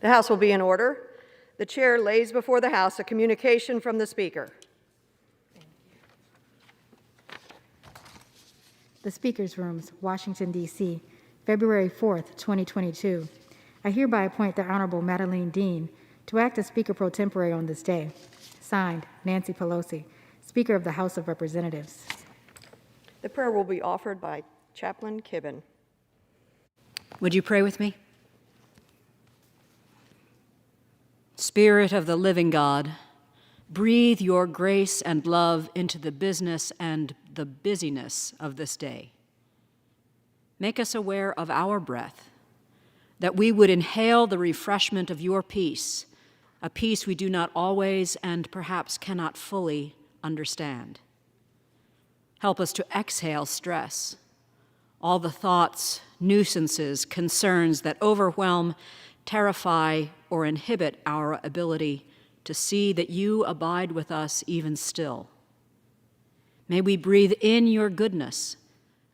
The House will be in order. The chair lays before the House a communication from the Speaker. The Speaker's Rooms, Washington, D.C., February 4th, 2022. I hereby appoint the Honorable Madeleine Dean to act as Speaker pro tempore on this day. Signed, Nancy Pelosi, Speaker of the House of Representatives. The prayer will be offered by Chaplain Kibben. Would you pray with me? Spirit of the living God, breathe your grace and love into the business and the busyness of this day. Make us aware of our breath, that we would inhale the refreshment of your peace, a peace we do not always and perhaps cannot fully understand. Help us to exhale stress, all the thoughts, nuisances, concerns that overwhelm, terrify, or inhibit our ability to see that you abide with us even still. May we breathe in your goodness,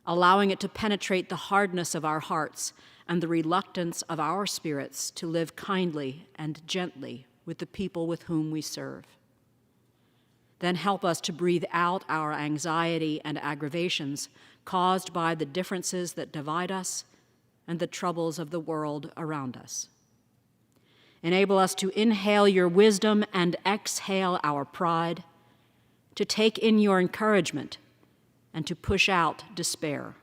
allowing it to penetrate the hardness of our hearts and the reluctance of our spirits to live kindly and gently with the people with whom we serve. Then help us to breathe out our anxiety and aggravations caused by the differences that divide us and the troubles of the world around us. Enable us to inhale your wisdom and exhale our pride, to take in your encouragement and to push out despair.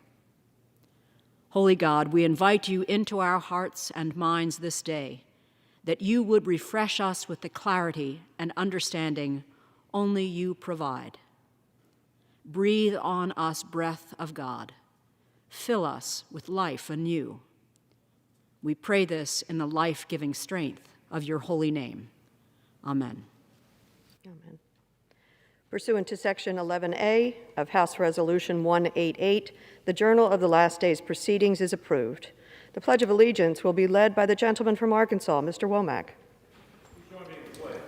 Holy God, we invite you into our hearts and minds this day, that you would refresh us with the clarity and understanding only you provide. Breathe on us, breath of God. Fill us with life anew. We pray this in the life-giving strength of your holy name. Amen. Amen. Pursuant to Section 11A of House Resolution 188, the Journal of the Last Day's Proceedings is approved. The Pledge of Allegiance will be led by the gentleman from Arkansas, Mr. Womack. Join me in the pledge.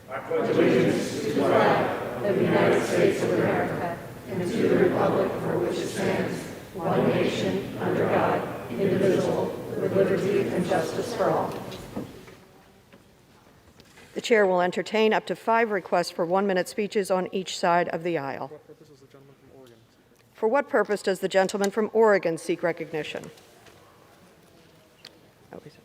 I pledge allegiance to the flag of the United States of America and to the republic for which it stands, one nation, under God, indivisible, with liberty and justice for all. The chair will entertain up to 5 requests for 1-minute speeches on each side of the aisle. For what purpose does the gentleman from Oregon seek recognition? Oh, he's up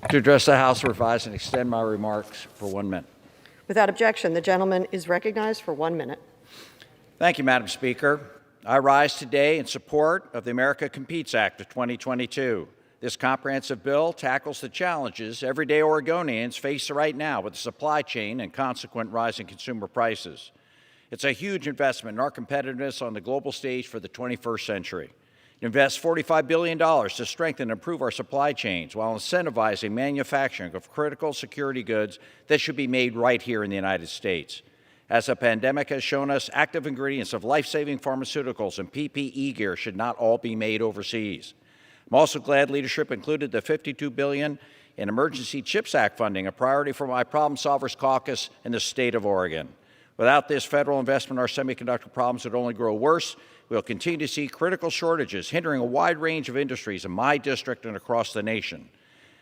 there. To address the House, revise and extend my remarks for 1 minute. Without objection, the gentleman is recognized for 1 minute. Thank you, Madam Speaker. I rise today in support of the America Competes Act of 2022. This comprehensive bill tackles the challenges everyday Oregonians face right now with the supply chain and consequent rise in consumer prices. It's a huge investment in our competitiveness on the global stage for the 21st century. It invests $45 billion to strengthen and improve our supply chains while incentivizing manufacturing of critical security goods that should be made right here in the United States. As the pandemic has shown us, active ingredients of life-saving pharmaceuticals and PPE gear should not all be made overseas. I'm also glad leadership included the $52 billion in Emergency CHIPS Act funding, a priority for my Problem Solvers Caucus in the state of Oregon. Without this federal investment, our semiconductor problems would only grow worse. We'll continue to see critical shortages, hindering a wide range of industries in my district and across the nation.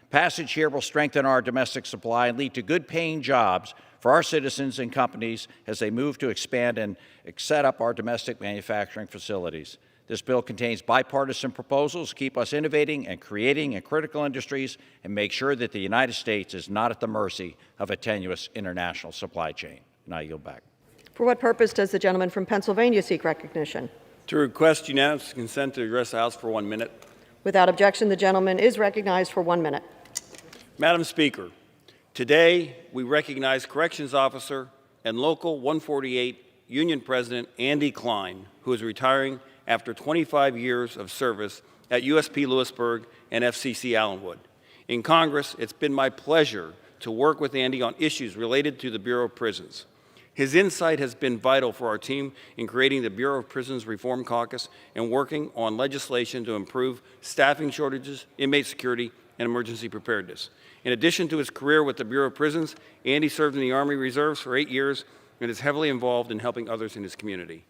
Passage here will strengthen our domestic supply and lead to good-paying jobs for our citizens and companies as they move to expand and set up our domestic manufacturing facilities. This bill contains bipartisan proposals to keep us innovating and creating in critical industries and make sure that the United States is not at the mercy of a tenuous international supply chain. And I yield back. For what purpose does the gentleman from Pennsylvania seek recognition? To request unanimous consent to address the House for 1 minute. Without objection, the gentleman is recognized for 1 minute. Madam Speaker, today we recognize Corrections Officer and Local 148 Union President Andy Klein, who is retiring after 25 years of service at USP Lewisburg and FCC Allenwood. In Congress, it's been my pleasure to work with Andy on issues related to the Bureau of Prisons. His insight has been vital for our team in creating the Bureau of Prisons Reform Caucus and working on legislation to improve staffing shortages, inmate security, and emergency preparedness. In addition to his career with the Bureau of Prisons, Andy served in the Army Reserves for 8 years and is heavily involved in helping others in his community.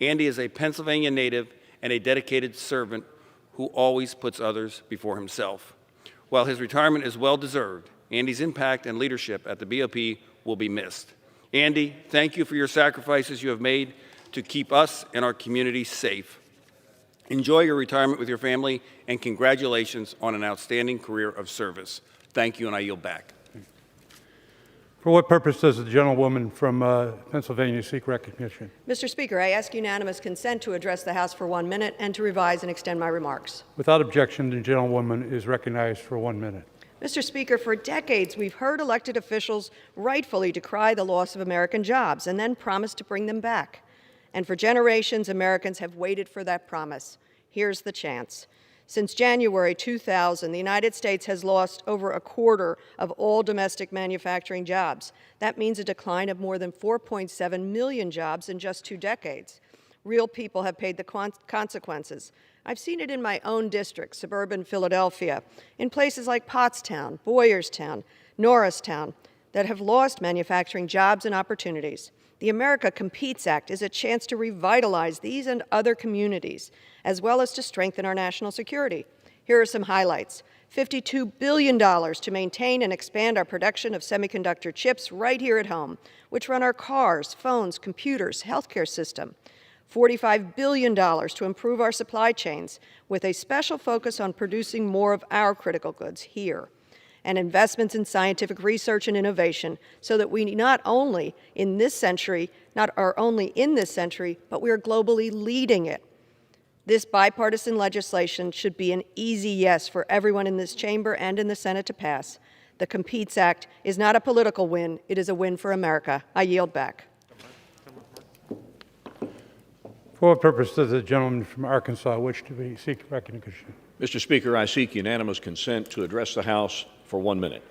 Andy is a Pennsylvania native and a dedicated servant who always puts others before himself. While his retirement is well-deserved, Andy's impact and leadership at the BOP will be missed. Andy, thank you for your sacrifices you have made to keep us and our community safe. Enjoy your retirement with your family, and congratulations on an outstanding career of service. Thank you, and I yield back. For what purpose does the gentlewoman from Pennsylvania seek recognition? Mr. Speaker, I ask unanimous consent to address the House for 1 minute and to revise and extend my remarks. Without objection, the gentlewoman is recognized for 1 minute. Mr. Speaker, for decades we've heard elected officials rightfully decry the loss of American jobs and then promise to bring them back. And for generations, Americans have waited for that promise. Here's the chance. Since January 2000, the United States has lost over a quarter of all domestic manufacturing jobs. That means a decline of more than 4.7 million jobs in just 2 decades. Real people have paid the consequences. I've seen it in my own district, suburban Philadelphia, in places like Pottstown, Boyerstown, Norristown, that have lost manufacturing jobs and opportunities. The America Competes Act is a chance to revitalize these and other communities, as well as to strengthen our national security. Here are some highlights. $52 billion to maintain and expand our production of semiconductor chips right here at home, which run our cars, phones, computers, healthcare system. $45 billion to improve our supply chains, with a special focus on producing more of our critical goods here. And investments in scientific research and innovation, so that we not only are only in this century, but we are globally leading it. This bipartisan legislation should be an easy yes for everyone in this chamber and in the Senate to pass. The Competes Act is not a political win, it is a win for America. I yield back. For what purpose does the gentleman from Arkansas wish to seek recognition? Mr. Speaker, I seek unanimous consent to address the House for 1 minute.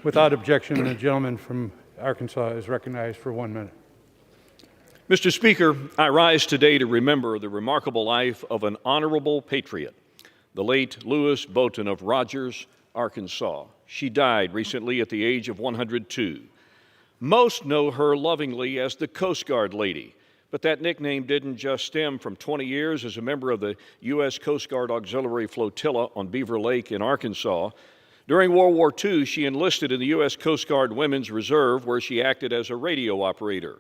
Without objection, the gentleman from Arkansas is recognized for 1 minute. Mr. Speaker, I rise today to remember the remarkable life of an honorable patriot, the late Louis Boughton of Rogers, Arkansas. She died recently at the age of 102. Most know her lovingly as the Coast Guard Lady, but that nickname didn't just stem from 20 years as a member of the U.S. Coast Guard Auxiliary Flotilla on Beaver Lake in Arkansas. During World War II, she enlisted in the U.S. Coast Guard Women's Reserve, where she acted as a radio operator.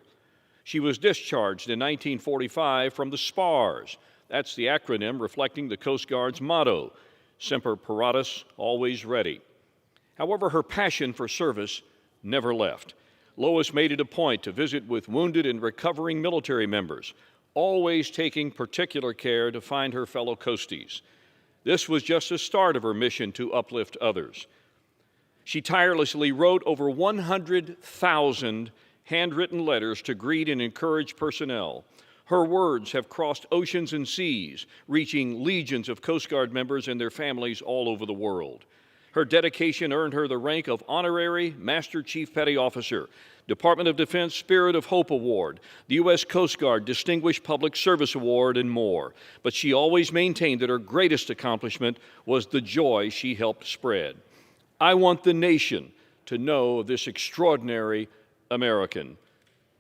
She was discharged in 1945 from the SPARS. That's the acronym reflecting the Coast Guard's motto, Semper Paratus, always ready. However, her passion for service never left. Lois made it a point to visit with wounded and recovering military members, always taking particular care to find her fellow Coasties. This was just the start of her mission to uplift others. She tirelessly wrote over 100,000 handwritten letters to greet and encourage personnel. Her words have crossed oceans and seas, reaching legions of Coast Guard members and their families all over the world. Her dedication earned her the rank of Honorary Master Chief Petty Officer, Department of Defense Spirit of Hope Award, the U.S. Coast Guard Distinguished Public Service Award, and more. But she always maintained that her greatest accomplishment was the joy she helped spread. I want the nation to know of this extraordinary American.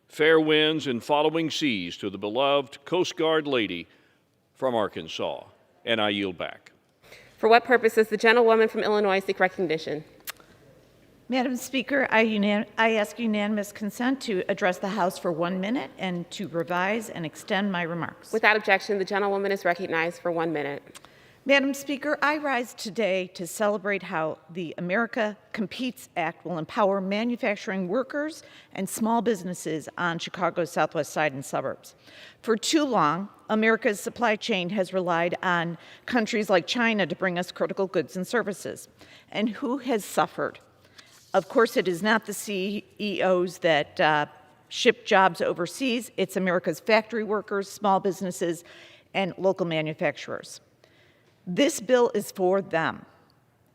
Fair winds and following seas to the beloved Coast Guard Lady from Arkansas. And I yield back. For what purpose does the gentlewoman from Illinois seek recognition? Madam Speaker, I ask unanimous consent to address the House for 1 minute and to revise and extend my remarks. Without objection, the gentlewoman is recognized for 1 minute. Madam Speaker, I rise today to celebrate how the America Competes Act will empower manufacturing workers and small businesses on Chicago's southwest side and suburbs. For too long, America's supply chain has relied on countries like China to bring us critical goods and services. And who has suffered? Of course, it is not the CEOs that ship jobs overseas. It's America's factory workers, small businesses, and local manufacturers. This bill is for them,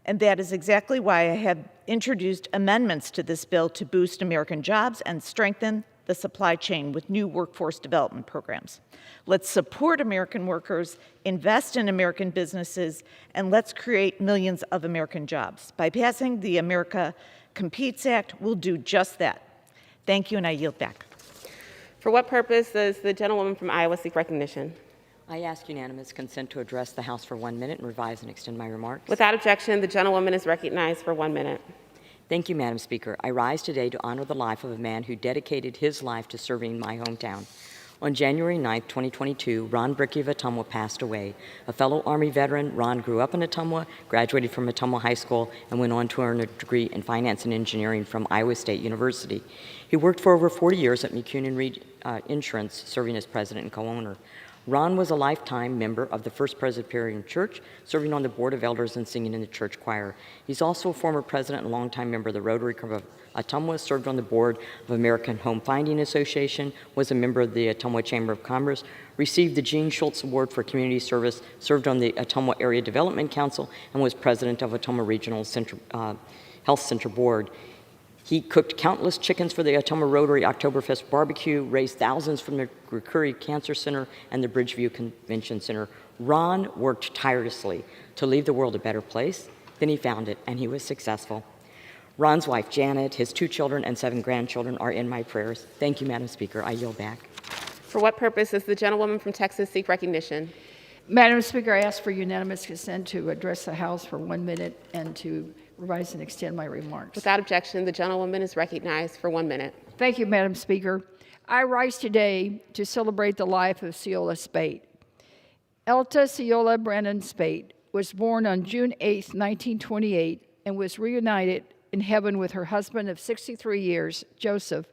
and that is exactly why I have introduced amendments to this bill to boost American jobs and strengthen the supply chain with new workforce development programs. Let's support American workers, invest in American businesses, and let's create millions of American jobs. By passing the America Competes Act, we'll do just that. Thank you, and I yield back. For what purpose does the gentlewoman from Iowa seek recognition? I ask unanimous consent to address the House for 1 minute and revise and extend my remarks. Without objection, the gentlewoman is recognized for 1 minute. Thank you, Madam Speaker. I rise today to honor the life of a man who dedicated his life to serving my hometown. On January 9, 2022, Ron Brickey of Ottumwa passed away. A fellow Army veteran, Ron grew up in Ottumwa, graduated from Ottumwa High School, and went on to earn a degree in finance and engineering from Iowa State University. He worked for over 40 years at McCune and Reed Insurance, serving as president and co-owner. Ron was a lifetime member of the First Presbyterian Church, serving on the Board of Elders and singing in the church choir. He's also a former president and longtime member of the Rotary Club of Ottumwa, served on the board of American Home Finding Association, was a member of the Ottumwa Chamber of Commerce, received the Gene Schultz Award for Community Service, served on the Ottumwa Area Development Council, and was president of Ottumwa Regional Health Center Board. He cooked countless chickens for the Ottumwa Rotary Oktoberfest barbecue, raised thousands from the Recurry Cancer Center and the Bridgeview Convention Center. Ron worked tirelessly to leave the world a better place than he found it, and he was successful. Ron's wife, Janet, his 2 children, and 7 grandchildren are in my prayers. Thank you, Madam Speaker. I yield back. For what purpose does the gentlewoman from Texas seek recognition? Madam Speaker, I ask for unanimous consent to address the House for 1 minute and to revise and extend my remarks. Without objection, the gentlewoman is recognized for 1 minute. Thank you, Madam Speaker. I rise today to celebrate the life of Ceola Spate. Elta Ceola Brennan Spate was born on June 8, 1928, and was reunited in heaven with her husband of 63 years, Joseph,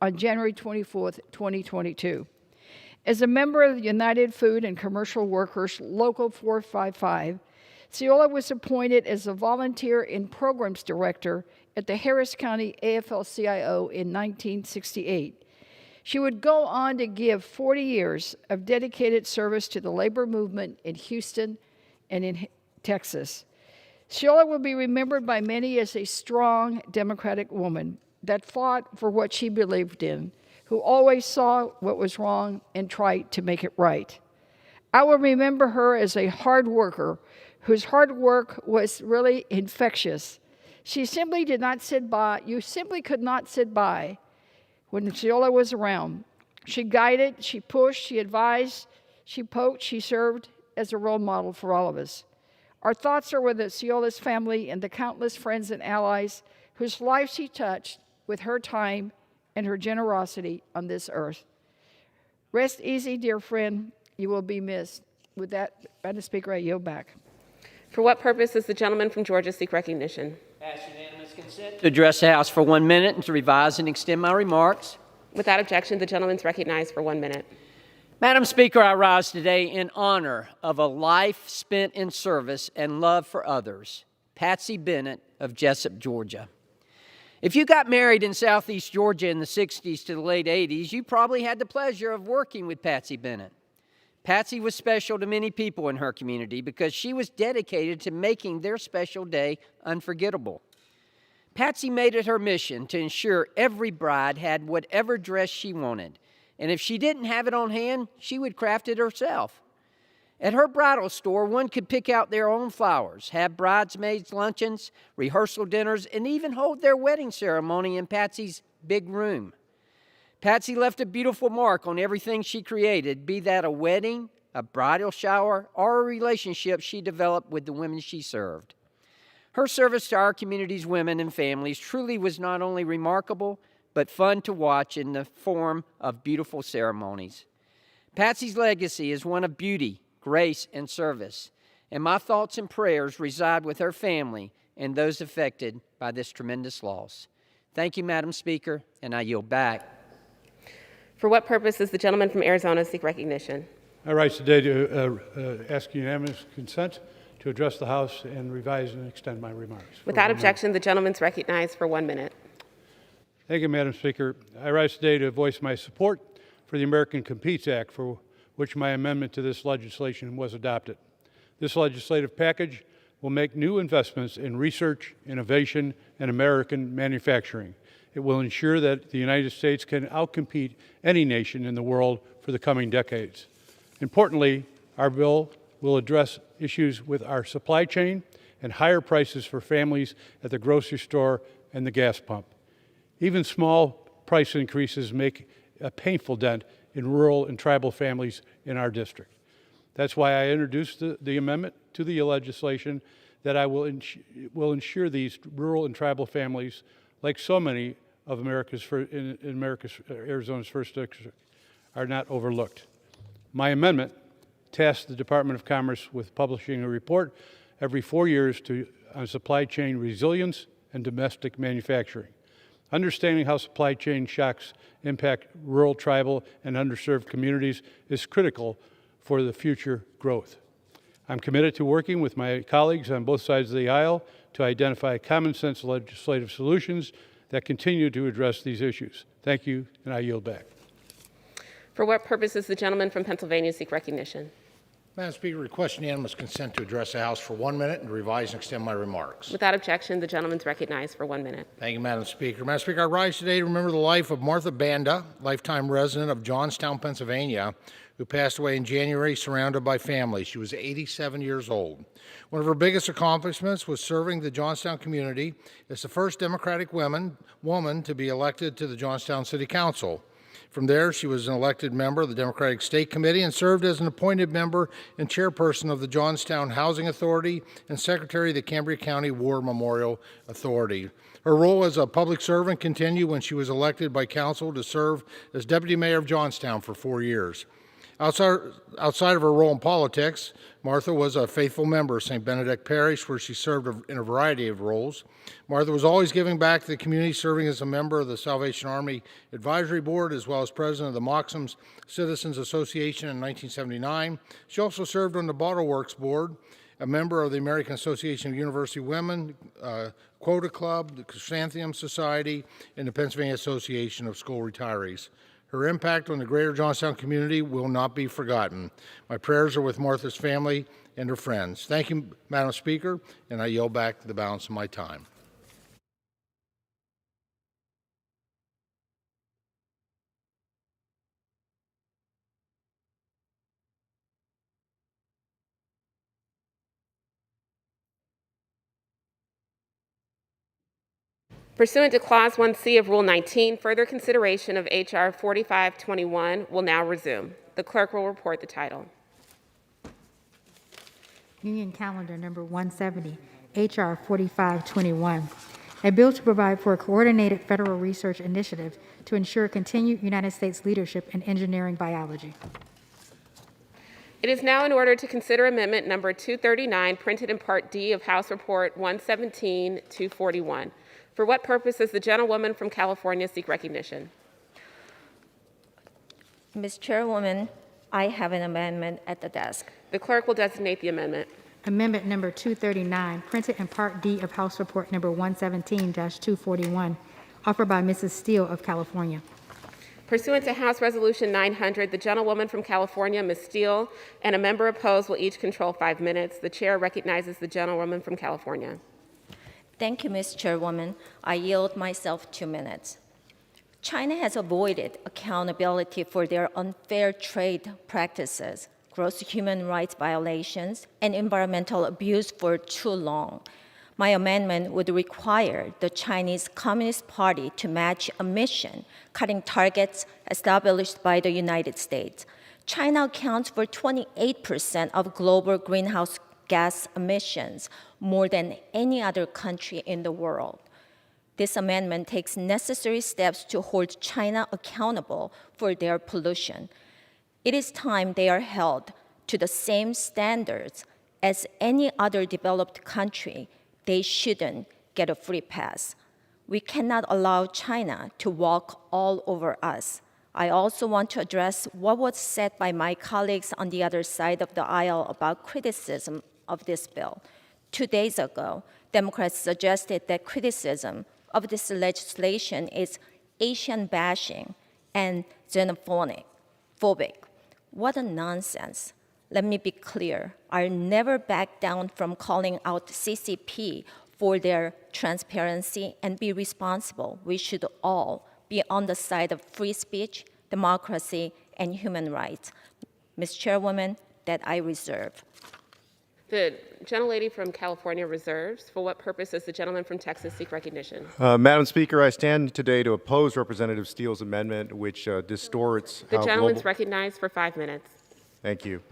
on January 24, 2022. As a member of the United Food and Commercial Workers Local 455, Ceola was appointed as a volunteer and programs director at the Harris County AFL-CIO in 1968. She would go on to give 40 years of dedicated service to the labor movement in Houston and in Texas. Ceola will be remembered by many as a strong Democratic woman that fought for what she believed in, who always saw what was wrong and tried to make it right. I will remember her as a hard worker whose hard work was really infectious. She simply did not sit by. You simply could not sit by when Ceola was around. She guided, she pushed, she advised, she poked, she served as a role model for all of us. Our thoughts are with Ceola's family and the countless friends and allies whose lives she touched with her time and her generosity on this earth. Rest easy, dear friend. You will be missed. With that, Madam Speaker, I yield back. For what purpose does the gentleman from Georgia seek recognition? Ask unanimous consent to address the House for 1 minute and to revise and extend my remarks. Without objection, the gentleman is recognized for 1 minute. Madam Speaker, I rise today in honor of a life spent in service and love for others, Patsy Bennett of Jessup, Georgia. If you got married in Southeast Georgia in the 60s to the late 80s, you probably had the pleasure of working with Patsy Bennett. Patsy was special to many people in her community because she was dedicated to making their special day unforgettable. Patsy made it her mission to ensure every bride had whatever dress she wanted, and if she didn't have it on hand, she would craft it herself. At her bridal store, one could pick out their own flowers, have bridesmaids' luncheons, rehearsal dinners, and even hold their wedding ceremony in Patsy's big room. Patsy left a beautiful mark on everything she created, be that a wedding, a bridal shower, or a relationship she developed with the women she served. Her service to our community's women and families truly was not only remarkable, but fun to watch in the form of beautiful ceremonies. Patsy's legacy is one of beauty, grace, and service, and my thoughts and prayers reside with her family and those affected by this tremendous loss. Thank you, Madam Speaker, and I yield back. For what purpose does the gentleman from Arizona seek recognition? I rise today to ask unanimous consent to address the House and revise and extend my remarks. Without objection, the gentleman is recognized for 1 minute. Thank you, Madam Speaker. I rise today to voice my support for the American Competes Act, for which my amendment to this legislation was adopted. This legislative package will make new investments in research, innovation, and American manufacturing. It will ensure that the United States can outcompete any nation in the world for the coming decades. Importantly, our bill will address issues with our supply chain and higher prices for families at the grocery store and the gas pump. Even small price increases make a painful dent in rural and tribal families in our district. That's why I introduced the amendment to the legislation that I will ensure these rural and tribal families, like so many of Arizona's first district, are not overlooked. My amendment tasks the Department of Commerce with publishing a report every 4 years on supply chain resilience and domestic manufacturing. Understanding how supply chain shocks impact rural, tribal, and underserved communities is critical for the future growth. I'm committed to working with my colleagues on both sides of the aisle to identify common sense legislative solutions that continue to address these issues. Thank you, and I yield back. For what purpose does the gentleman from Pennsylvania seek recognition? Madam Speaker, request unanimous consent to address the House for 1 minute and revise and extend my remarks. Without objection, the gentleman is recognized for 1 minute. Thank you, Madam Speaker. Madam Speaker, I rise today to remember the life of Martha Banda, lifetime resident of Johnstown, Pennsylvania, who passed away in January surrounded by family. She was 87 years old. One of her biggest accomplishments was serving the Johnstown community as the first Democratic woman to be elected to the Johnstown City Council. From there, she was an elected member of the Democratic State Committee and served as an appointed member and chairperson of the Johnstown Housing Authority and secretary of the Cambria County War Memorial Authority. Her role as a public servant continued when she was elected by council to serve as deputy mayor of Johnstown for 4 years. Outside of her role in politics, Martha was a faithful member of St. Benedict Parish, where she served in a variety of roles. Martha was always giving back to the community, serving as a member of the Salvation Army Advisory Board, as well as president of the Moxham's Citizens Association in 1979. She also served on the Bottle Works Board, a member of the American Association of University Women, Quota Club, the Chrysanthemum Society, and the Pennsylvania Association of School Retirees. Her impact on the greater Johnstown community will not be forgotten. My prayers are with Martha's family and her friends. Thank you, Madam Speaker, and I yield back the balance of my time. Pursuant to Clause 1C of Rule 19, further consideration of H.R. 4521 will now resume. The clerk will report the title. Union Calendar Number 170, H.R. 4521, a bill to provide for a coordinated federal research initiative to ensure continued United States leadership in engineering biology. It is now in order to consider amendment number 239, printed in Part D of House Report 117-241. For what purpose does the gentlewoman from California seek recognition? Ms. Chairwoman, I have an amendment at the desk. The clerk will designate the amendment. Amendment number 239, printed in Part D of House Report number 117-241, offered by Mrs. Steele of California. Pursuant to House Resolution 900, the gentlewoman from California, Ms. Steele, and a member opposed will each control 5 minutes. The chair recognizes the gentlewoman from California. Thank you, Ms. Chairwoman. I yield myself 2 minutes. China has avoided accountability for their unfair trade practices, gross human rights violations, and environmental abuse for too long. My amendment would require the Chinese Communist Party to match emission cutting targets established by the United States. China accounts for 28% of global greenhouse gas emissions, more than any other country in the world. This amendment takes necessary steps to hold China accountable for their pollution. It is time they are held to the same standards as any other developed country. They shouldn't get a free pass. We cannot allow China to walk all over us. I also want to address what was said by my colleagues on the other side of the aisle about criticism of this bill. 2 days ago, Democrats suggested that criticism of this legislation is Asian bashing and xenophobic. What a nonsense. Let me be clear. I'll never back down from calling out CCP for their transparency and be responsible. We should all be on the side of free speech, democracy, and human rights. Ms. Chairwoman, that I reserve. The gentlelady from California reserves. For what purpose does the gentleman from Texas seek recognition? Madam Speaker, I stand today to oppose Representative Steele's amendment, which distorts The how gentleman's global... recognized for 5 minutes. Thank you.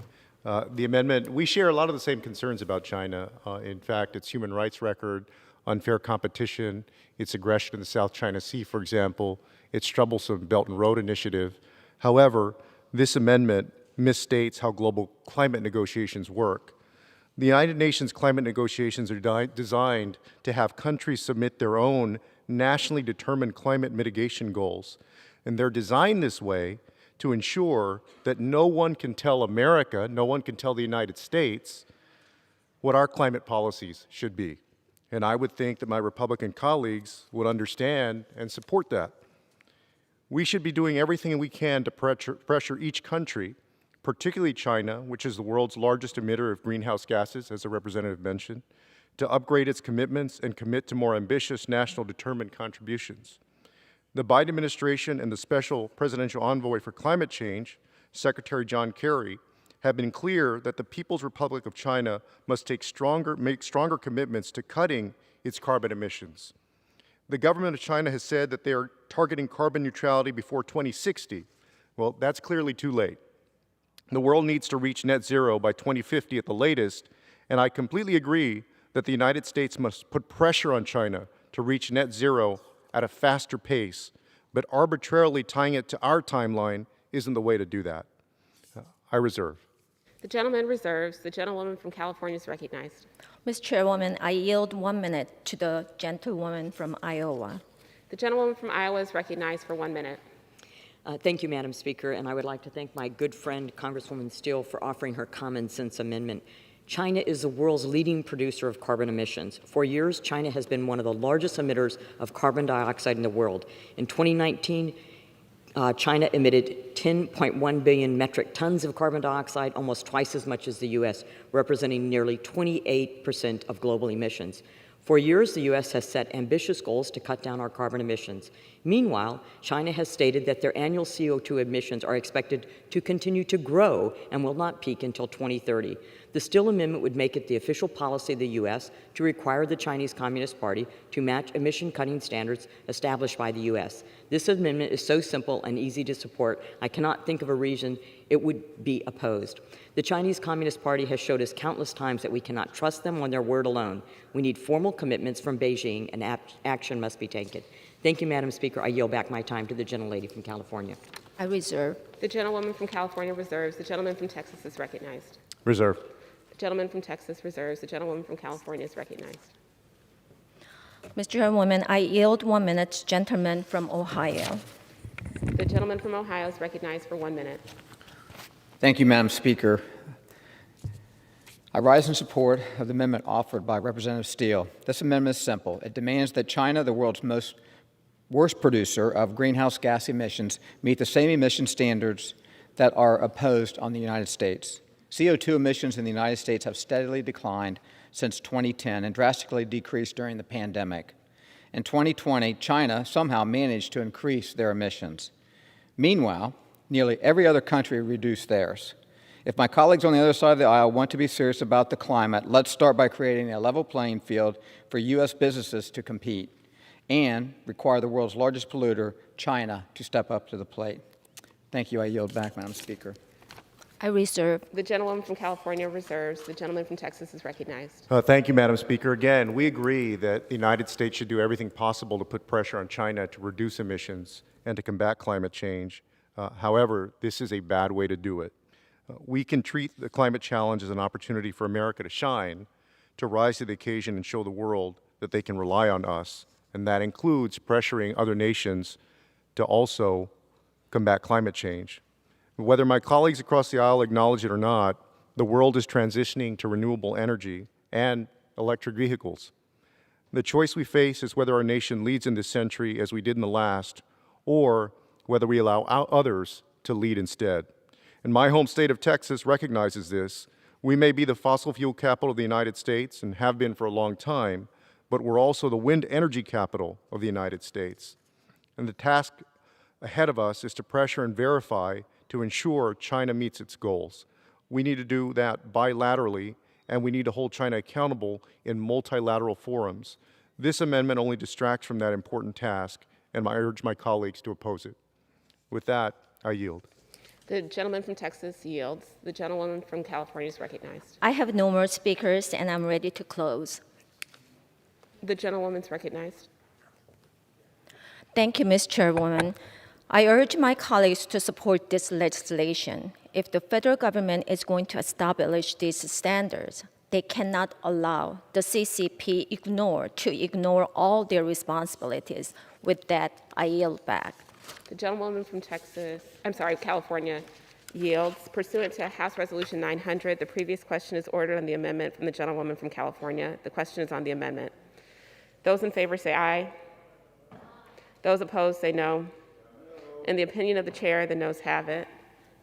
The amendment, we share a lot of the same concerns about China. In fact, its human rights record, unfair competition, its aggression in the South China Sea, for example, its troublesome Belt and Road Initiative. However, this amendment misstates how global climate negotiations work. The United Nations climate negotiations are designed to have countries submit their own nationally determined climate mitigation goals. And they're designed this way to ensure that no one can tell America, no one can tell the United States what our climate policies should be. And I would think that my Republican colleagues would understand and support that. We should be doing everything we can to pressure each country, particularly China, which is the world's largest emitter of greenhouse gases, as the representative mentioned, to upgrade its commitments and commit to more ambitious national determined contributions. The Biden administration and the Special Presidential Envoy for Climate Change, Secretary John Kerry, have been clear that the People's Republic of China must make stronger commitments to cutting its carbon emissions. The government of China has said that they are targeting carbon neutrality before 2060. Well, that's clearly too late. The world needs to reach net zero by 2050 at the latest, and I completely agree that the United States must put pressure on China to reach net zero at a faster pace, but arbitrarily tying it to our timeline isn't the way to do that. I reserve. The gentleman reserves. The gentlewoman from California is recognized. Ms. Chairwoman, I yield 1 minute to the gentlewoman from Iowa. The gentlewoman from Iowa is recognized for 1 minute. Thank you, Madam Speaker, and I would like to thank my good friend, Congresswoman Steele, for offering her common sense amendment. China is the world's leading producer of carbon emissions. For years, China has been one of the largest emitters of carbon dioxide in the world. In 2019, China emitted 10.1 billion metric tons of carbon dioxide, almost twice as much as the U.S., representing nearly 28% of global emissions. For years, the U.S. has set ambitious goals to cut down our carbon emissions. Meanwhile, China has stated that their annual CO2 emissions are expected to continue to grow and will not peak until 2030. The Steele Amendment would make it the official policy of the U.S. to require the Chinese Communist Party to match emission-cutting standards established by the U.S. This amendment is so simple and easy to support, I cannot think of a reason it would be opposed. The Chinese Communist Party has showed us countless times that we cannot trust them on their word alone. We need formal commitments from Beijing, and action must be taken. Thank you, Madam Speaker. I yield back my time to the gentlelady from California. I reserve. The gentlewoman from California reserves. The gentleman from Texas is recognized. Reserve. The gentleman from Texas reserves. The gentlewoman from California is recognized. Mr. Chairwoman, I yield 1 minute to gentleman from Ohio. The gentleman from Ohio is recognized for 1 minute. Thank you, Madam Speaker. I rise in support of the amendment offered by Representative Steele. This amendment is simple. It demands that China, the world's worst producer of greenhouse gas emissions, meet the same emission standards that are imposed on the United States. CO2 emissions in the United States have steadily declined since 2010 and drastically decreased during the pandemic. In 2020, China somehow managed to increase their emissions. Meanwhile, nearly every other country reduced theirs. If my colleagues on the other side of the aisle want to be serious about the climate, let's start by creating a level playing field for U.S. businesses to compete and require the world's largest polluter, China, to step up to the plate. Thank you. I yield back, Madam Speaker. I reserve. The gentlewoman from California reserves. The gentleman from Texas is recognized. Thank you, Madam Speaker. Again, we agree that the United States should do everything possible to put pressure on China to reduce emissions and to combat climate change. However, this is a bad way to do it. We can treat the climate challenge as an opportunity for America to shine, to rise to the occasion and show the world that they can rely on us, and that includes pressuring other nations to also combat climate change. Whether my colleagues across the aisle acknowledge it or not, the world is transitioning to renewable energy and electric vehicles. The choice we face is whether our nation leads in this century as we did in the last, or whether we allow others to lead instead. And my home state of Texas recognizes this. We may be the fossil fuel capital of the United States and have been for a long time, but we're also the wind energy capital of the United States. And the task ahead of us is to pressure and verify to ensure China meets its goals. We need to do that bilaterally, and we need to hold China accountable in multilateral forums. This amendment only distracts from that important task, and I urge my colleagues to oppose it. With that, I yield. The gentleman from Texas yields. The gentlewoman from California is recognized. I have no more speakers, and I'm ready to close. The gentlewoman's recognized. Thank you, Ms. Chairwoman. I urge my colleagues to support this legislation. If the federal government is going to establish these standards, they cannot allow the CCP to ignore all their responsibilities. With that, I yield back. The gentlewoman from California yields. Pursuant to House Resolution 900, the previous question is ordered on the amendment from the gentlewoman from California. The question is on the amendment. Those in favor say aye. Those opposed say no. In the opinion of the chair, the noes have it.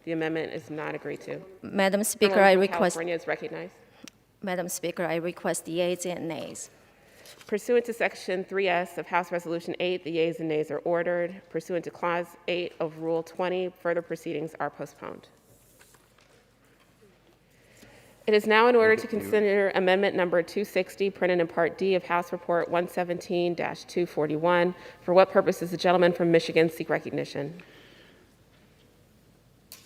The amendment is not agreed to. Madam Speaker, I request. California is recognized. Madam Speaker, I request the yeas and nays. Pursuant to Section 3S of House Resolution 8, the yeas and nays are ordered. Pursuant to Clause 8 of Rule 20, further proceedings are postponed. It is now in order to consider Amendment Number 260, printed in Part D of House Report 117-241. For what purpose does the gentleman from Michigan seek recognition?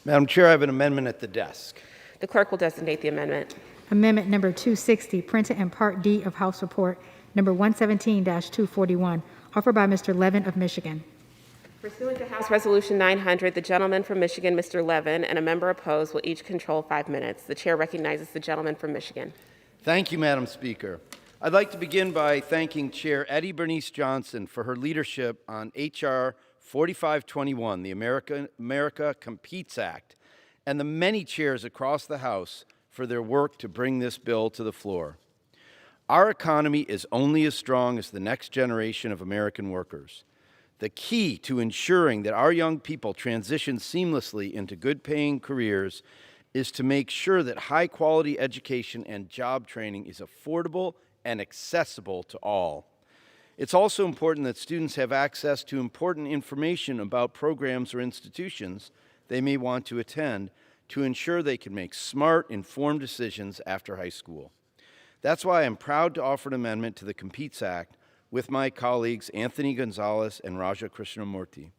Madam Chair, I have an amendment at the desk. The clerk will designate the amendment. Amendment number 260, printed in Part D of House Report number 117-241, offered by Mr. Levin of Michigan. Pursuant to House Resolution 900, the gentleman from Michigan, Mr. Levin, and a member opposed will each control 5 minutes. The chair recognizes the gentleman from Michigan. Thank you, Madam Speaker. I'd like to begin by thanking Chair Eddie Bernice Johnson for her leadership on H.R. 4521, the America Competes Act, and the many chairs across the House for their work to bring this bill to the floor. Our economy is only as strong as the next generation of American workers. The key to ensuring that our young people transition seamlessly into good-paying careers is to make sure that high-quality education and job training is affordable and accessible to all. It's also important that students have access to important information about programs or institutions they may want to attend to ensure they can make smart, informed decisions after high school. That's why I'm proud to offer an amendment to the Competes Act with my colleagues Anthony Gonzalez and Raja Krishnamurti.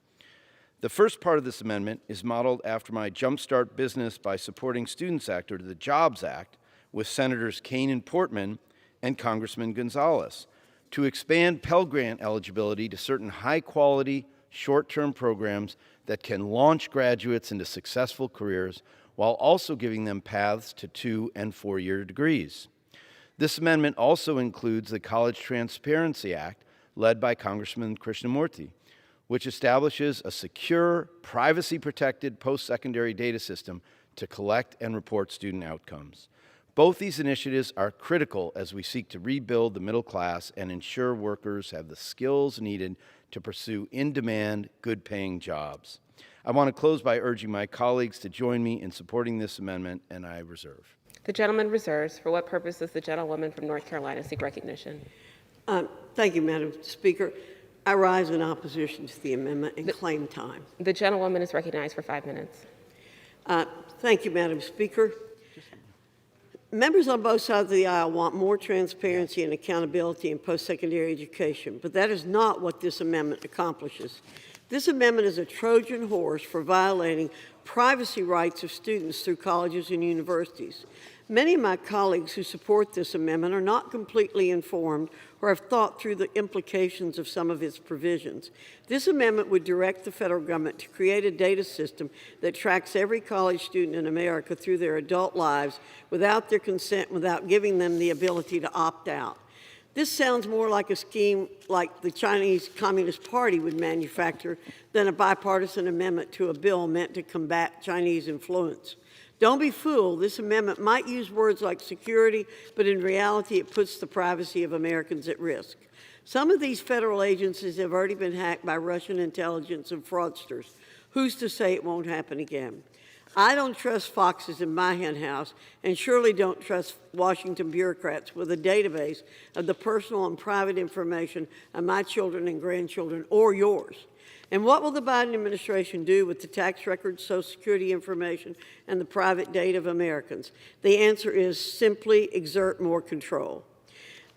The first part of this amendment is modeled after my Jumpstart Business by Supporting Students Act, or the JOBS Act, with Senators Kaine and Portman and Congressman Gonzalez, to expand Pell Grant eligibility to certain high-quality, short-term programs that can launch graduates into successful careers while also giving them paths to 2- and 4-year degrees. This amendment also includes the College Transparency Act, led by Congressman Krishnamurti, which establishes a secure, privacy-protected post-secondary data system to collect and report student outcomes. Both these initiatives are critical as we seek to rebuild the middle class and ensure workers have the skills needed to pursue in-demand, good-paying jobs. I want to close by urging my colleagues to join me in supporting this amendment, and I reserve. The gentleman reserves. For what purpose does the gentlewoman from North Carolina seek recognition? Thank you, Madam Speaker. I rise in opposition to the amendment and claim time. The gentlewoman is recognized for 5 minutes. Thank you, Madam Speaker. Members on both sides of the aisle want more transparency and accountability in post-secondary education, but that is not what this amendment accomplishes. This amendment is a Trojan horse for violating privacy rights of students through colleges and universities. Many of my colleagues who support this amendment are not completely informed or have thought through the implications of some of its provisions. This amendment would direct the federal government to create a data system that tracks every college student in America through their adult lives without their consent, without giving them the ability to opt out. This sounds more like a scheme like the Chinese Communist Party would manufacture than a bipartisan amendment to a bill meant to combat Chinese influence. Don't be fooled. This amendment might use words like security, but in reality, it puts the privacy of Americans at risk. Some of these federal agencies have already been hacked by Russian intelligence and fraudsters. Who's to say it won't happen again? I don't trust foxes in my hen house, and surely don't trust Washington bureaucrats with a database of the personal and private information of my children and grandchildren, or yours. And what will the Biden administration do with the tax records, Social Security information, and the private data of Americans? The answer is simply exert more control.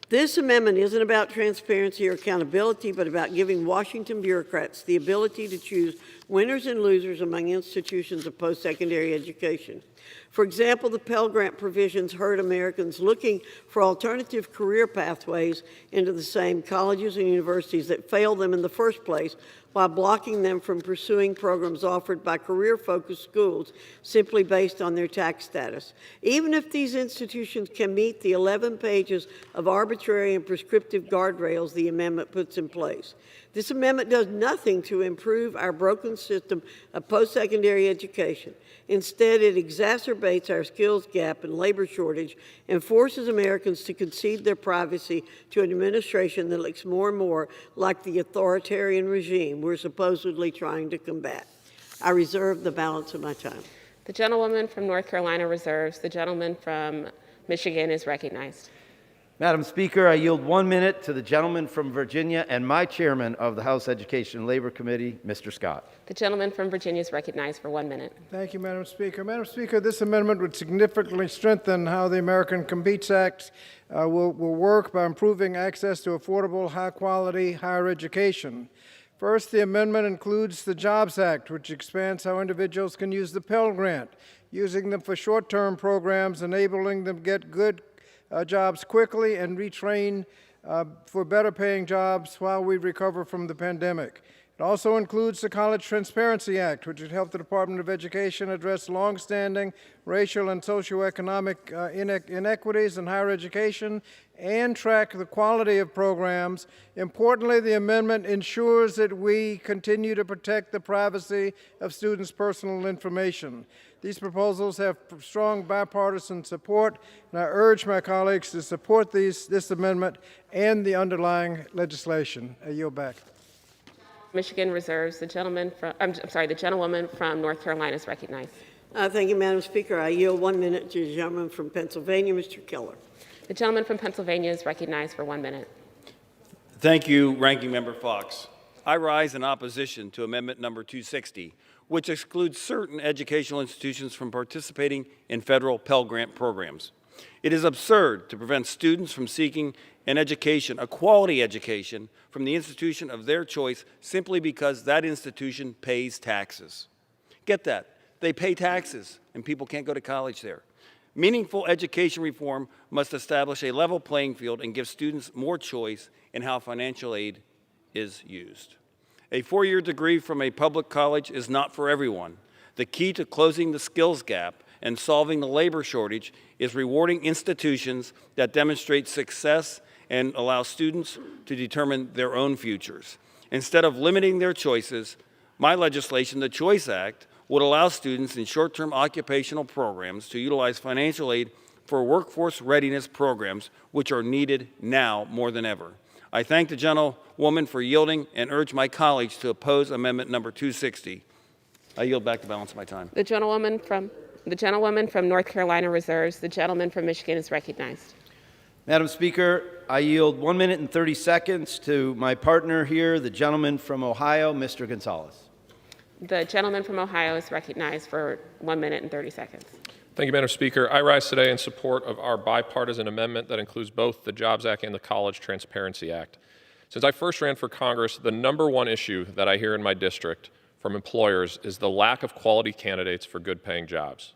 This amendment isn't about transparency or accountability, but about giving Washington bureaucrats the ability to choose winners and losers among institutions of post-secondary education. For example, the Pell Grant provisions hurt Americans looking for alternative career pathways into the same colleges and universities that failed them in the first place, while blocking them from pursuing programs offered by career-focused schools simply based on their tax status. Even if these institutions can meet the 11 pages of arbitrary and prescriptive guardrails the amendment puts in place. This amendment does nothing to improve our broken system of post-secondary education. Instead, it exacerbates our skills gap and labor shortage and forces Americans to concede their privacy to an administration that looks more and more like the authoritarian regime we're supposedly trying to combat. I reserve the balance of my time. The gentlewoman from North Carolina reserves. The gentleman from Michigan is recognized. Madam Speaker, I yield 1 minute to the gentleman from Virginia and my chairman of the House Education and Labor Committee, Mr. Scott. The gentleman from Virginia is recognized for 1 minute. Thank you, Madam Speaker. Madam Speaker, this amendment would significantly strengthen how the American Competes Act will work by improving access to affordable, high-quality higher education. First, the amendment includes the Jobs Act, which expands how individuals can use the Pell Grant, using them for short-term programs, enabling them to get good jobs quickly and retrain for better paying jobs while we recover from the pandemic. It also includes the College Transparency Act, which would help the Department of Education address longstanding racial and socioeconomic inequities in higher education and track the quality of programs. Importantly, the amendment ensures that we continue to protect the privacy of students' personal information. These proposals have strong bipartisan support, and I urge my colleagues to support this amendment and the underlying legislation. I yield back. Michigan reserves. The gentleman from, the gentlewoman from North Carolina is recognized. Thank you, Madam Speaker. I yield 1 minute to the gentleman from Pennsylvania, Mr. Keller. The gentleman from Pennsylvania is recognized for 1 minute. Thank you, Ranking Member Fox. I rise in opposition to Amendment Number 260, which excludes certain educational institutions from participating in federal Pell Grant programs. It is absurd to prevent students from seeking an education, a quality education, from the institution of their choice simply because that institution pays taxes. Get that? They pay taxes, and people can't go to college there. Meaningful education reform must establish a level playing field and give students more choice in how financial aid is used. A four-year degree from a public college is not for everyone. The key to closing the skills gap and solving the labor shortage is rewarding institutions that demonstrate success and allow students to determine their own futures. Instead of limiting their choices, my legislation, the Choice Act, would allow students in short-term occupational programs to utilize financial aid for workforce readiness programs, which are needed now more than ever. I thank the gentlewoman for yielding and urge my colleagues to oppose Amendment Number 260. I yield back the balance of my time. The gentlewoman from North Carolina reserves. The gentleman from Michigan is recognized. Madam Speaker, I yield 1 minute and 30 seconds to my partner here, the gentleman from Ohio, Mr. Gonzalez. The gentleman from Ohio is recognized for 1 minute and 30 seconds. Thank you, Madam Speaker. I rise today in support of our bipartisan amendment that includes both the Jobs Act and the College Transparency Act. Since I first ran for Congress, the #1 issue that I hear in my district from employers is the lack of quality candidates for good-paying jobs.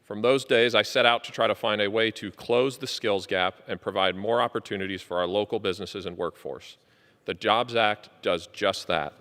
From those days, I set out to try to find a way to close the skills gap and provide more opportunities for our local businesses and workforce. The Jobs Act does just that.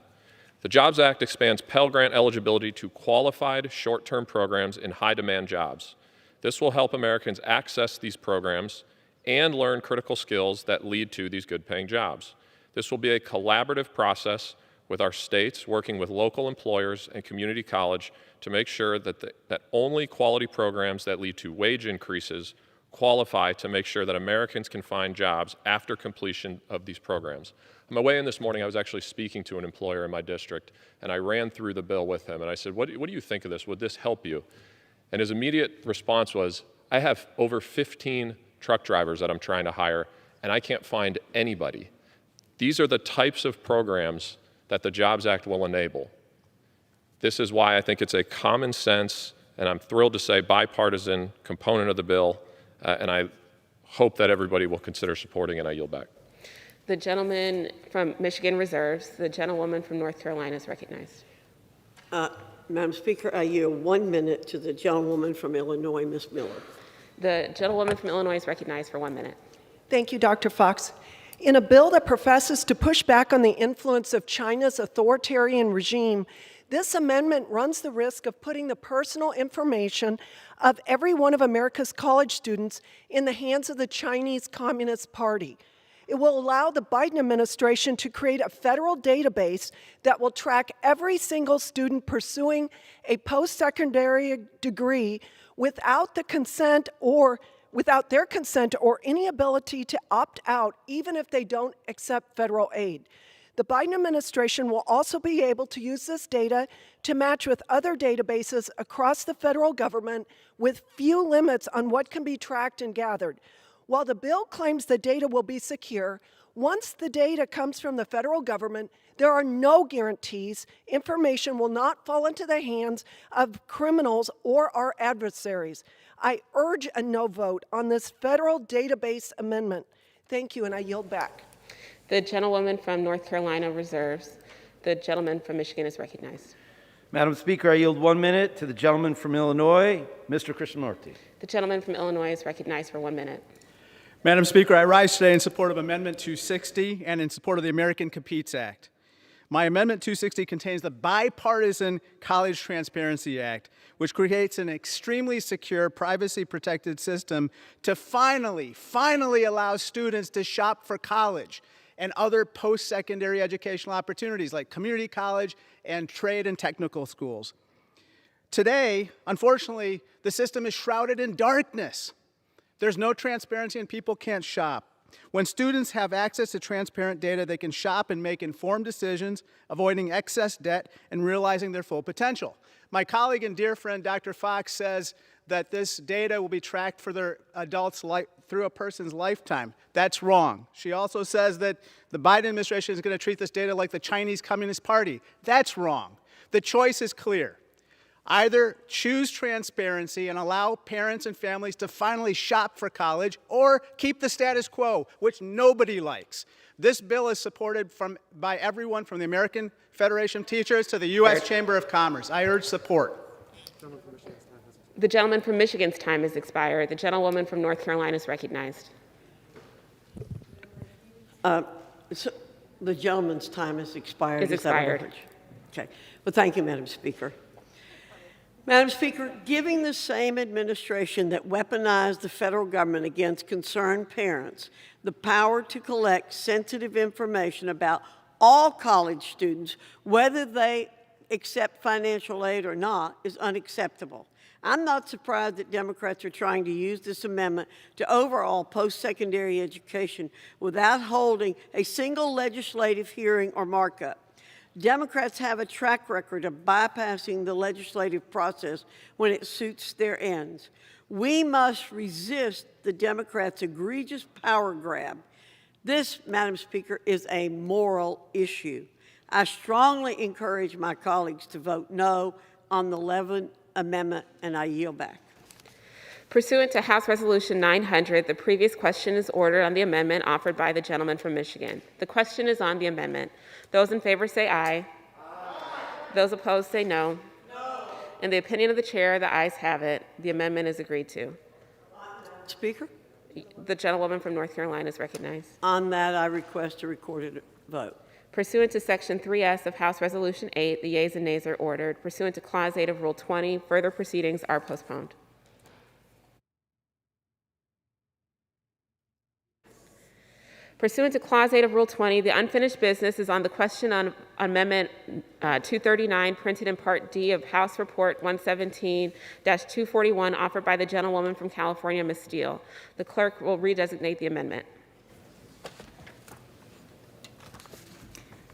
The Jobs Act expands Pell Grant eligibility to qualified short-term programs in high-demand jobs. This will help Americans access these programs and learn critical skills that lead to these good-paying jobs. This will be a collaborative process with our states working with local employers and community college to make sure that only quality programs that lead to wage increases qualify to make sure that Americans can find jobs after completion of these programs. On my way in this morning, I was actually speaking to an employer in my district, and I ran through the bill with him, and I said, what do you think of this? Would this help you? And his immediate response was, I have over 15 truck drivers that I'm trying to hire, and I can't find anybody. These are the types of programs that the Jobs Act will enable. This is why I think it's a common sense, and I'm thrilled to say bipartisan component of the bill, and I hope that everybody will consider supporting, and I yield back. The gentleman from Michigan reserves. The gentlewoman from North Carolina is recognized. Madam Speaker, I yield 1 minute to the gentlewoman from Illinois, Ms. Miller. The gentlewoman from Illinois is recognized for 1 minute. Thank you, Dr. Fox. In a bill that professes to push back on the influence of China's authoritarian regime, this amendment runs the risk of putting the personal information of every one of America's college students in the hands of the Chinese Communist Party. It will allow the Biden administration to create a federal database that will track every single student pursuing a post-secondary degree without their consent or any ability to opt out, even if they don't accept federal aid. The Biden administration will also be able to use this data to match with other databases across the federal government with few limits on what can be tracked and gathered. While the bill claims the data will be secure, once the data comes from the federal government, there are no guarantees information will not fall into the hands of criminals or our adversaries. I urge a no vote on this federal database amendment. Thank you, and I yield back. The gentlewoman from North Carolina reserves. The gentleman from Michigan is recognized. Madam Speaker, I yield 1 minute to the gentleman from Illinois, Mr. Krishnamurti. The gentleman from Illinois is recognized for 1 minute. Madam Speaker, I rise today in support of Amendment 260 and in support of the American Competes Act. My Amendment 260 contains the Bipartisan College Transparency Act, which creates an extremely secure, privacy-protected system to finally allow students to shop for college and other post-secondary educational opportunities like community college and trade and technical schools. Today, unfortunately, the system is shrouded in darkness. There's no transparency and people can't shop. When students have access to transparent data, they can shop and make informed decisions, avoiding excess debt and realizing their full potential. My colleague and dear friend, Dr. Fox, says that this data will be tracked for their adults through a person's lifetime. That's wrong. She also says that the Biden administration is going to treat this data like the Chinese Communist Party. That's wrong. The choice is clear. Either choose transparency and allow parents and families to finally shop for college, or keep the status quo, which nobody likes. This bill is supported by everyone from the American Federation of Teachers to the U.S. Chamber of Commerce. I urge support. The gentleman from Michigan's time has expired. The gentlewoman from North Carolina is recognized. So the gentleman's time has expired. Is expired. Okay. Well, thank you, Madam Speaker. Madam Speaker, giving the same administration that weaponized the federal government against concerned parents the power to collect sensitive information about all college students, whether they accept financial aid or not, is unacceptable. I'm not surprised that Democrats are trying to use this amendment to overhaul post-secondary education without holding a single legislative hearing or markup. Democrats have a track record of bypassing the legislative process when it suits their ends. We must resist the Democrats' egregious power grab. This, Madam Speaker, is a moral issue. I strongly encourage my colleagues to vote no on the 11th Amendment, and I yield back. Pursuant to House Resolution 900, the previous question is ordered on the amendment offered by the gentleman from Michigan. The question is on the amendment. Those in favor say aye. Those opposed say no. In the opinion of the chair, the ayes have it. The amendment is agreed to. Speaker? The gentlewoman from North Carolina is recognized. On that, I request a recorded vote. Pursuant to Section 3S of House Resolution 8, the yeas and nays are ordered. Pursuant to Clause 8 of Rule 20, further proceedings are postponed. Pursuant to Clause 8 of Rule 20, the unfinished business is on the question on Amendment 239, printed in Part D of House Report 117-241, offered by the gentlewoman from California, Ms. Steele. The clerk will redesignate the amendment.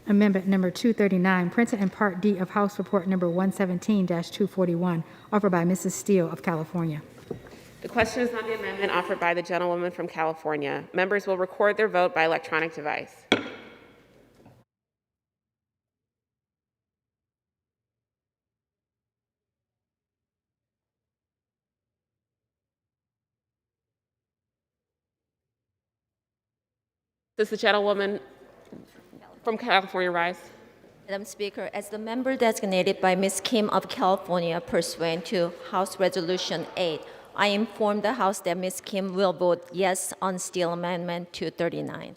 Amendment number 239, printed in Part D of House Report number 117-241, offered by Mrs. Steele of California. The question is on the amendment offered by the gentlewoman from California. Members will record their vote by electronic device. Does the gentlewoman from California rise? Madam Speaker, as the member designated by Ms. Kim of California pursuant to House Resolution 8, I inform the House that Ms. Kim will vote yes on Steele Amendment 239.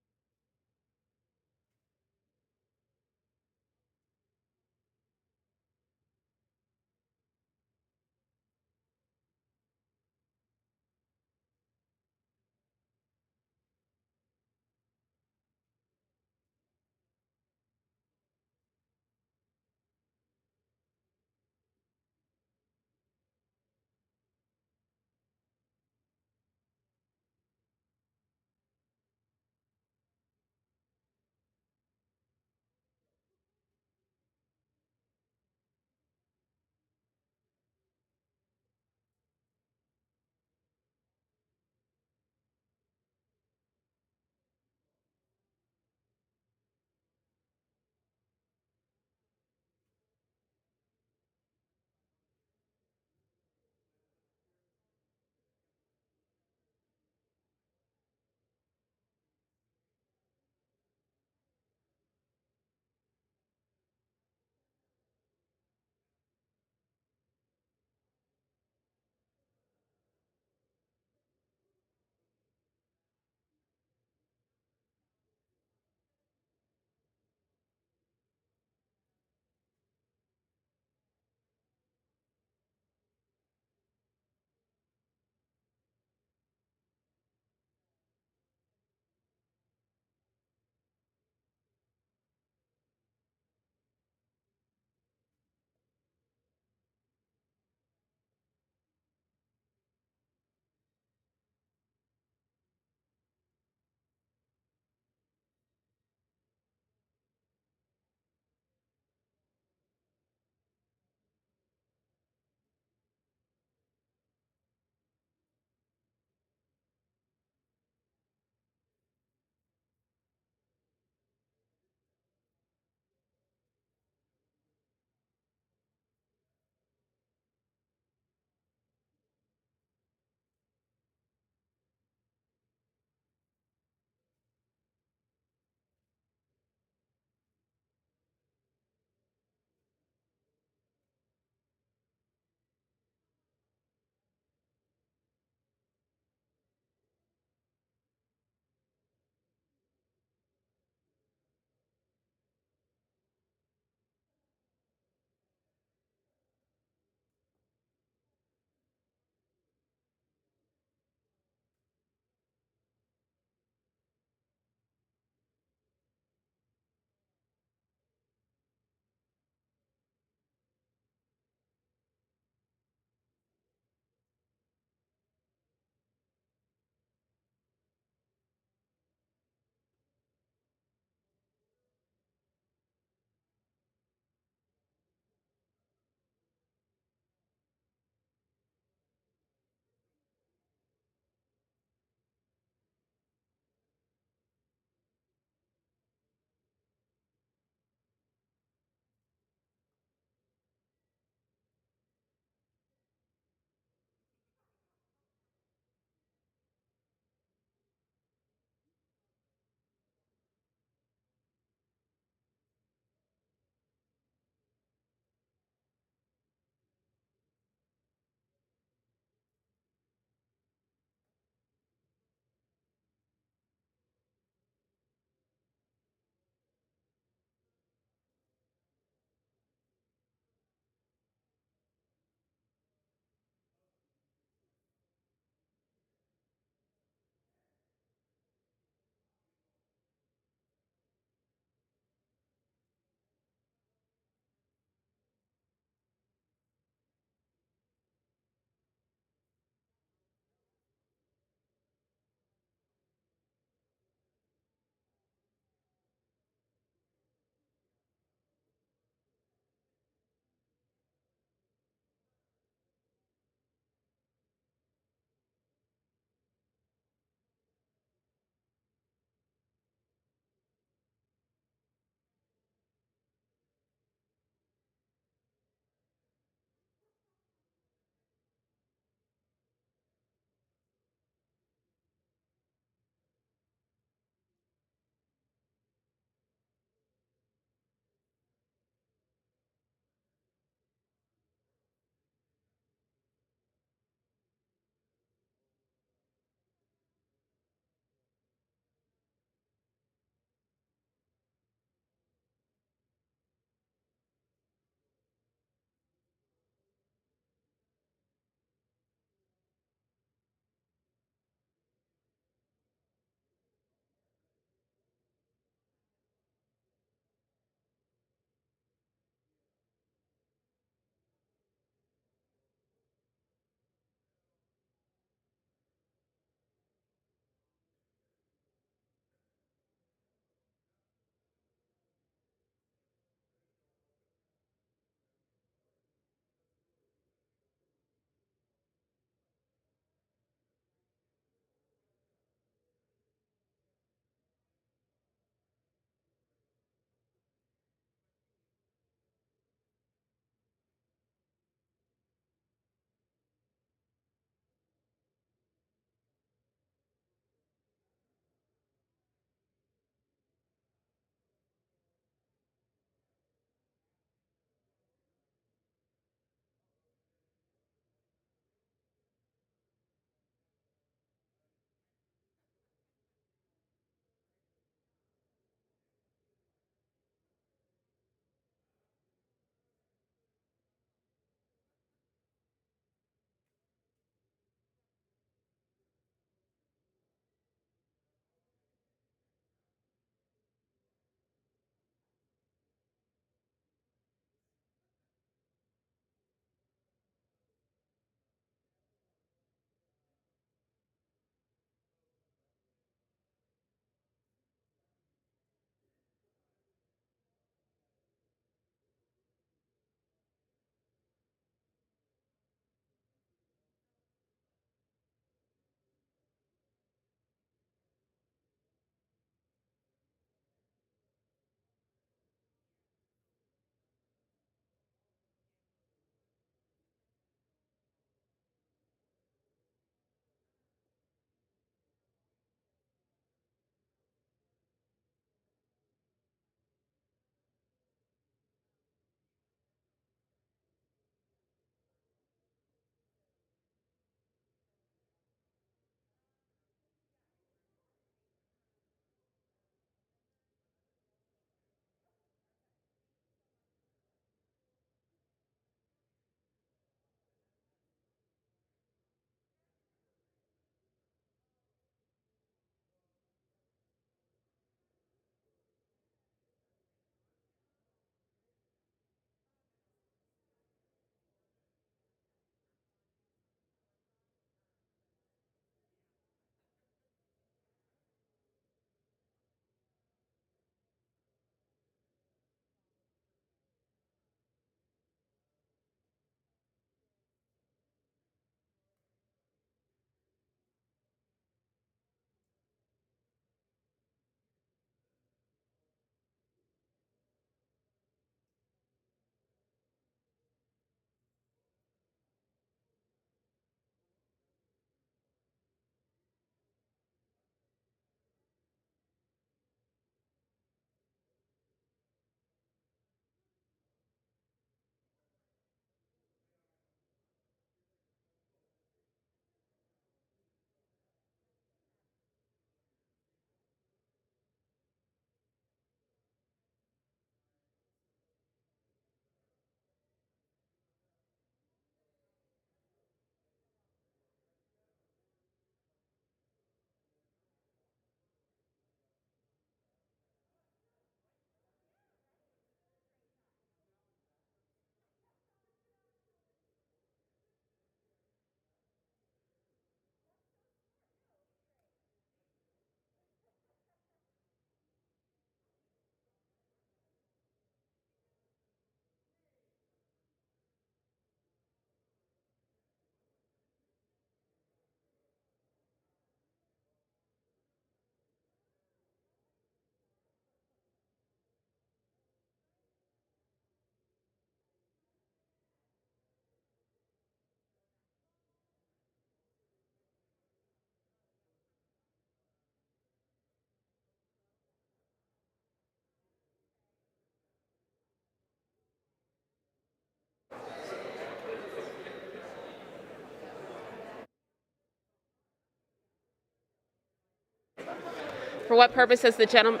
For what purpose does the gentleman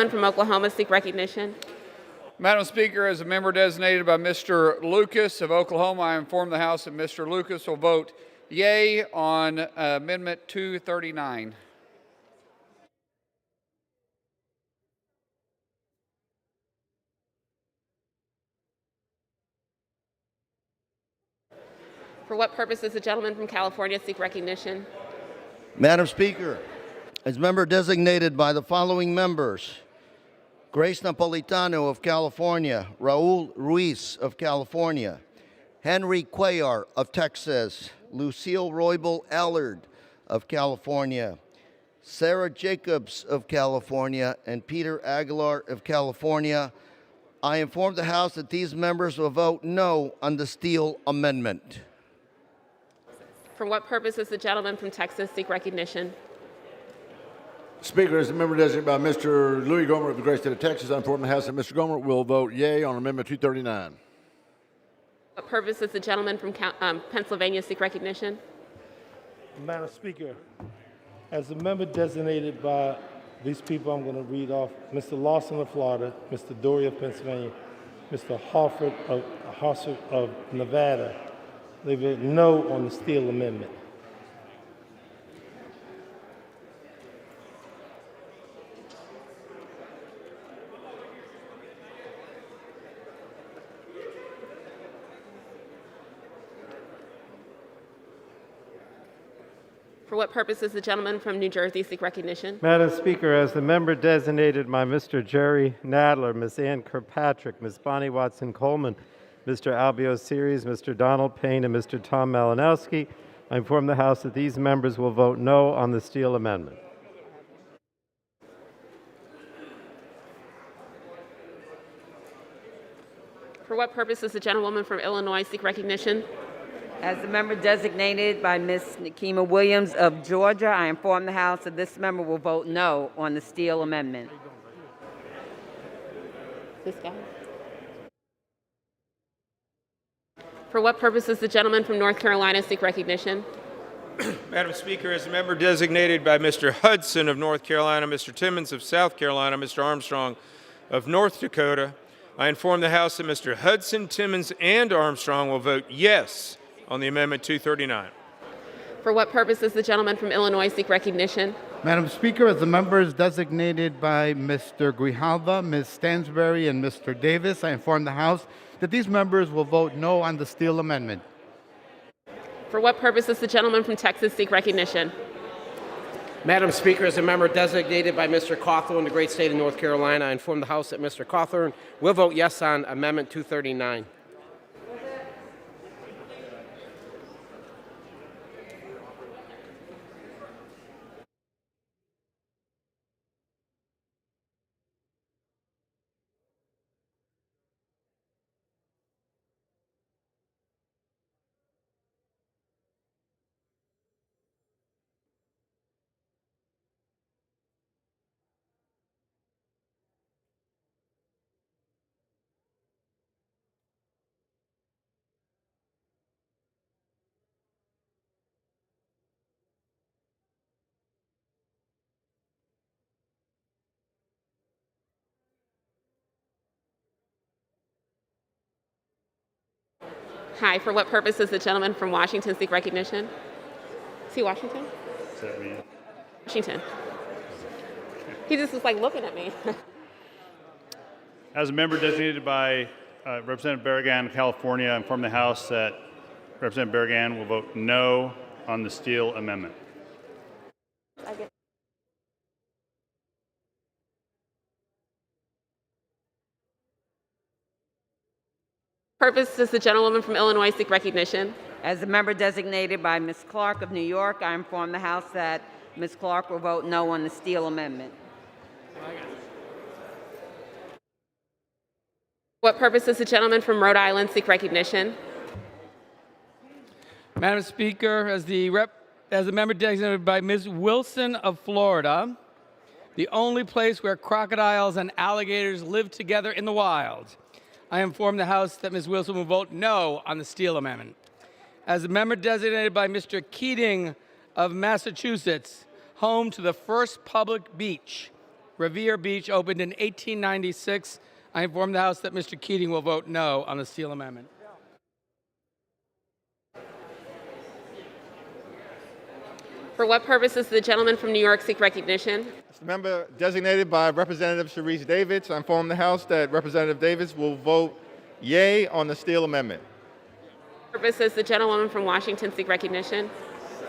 from Oklahoma seek recognition? Madam Speaker, as a member designated by Mr. Lucas of Oklahoma, I inform the House that Mr. Lucas will vote yea on Amendment 239. For what purpose does the gentleman from California seek recognition? Madam Speaker, as member designated by the following members: Grace Napolitano of California, Raul Ruiz of California, Henry Cuellar of Texas, Lucille Roybal Allard of California, Sarah Jacobs of California, and Peter Aguilar of California. I inform the House that these members will vote no on the Steele Amendment. For what purpose does the gentleman from Texas seek recognition? Speaker, as a member designated by Mr. Louis Gohmert of the great state of Texas, I inform the House that Mr. Gohmert will vote yea on Amendment 239. What purpose does the gentleman from Pennsylvania seek recognition? Madam Speaker, as a member designated by these people, I'm going to read off Mr. Lawson of Florida, Mr. Dory of Pennsylvania, Mr. Harford of Nevada. They vote no on the Steele Amendment. For what purpose does the gentleman from New Jersey seek recognition? Madam Speaker, as the member designated by Mr. Jerry Nadler, Ms. Ann Kirkpatrick, Ms. Bonnie Watson-Coleman, Mr. Albio Series, Mr. Donald Payne, and Mr. Tom Malinowski, I inform the House that these members will vote no on the Steele Amendment. For what purpose does the gentlewoman from Illinois seek recognition? As the member designated by Ms. Nikema Williams of Georgia, I inform the House that this member will vote no on the Steele Amendment. This guy. For what purpose does the gentleman from North Carolina seek recognition? Madam Speaker, as a member designated by Mr. Hudson of North Carolina, Mr. Timmons of South Carolina, Mr. Armstrong of North Dakota, I inform the House that Mr. Hudson, Timmons, and Armstrong will vote yes on the Amendment 239. For what purpose does the gentleman from Illinois seek recognition? Madam Speaker, as the members designated by Mr. Grijalva, Ms. Stansbury, and Mr. Davis, I inform the House that these members will vote no on the Steele Amendment. For what purpose does the gentleman from Texas seek recognition? Madam Speaker, as a member designated by Mr. Cawthorn, the great state of North Carolina, I inform the House that Mr. Cawthorn will vote yes on Amendment 239. Hi, for what purpose does the gentleman from Washington seek recognition? Is he Washington? Is that me? Washington. He just was like looking at me. As a member designated by Representative Barragan, California, I inform the House that Representative Barragan will vote no on the Steele Amendment. Purpose does the gentlewoman from Illinois seek recognition? As the member designated by Ms. Clark of New York, I inform the House that Ms. Clark will vote no on the Steele Amendment. What purpose does the gentleman from Rhode Island seek recognition? Madam Speaker, as the member designated by Ms. Wilson of Florida, the only place where crocodiles and alligators live together in the wild, I inform the House that Ms. Wilson will vote no on the Steele Amendment. As a member designated by Mr. Keating of Massachusetts, home to the first public beach. Revere Beach opened in 1896. I inform the House that Mr. Keating will vote no on the Steele Amendment. For what purpose does the gentleman from New York seek recognition? Mr. Member designated by Representative Sharice Davids, I inform the House that Representative Davids will vote yea on the Steele Amendment. For what purpose does the gentlewoman from Washington seek recognition?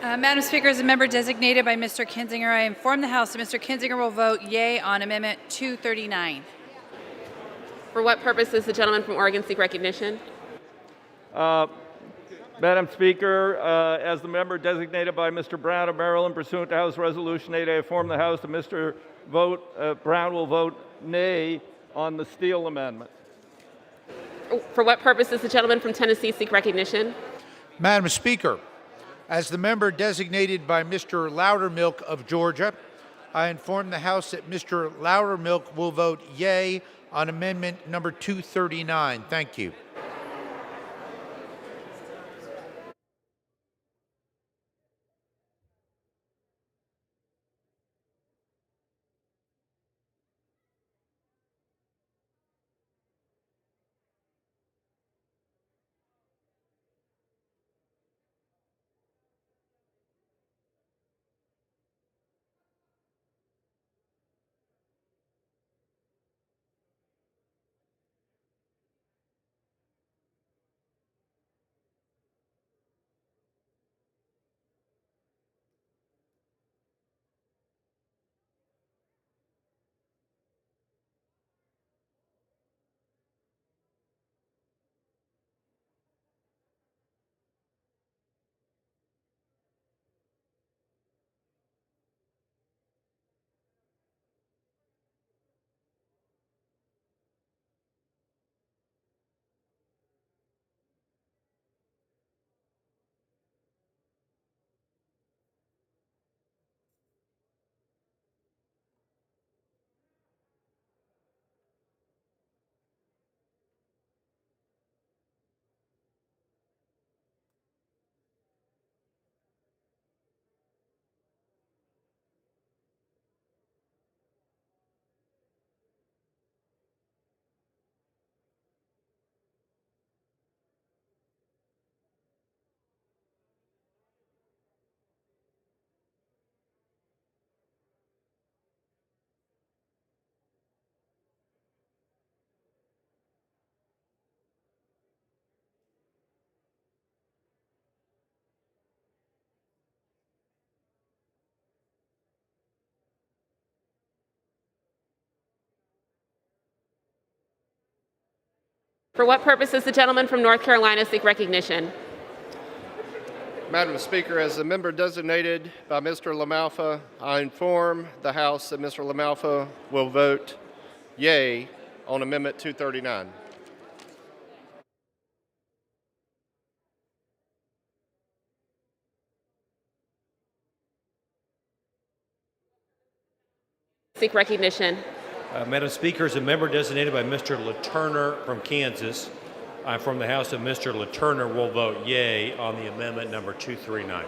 Madam Speaker, as a member designated by Mr. Kinzinger, I inform the House that Mr. Kinzinger will vote yea on Amendment 239. For what purpose does the gentleman from Oregon seek recognition? Madam Speaker, as the member designated by Mr. Brown of Maryland, pursuant to House Resolution 8, I inform the House that Mr. Brown will vote nay on the Steele Amendment. For what purpose does the gentleman from Tennessee seek recognition? Madam Speaker, as the member designated by Mr. Loudermilk of Georgia, I inform the House that Mr. Loudermilk will vote yea on Amendment number 239. Thank you. For what purpose does the gentleman from North Carolina seek recognition? Madam Speaker, as a member designated by Mr. LaMalfa, I inform the House that Mr. LaMalfa will vote yea on Amendment 239. Seek recognition. Madam Speaker, as a member designated by Mr. LaTurner from Kansas, I inform the House that Mr. LaTurner will vote yea on the amendment number 239.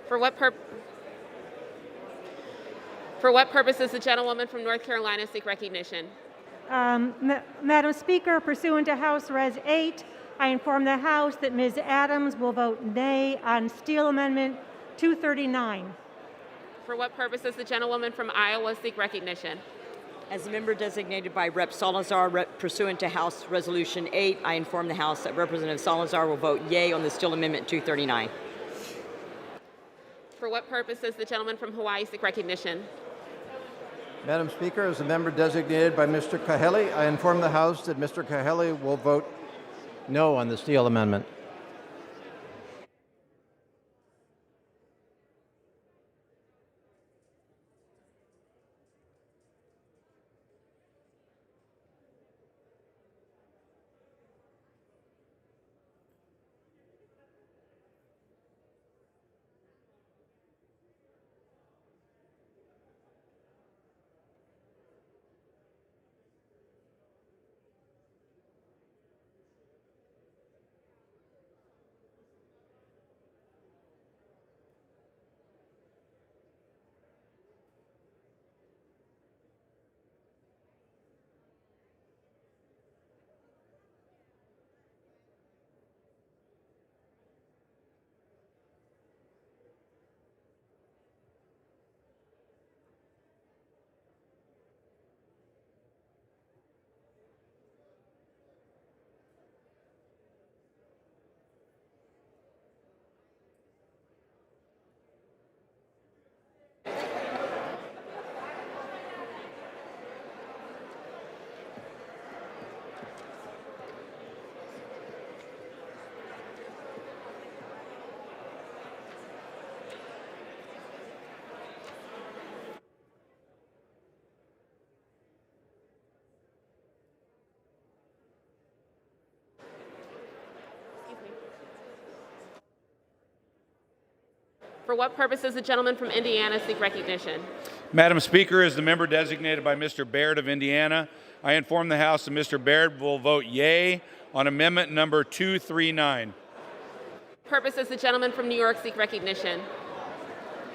For what purpose does the gentlewoman from North Carolina seek recognition? Madam Speaker, pursuant to House Res 8, I inform the House that Ms. Adams will vote nay on Steele Amendment 239. For what purpose does the gentlewoman from Iowa seek recognition? As a member designated by Rep. Salazar, pursuant to House Resolution 8, I inform the House that Representative Salazar will vote yea on the Steele Amendment 239. For what purpose does the gentleman from Hawaii seek recognition? Madam Speaker, as a member designated by Mr. Kahele, I inform the House that Mr. Kahele will vote no on the Steele Amendment. For what purpose does the gentleman from Indiana seek recognition? Madam Speaker, as the member designated by Mr. Baird of Indiana, I inform the House that Mr. Baird will vote yea on amendment number 239. Purpose does the gentleman from New York seek recognition?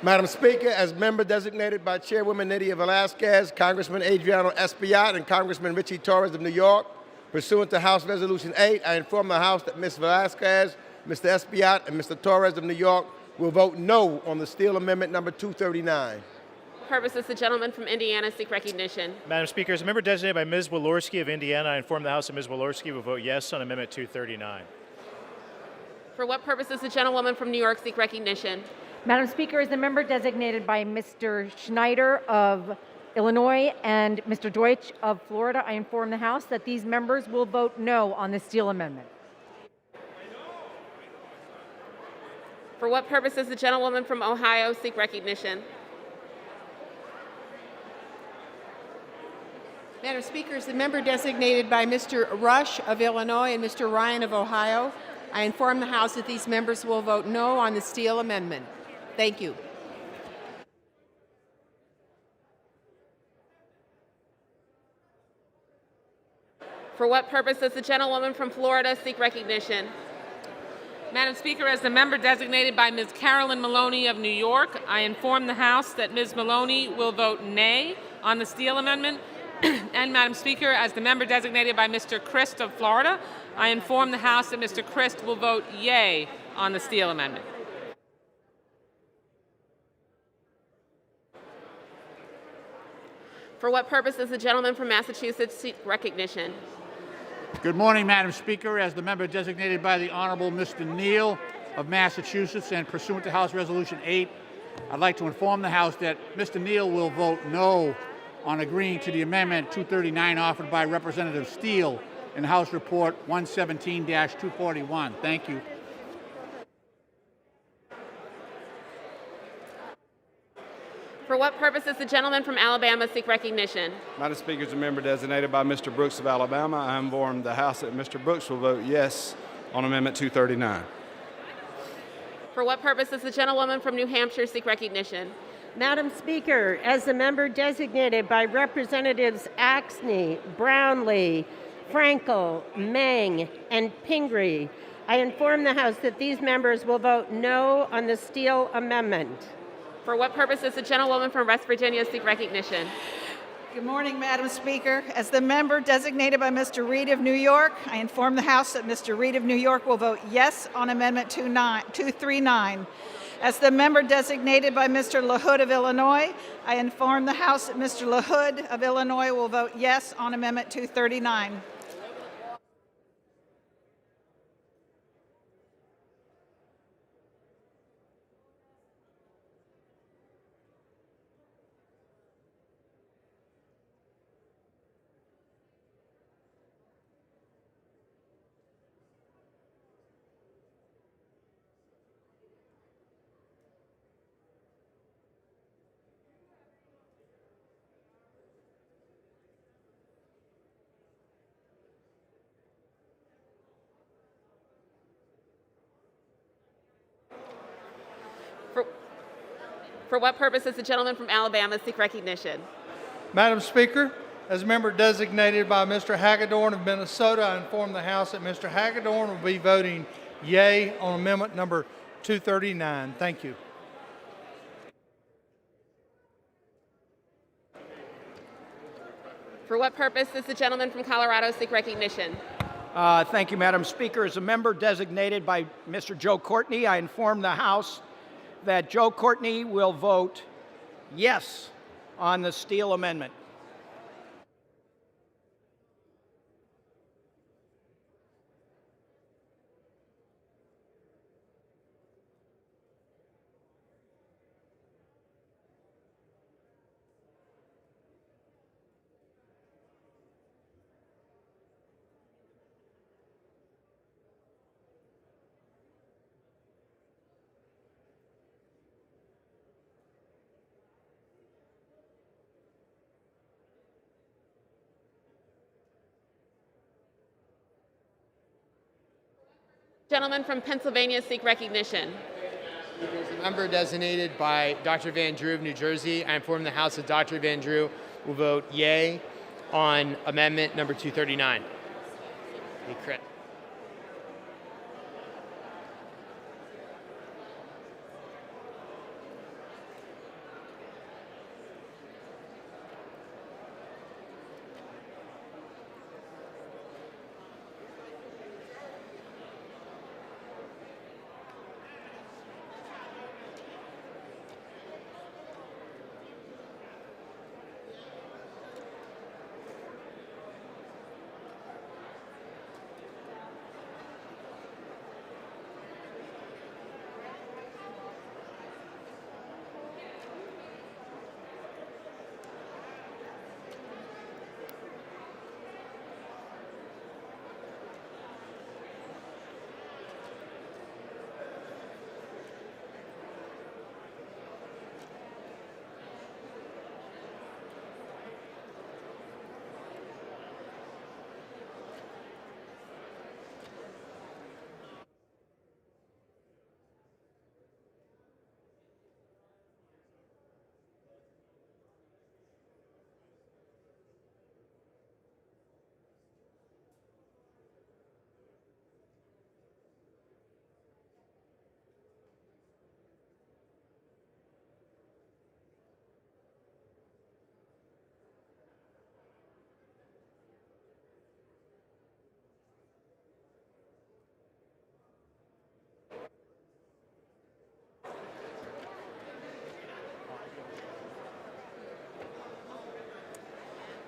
Madam Speaker, as member designated by Chairwoman Nydia Velázquez, Congressman Adriano Espaillat, and Congressman Richie Torres of New York, pursuant to House Resolution 8, I inform the House that Ms. Velázquez, Mr. Espaillat, and Mr. Torres of New York will vote no on the Steele Amendment number 239. Purpose does the gentleman from Indiana seek recognition? Madam Speaker, as a member designated by Ms. Walorski of Indiana, I inform the House that Ms. Walorski will vote yes on Amendment 239. For what purpose does the gentlewoman from New York seek recognition? Madam Speaker, as the member designated by Mr. Schneider of Illinois and Mr. Deutsch of Florida, I inform the House that these members will vote no on the Steele Amendment. For what purpose does the gentlewoman from Ohio seek recognition? Madam Speaker, as the member designated by Mr. Rush of Illinois and Mr. Ryan of Ohio, I inform the House that these members will vote no on the Steele Amendment. Thank you. For what purpose does the gentlewoman from Florida seek recognition? Madam Speaker, as the member designated by Ms. Carolyn Maloney of New York, I inform the House that Ms. Maloney will vote nay on the Steele Amendment. And Madam Speaker, as the member designated by Mr. Christ of Florida, I inform the House that Mr. Christ will vote yea on the Steele Amendment. For what purpose does the gentleman from Massachusetts seek recognition? Good morning, Madam Speaker. As the member designated by the Honorable Mr. Neal of Massachusetts and pursuant to House Resolution 8, I'd like to inform the House that Mr. Neal will vote no on agreeing to the Amendment 239 offered by Representative Steele in House Report 117-241. Thank you. For what purpose does the gentleman from Alabama seek recognition? Madam Speaker, as a member designated by Mr. Brooks of Alabama, I inform the House that Mr. Brooks will vote yes on Amendment 239. For what purpose does the gentlewoman from New Hampshire seek recognition? Madam Speaker, as the member designated by Representatives Axney, Brownlee, Frankel, Meng, and Pingree, I inform the House that these members will vote no on the Steele Amendment. For what purpose does the gentlewoman from West Virginia seek recognition? Good morning, Madam Speaker. As the member designated by Mr. Reed of New York, I inform the House that Mr. Reed of New York will vote yes on Amendment 239. As the member designated by Mr. LaHood of Illinois, I inform the House that Mr. LaHood of Illinois will vote yes on Amendment 239. For what purpose does the gentleman from Alabama seek recognition? Madam Speaker, as a member designated by Mr. Hagedorn of Minnesota, I inform the House that Mr. Hagedorn will be voting yea on amendment number 239. Thank you. For what purpose does the gentleman from Colorado seek recognition? Thank you, Madam Speaker. As a member designated by Mr. Joe Courtney, I inform the House that Joe Courtney will vote yes on the Steele Amendment. Gentleman from Pennsylvania seek recognition. As a member designated by Dr. Van Drew of New Jersey, I inform the House that Dr. Van Drew will vote yea on amendment number 239.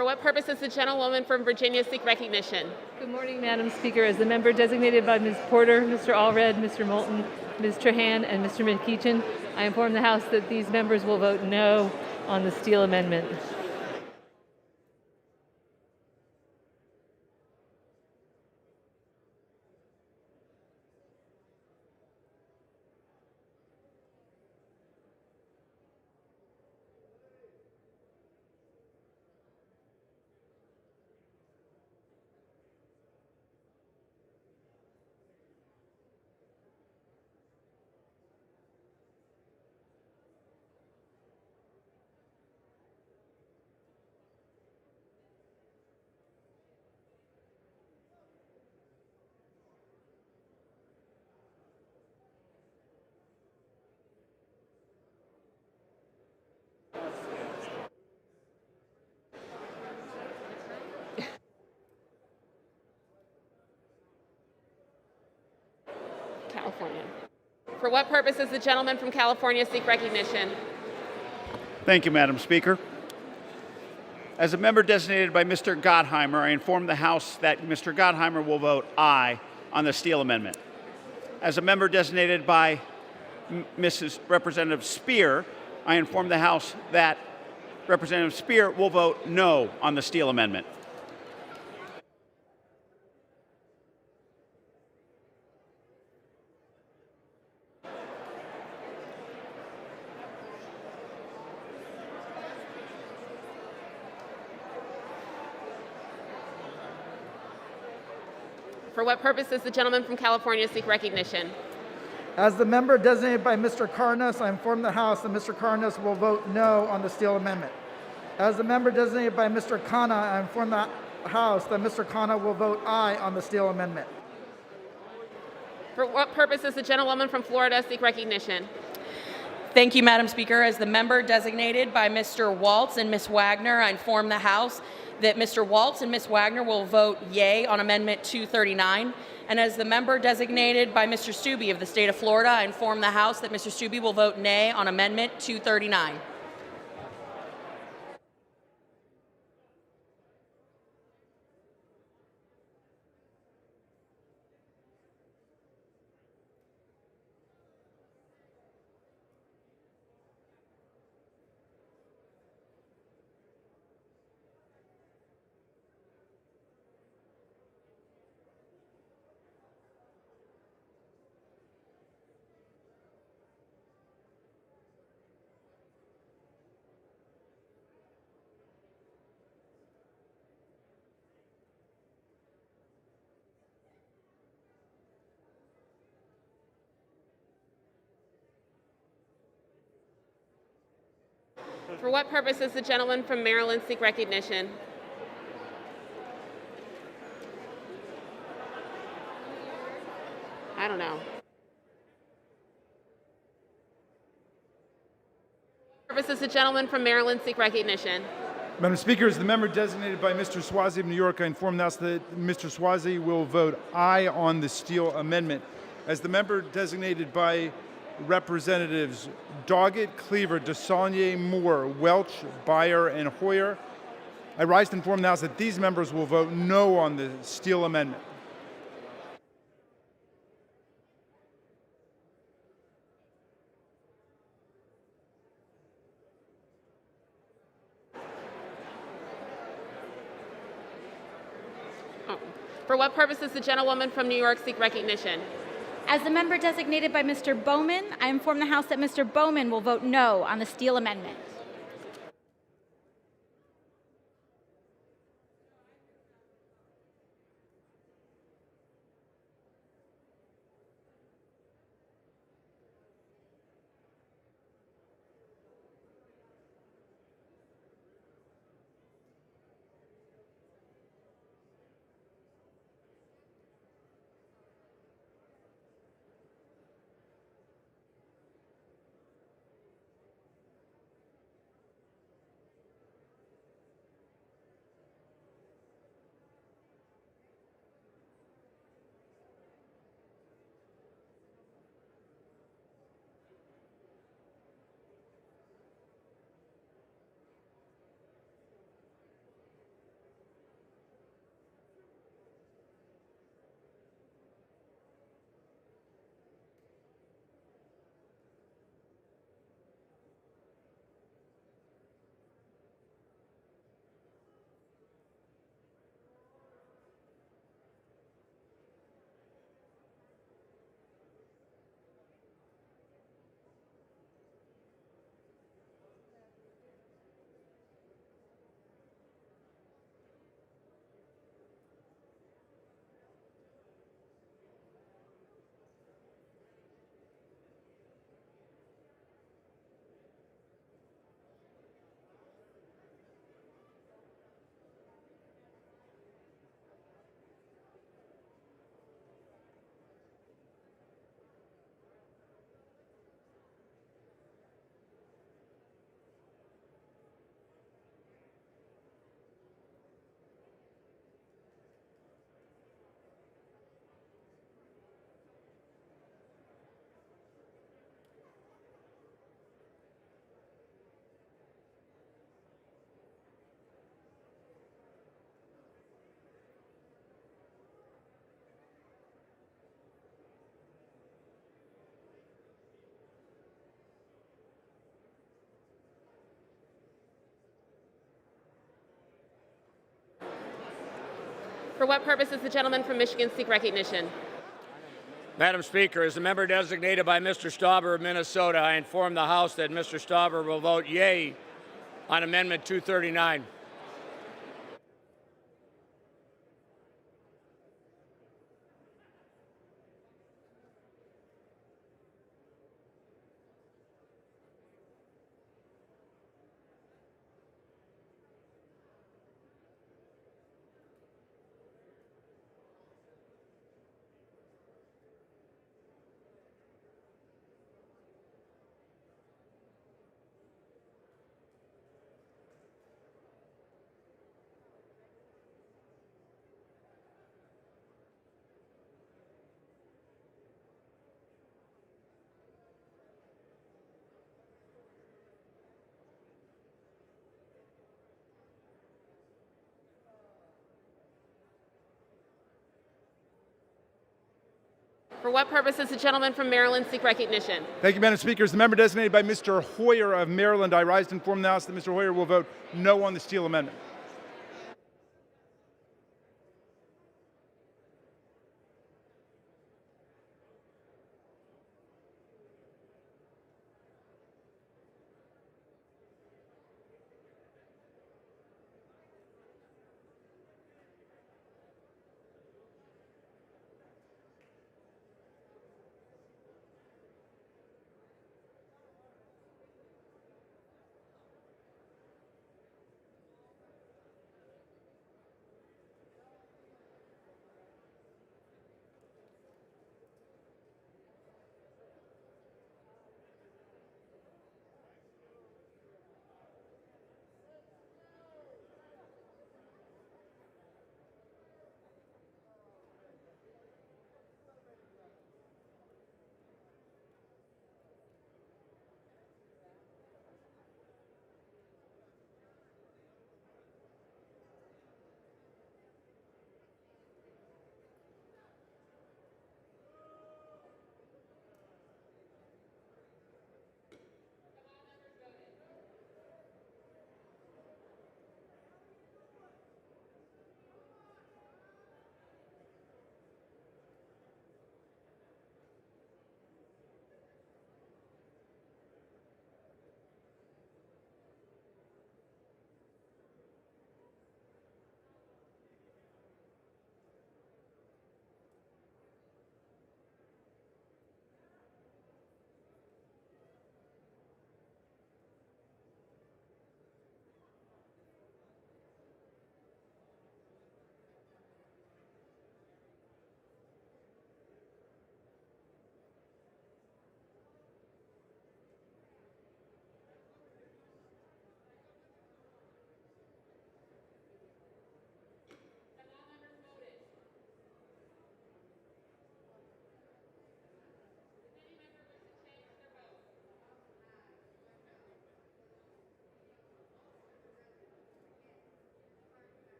For what purpose does the gentlewoman from Virginia seek recognition? Good morning, Madam Speaker. As the member designated by Ms. Porter, Mr. Allred, Mr. Moulton, Ms. Trahan, and Mr. McEachin, I inform the House that these members will vote no on the Steele Amendment. California. For what purpose does the gentleman from California seek recognition? Thank you, Madam Speaker. As a member designated by Mr. Gottheimer, I inform the House that Mr. Gottheimer will vote aye on the Steele Amendment. As a member designated by Mrs. Representative Speer, I inform the House that Representative Speer will vote no on the Steele Amendment. For what purpose does the gentleman from California seek recognition? As the member designated by Mr. Carnes, I inform the House that Mr. Carnes will vote no on the Steele Amendment. As the member designated by Mr. Khanna, I inform the House that Mr. Khanna will vote aye on the Steele Amendment. For what purpose does the gentlewoman from Florida seek recognition? Thank you, Madam Speaker. As the member designated by Mr. Waltz and Ms. Wagner, I inform the House that Mr. Waltz and Ms. Wagner will vote yea on Amendment 239. And as the member designated by Mr. Stubbe of the state of Florida, I inform the House that Mr. Stubbe will vote nay on Amendment 239. For what purpose does the gentleman from Maryland seek recognition? I don't know. For what purpose does the gentleman from Maryland seek recognition? Madam Speaker, as the member designated by Mr. Swazi of New York, I inform the House that Mr. Swazi will vote aye on the Steele Amendment. As the member designated by Representatives Doggett, Cleaver, DeSaulnier, Moore, Welch, Beyer, and Hoyer, I rise to inform the House that these members will vote no on the Steele Amendment. For what purpose does the gentlewoman from New York seek recognition? As the member designated by Mr. Bowman, I inform the House that Mr. Bowman will vote no on the Steele Amendment. For what purpose does the gentleman from Michigan seek recognition? Madam Speaker, as the member designated by Mr. Stauber of Minnesota, I inform the House that Mr. Stauber will vote yea on Amendment 239. For what purpose does the gentleman from Maryland seek recognition? Thank you, Madam Speaker. As the member designated by Mr. Hoyer of Maryland, I rise to inform the House that Mr. Hoyer will vote no on the Steele Amendment.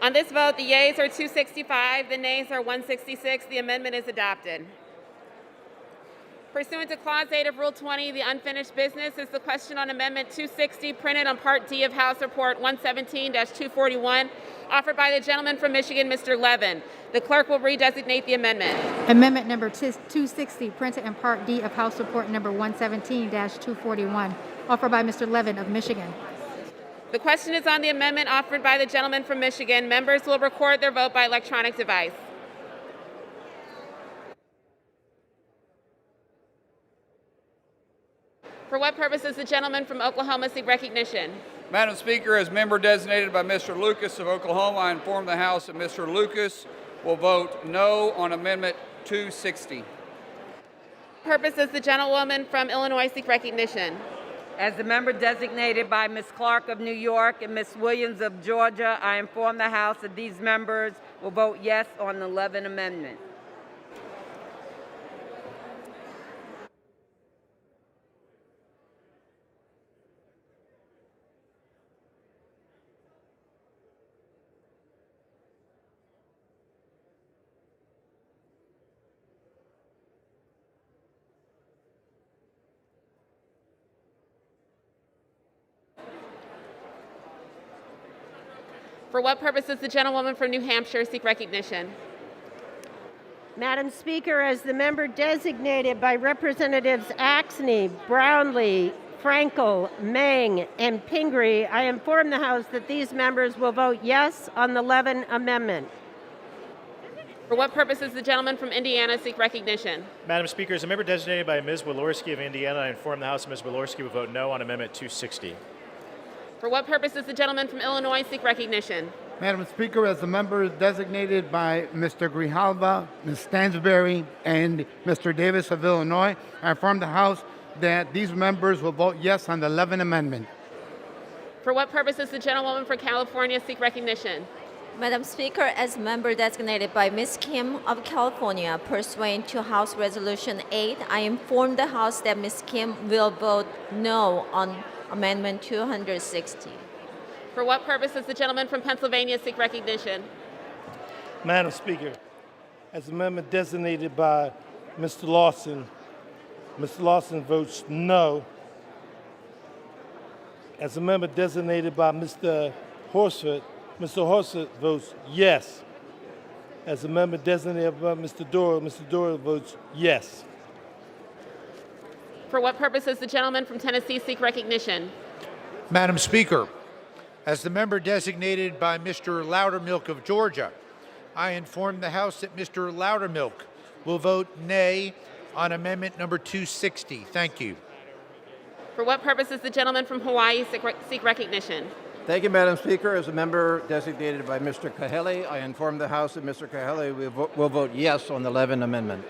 On this vote, the yeas are 265, the nays are 166. The amendment is adopted. Pursuant to Clause 8 of Rule 20, the unfinished business is the question on Amendment 260, printed on Part D of House Report 117-241, offered by the gentleman from Michigan, Mr. Levin. The clerk will redesignate the amendment. Amendment number 260, printed in Part D of House Report number 117-241, offered by Mr. Levin of Michigan. The question is on the amendment offered by the gentleman from Michigan. Members will record their vote by electronic device. For what purpose does the gentleman from Oklahoma seek recognition? Madam Speaker, as member designated by Mr. Lucas of Oklahoma, I inform the House that Mr. Lucas will vote no on Amendment 260. For what purpose does the gentlewoman from Illinois seek recognition? As the member designated by Ms. Clark of New York and Ms. Williams of Georgia, I inform the House that these members will vote yes on the Levin Amendment. For what purpose does the gentlewoman from New Hampshire seek recognition? Madam Speaker, as the member designated by Representatives Axney, Brownlee, Frankel, Meng, and Pingree, I inform the House that these members will vote yes on the Levin Amendment. For what purpose does the gentleman from Indiana seek recognition? Madam Speaker, as a member designated by Ms. Walorski of Indiana, I inform the House that Ms. Walorski will vote no on Amendment 260. For what purpose does the gentleman from Illinois seek recognition? Madam Speaker, as a member designated by Mr. Grijalva, Ms. Stansberry, and Mr. Davis of Illinois, I inform the House that these members will vote yes on the Levin Amendment. For what purpose does the gentlewoman from California seek recognition? Madam Speaker, as member designated by Ms. Kim of California, pursuant to House Resolution 8, I inform the House that Ms. Kim will vote no on Amendment 260. For what purpose does the gentleman from Pennsylvania seek recognition? Madam Speaker, as a member designated by Mr. Lawson votes no. As a member designated by Mr. Horsford votes yes. As a member designated by Mr. Doyle votes yes. For what purpose does the gentleman from Tennessee seek recognition? Madam Speaker, as the member designated by Mr. Loudermilk of Georgia, I inform the House that Mr. Loudermilk will vote nay on Amendment number 260. Thank you. For what purpose does the gentleman from Hawaii seek recognition? Thank you, Madam Speaker. As a member designated by Mr. Kahele, I inform the House that Mr. Kahele will vote yes on the Levin Amendment.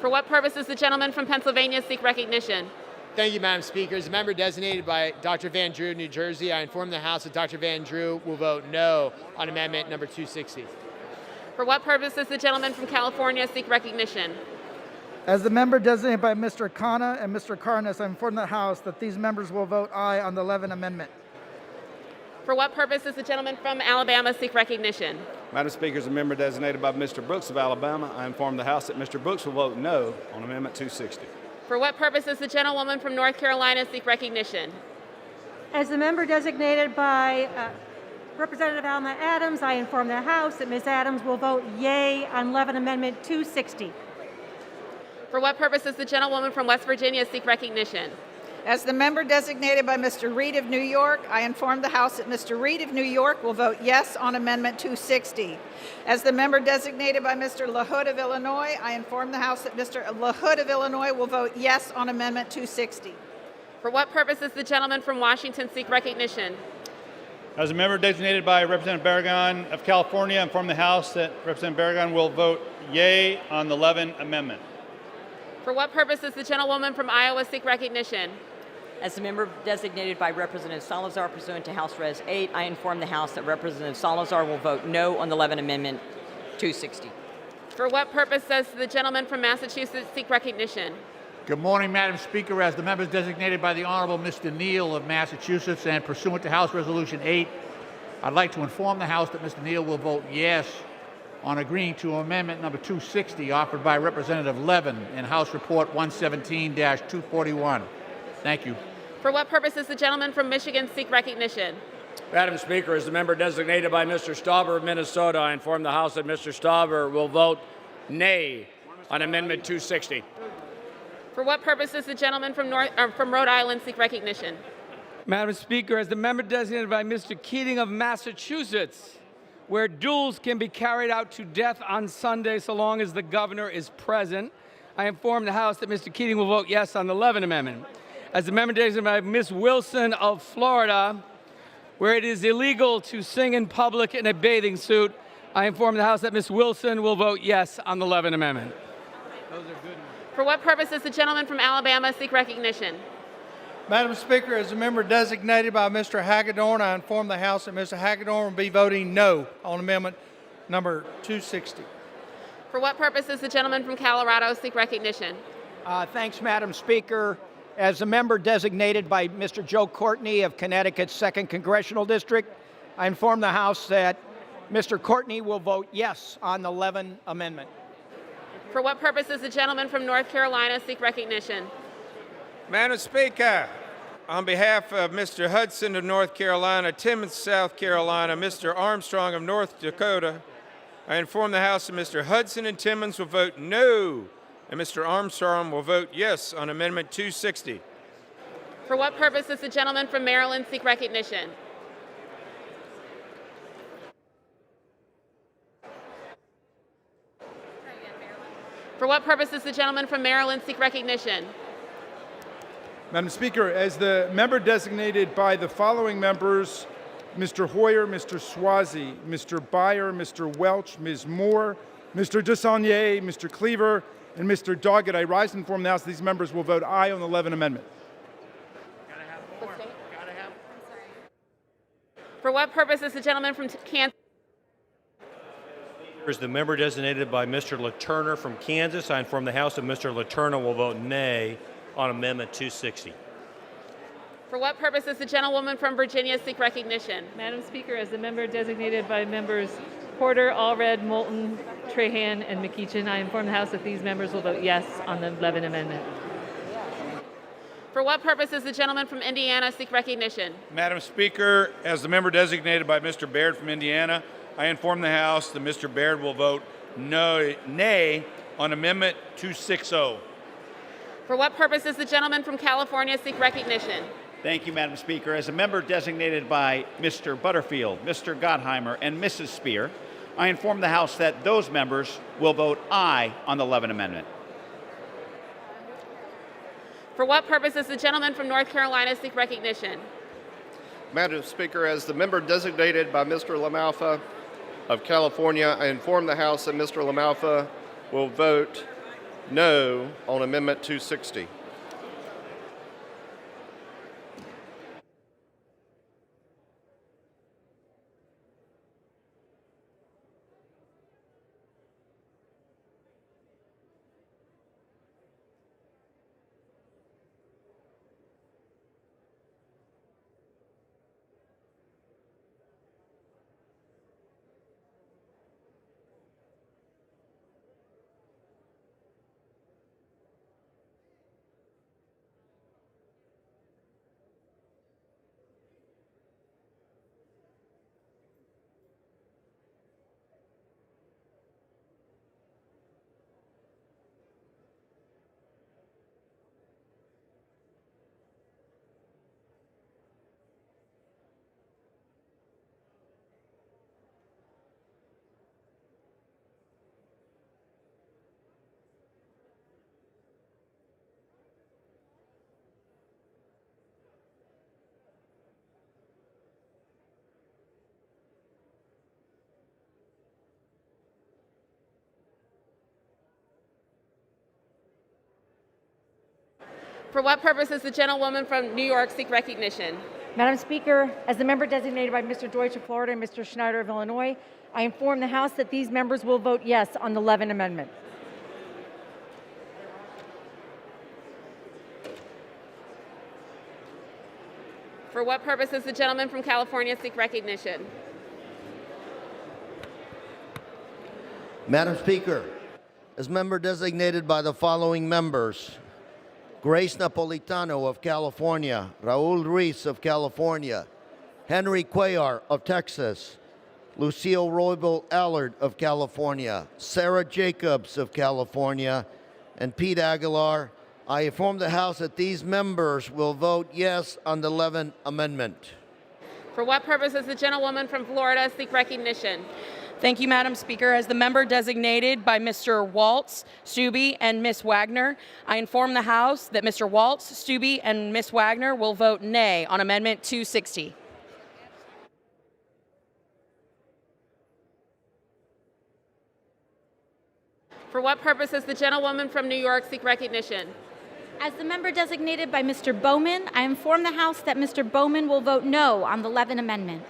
For what purpose does the gentleman from Pennsylvania seek recognition? Thank you, Madam Speaker. As a member designated by Dr. Van Drew of New Jersey, I inform the House that Dr. Van Drew will vote no on Amendment number 260. For what purpose does the gentleman from California seek recognition? As the member designated by Mr. Khanna and Mr. Karnes, I inform the House that these members will vote aye on the Levin Amendment. For what purpose does the gentleman from Alabama seek recognition? Madam Speaker, as a member designated by Mr. Brooks of Alabama, I inform the House that Mr. Brooks will vote no on Amendment 260. For what purpose does the gentlewoman from North Carolina seek recognition? As the member designated by Representative Alma Adams, I inform the House that Ms. Adams will vote yea on Levin Amendment 260. For what purpose does the gentlewoman from West Virginia seek recognition? As the member designated by Mr. Reed of New York, I inform the House that Mr. Reed of New York will vote yes on Amendment 260. As the member designated by Mr. LaHood of Illinois, I inform the House that Mr. LaHood of Illinois will vote yes on Amendment 260. For what purpose does the gentleman from Washington seek recognition? As a member designated by Representative Barragan of California, I inform the House that Representative Barragan will vote yea on the Levin Amendment. For what purpose does the gentlewoman from Iowa seek recognition? As the member designated by Representative Salazar pursuant to House Res 8, I inform the House that Representative Salazar will vote no on the Levin Amendment 260. For what purpose does the gentleman from Massachusetts seek recognition? Good morning, Madam Speaker. As the members designated by the Honorable Mr. Neal of Massachusetts and pursuant to House Resolution 8, I'd like to inform the House that Mr. Neal will vote yes on agreeing to amendment number 260 offered by Representative Levin in House Report 117-241. Thank you. For what purpose does the gentleman from Michigan seek recognition? Madam Speaker, as the member designated by Mr. Stauber of Minnesota, I inform the House that Mr. Stauber will vote nay on Amendment 260. For what purpose does the gentleman from Rhode Island seek recognition? Madam Speaker, as the member designated by Mr. Keating of Massachusetts, where duels can be carried out to death on Sunday so long as the governor is present, I inform the House that Mr. Keating will vote yes on the Levin Amendment. As the member designated by Ms. Wilson of Florida, where it is illegal to sing in public in a bathing suit, I inform the House that Ms. Wilson will vote yes on the Levin Amendment. Those are good ones. For what purpose does the gentleman from Alabama seek recognition? Madam Speaker, as a member designated by Mr. Hagedorn, I inform the House that Mr. Hagedorn will be voting no on amendment number 260. For what purpose does the gentleman from Colorado seek recognition? Thanks, Madam Speaker. As a member designated by Mr. Joe Courtney of Connecticut's 2nd Congressional District, I inform the House that Mr. Courtney will vote yes on the Levin Amendment. For what purpose does the gentleman from North Carolina seek recognition? Madam Speaker, on behalf of Mr. Hudson of North Carolina, Timmons, South Carolina, Mr. Armstrong of North Dakota, I inform the House that Mr. Hudson and Timmons will vote no, and Mr. Armstrong will vote yes on Amendment 260. For what purpose does the gentleman from Maryland seek recognition? For what purpose does the gentleman from Maryland seek recognition? Madam Speaker, as the member designated by the following members, Mr. Hoyer, Mr. Swazi, Mr. Byer, Mr. Welch, Ms. Moore, Mr. Desaulniers, Mr. Cleaver, and Mr. Doggett, I rise and inform the House that these members will vote aye on the Levin Amendment. For what purpose does the gentleman from Kansas? As the member designated by Mr. LaTurner from Kansas, I inform the House that Mr. LaTurner will vote nay on Amendment 260. For what purpose does the gentlewoman from Virginia seek recognition? Madam Speaker, as the member designated by members Porter, Allred, Moulton, Trahan, and McEachin, I inform the House that these members will vote yes on the Levin Amendment. For what purpose does the gentleman from Indiana seek recognition? Madam Speaker, as the member designated by Mr. Baird from Indiana, I inform the House that Mr. Baird will vote nay on Amendment 260. For what purpose does the gentleman from California seek recognition? Thank you, Madam Speaker. As a member designated by Mr. Butterfield, Mr. Gottheimer, and Mrs. Spear, I inform the House that those members will vote aye on the Levin Amendment. For what purpose does the gentleman from North Carolina seek recognition? Madam Speaker, as the member designated by Mr. LaMalfa of California, I inform the House that Mr. LaMalfa will vote no on Amendment 260. For what purpose does the gentlewoman from New York seek recognition? Madam Speaker, as the member designated by Mr. Deutsch of Florida and Mr. Schneider of Illinois, I inform the House that these members will vote yes on the Levin Amendment. For what purpose does the gentleman from California seek recognition? Madam Speaker, as member designated by the following members: Grace Napolitano of California, Raul Ruiz of California, Henry Cuellar of Texas, Lucille Roybal Allard of California, Sarah Jacobs of California, and Pete Aguilar. I inform the House that these members will vote yes on the 11th Amendment. For what purpose does the gentlewoman from Florida seek recognition? Thank you, Madam Speaker. As the member designated by Mr. Waltz, Stube, and Ms. Wagner, I inform the House that Mr. Waltz, Stube, and Ms. Wagner will vote nay on Amendment 260. For what purpose does the gentlewoman from New York seek recognition? As the member designated by Mr. Bowman, I inform the House that Mr. Bowman will vote no on the 11th Amendment.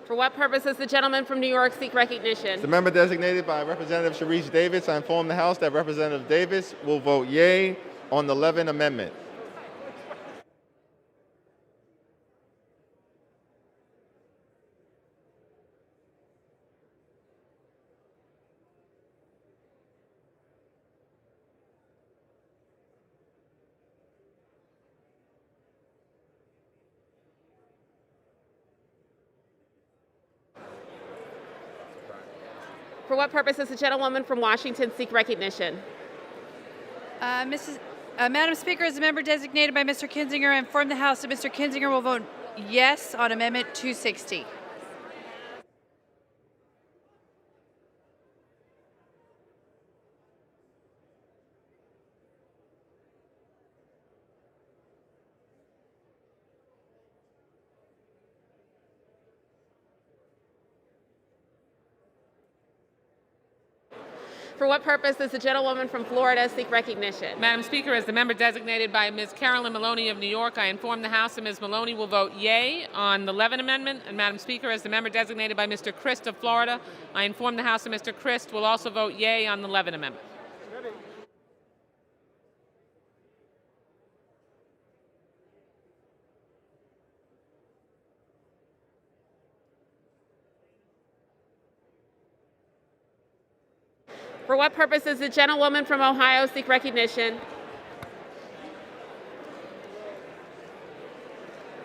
For what purpose does the gentleman from New York seek recognition? The member designated by Representative Sharice Davis, I inform the House that Representative Davis will vote yea on the 11th Amendment. For what purpose does the gentlewoman from Washington seek recognition? Madam Speaker, as a member designated by Mr. Kinzinger, I inform the House that Mr. Kinzinger will vote yes on Amendment 260. For what purpose does the gentlewoman from Florida seek recognition? Madam Speaker, as the member designated by Ms. Carolyn Maloney of New York, I inform the House that Ms. Maloney will vote yea on the 11th Amendment. And Madam Speaker, as the member designated by Mr. Christ of Florida, I inform the House that Mr. Christ will also vote yea on the 11th Amendment. For what purpose does the gentlewoman from Ohio seek recognition?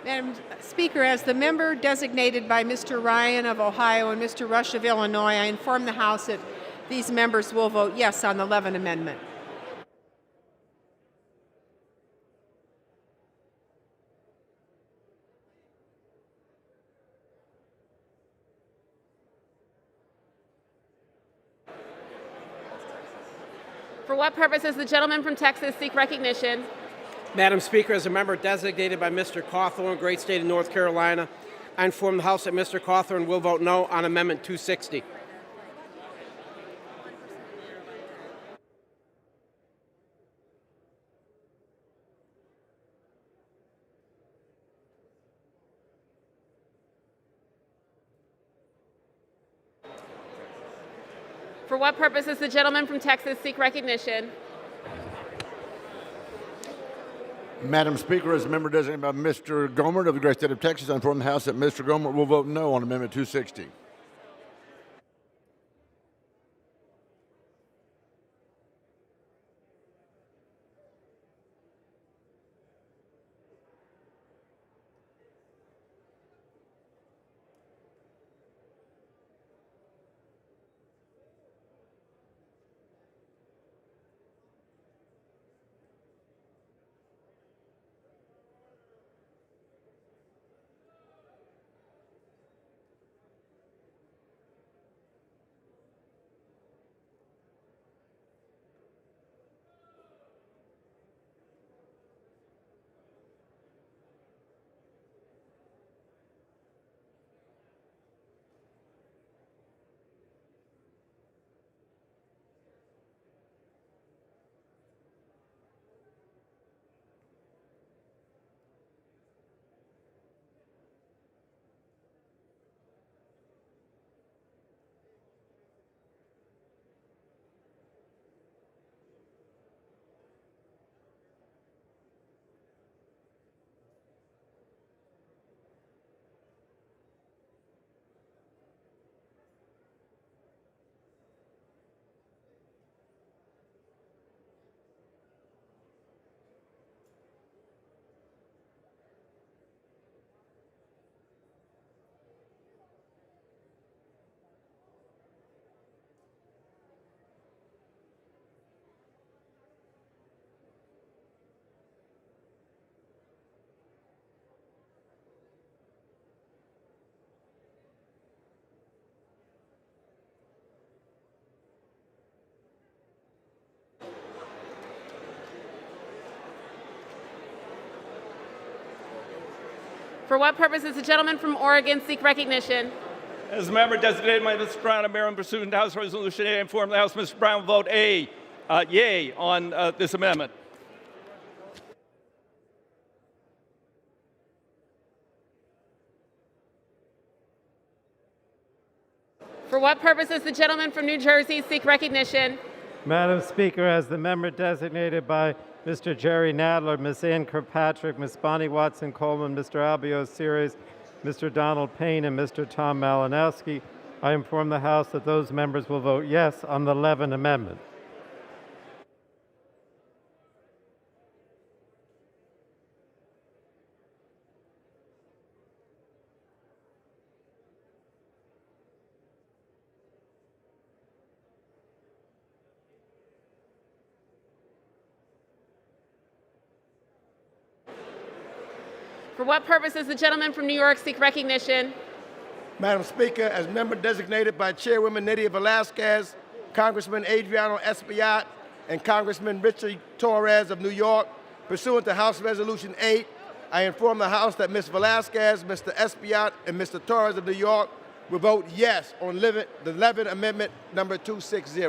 Madam Speaker, as the member designated by Mr. Ryan of Ohio and Mr. Rush of Illinois, I inform the House that these members will vote yes on the Levin Amendment. For what purpose does the gentleman from Texas seek recognition? Madam Speaker, as a member designated by Mr. Cawthorn, great state of North Carolina, I inform the House that Mr. Cawthorn will vote no on Amendment 260. For what purpose does the gentleman from Texas seek recognition? Madam Speaker, as a member designated by Mr. Gohmert of the great state of Texas, I inform the House that Mr. Gohmert will vote no on Amendment 260. For what purpose does the gentleman from Oregon seek recognition? As a member designated by Mr. Brown of Maryland, pursuant to House Resolution 8, I inform the House Mr. Brown will vote yea on this amendment. For what purpose does the gentleman from New Jersey seek recognition? Madam Speaker, as the member designated by Mr. Jerry Nadler, Ms. Ann Kirkpatrick, Ms. Bonnie Watson Coleman, Mr. Albio Series, Mr. Donald Payne, and Mr. Tom Malinowski, I inform the House that those members will vote yes on the Levin Amendment. For what purpose does the gentleman from New York seek recognition? Madam Speaker, as member designated by Chairwoman Nydia Velasquez, Congressman Adriano Espaillat, and Congressman Richard Torres of New York, pursuant to House Resolution 8, I inform the House that Ms. Velasquez, Mr. Espaillat, and Mr. Torres of New York will vote yes on the Levin Amendment number 260.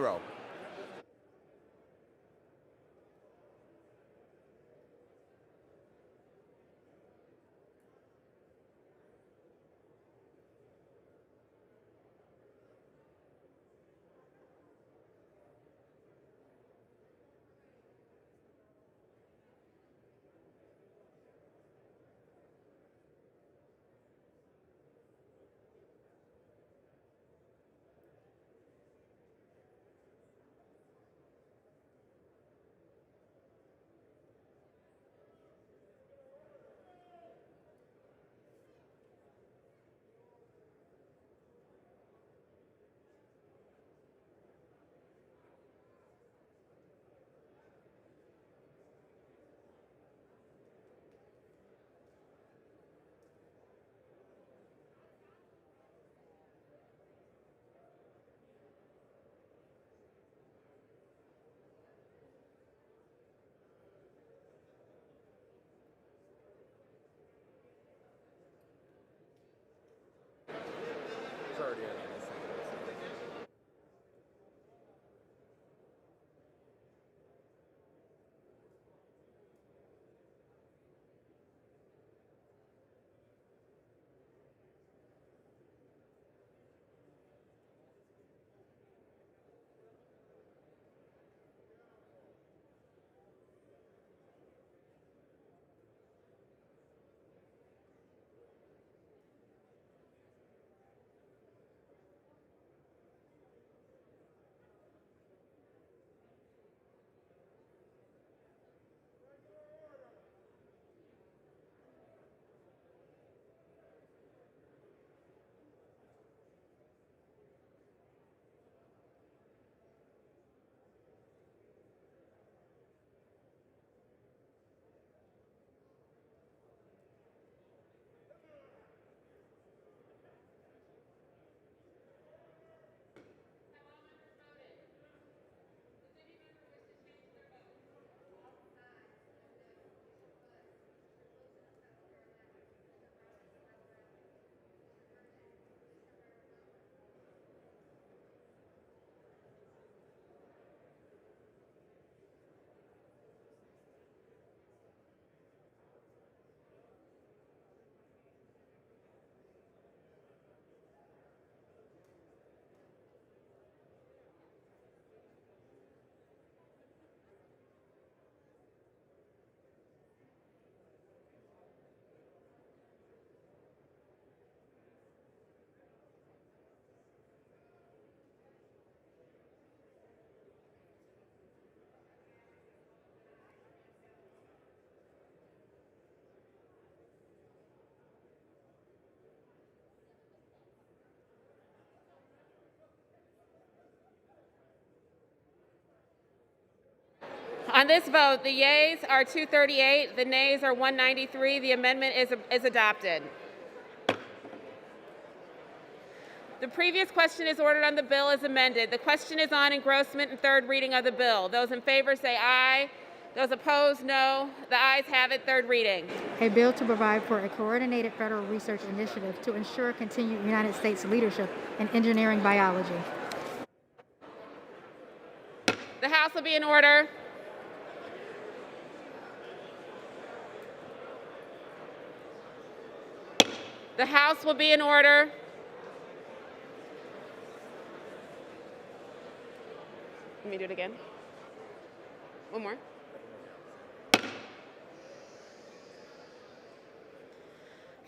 On this vote, the yeas are 238, the nays are 193. The amendment is adopted. The previous question is ordered on the bill as amended. The question is on engrossment and third reading of the bill. Those in favor say aye. Those opposed, no. The ayes have it. Third reading. A bill to provide for a coordinated federal research initiative to ensure continued United States leadership in engineering biology. The House will be in order. The House will be in order. Let me do it again. One more.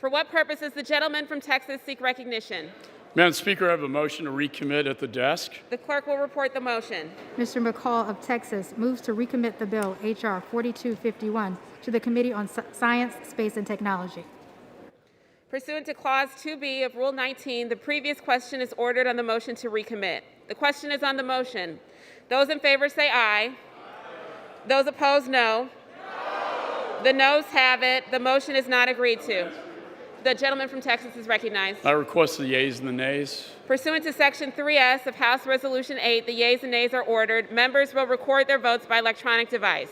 For what purpose does the gentleman from Texas seek recognition? Madam Speaker, I have a motion to recommit at the desk. The clerk will report the motion. Mr. McCall of Texas moves to recommit the bill H.R. 4251 to the Committee on Science, Space, and Technology. Pursuant to Clause 2B of Rule 19, the previous question is ordered on the motion to recommit. The question is on the motion. Those in favor say aye. Those opposed, no. The noes have it. The motion is not agreed to. The gentleman from Texas is recognized. I request the yeas and the nays. Pursuant to Section 3S of House Resolution 8, the yeas and nays are ordered. Members will record their votes by electronic device.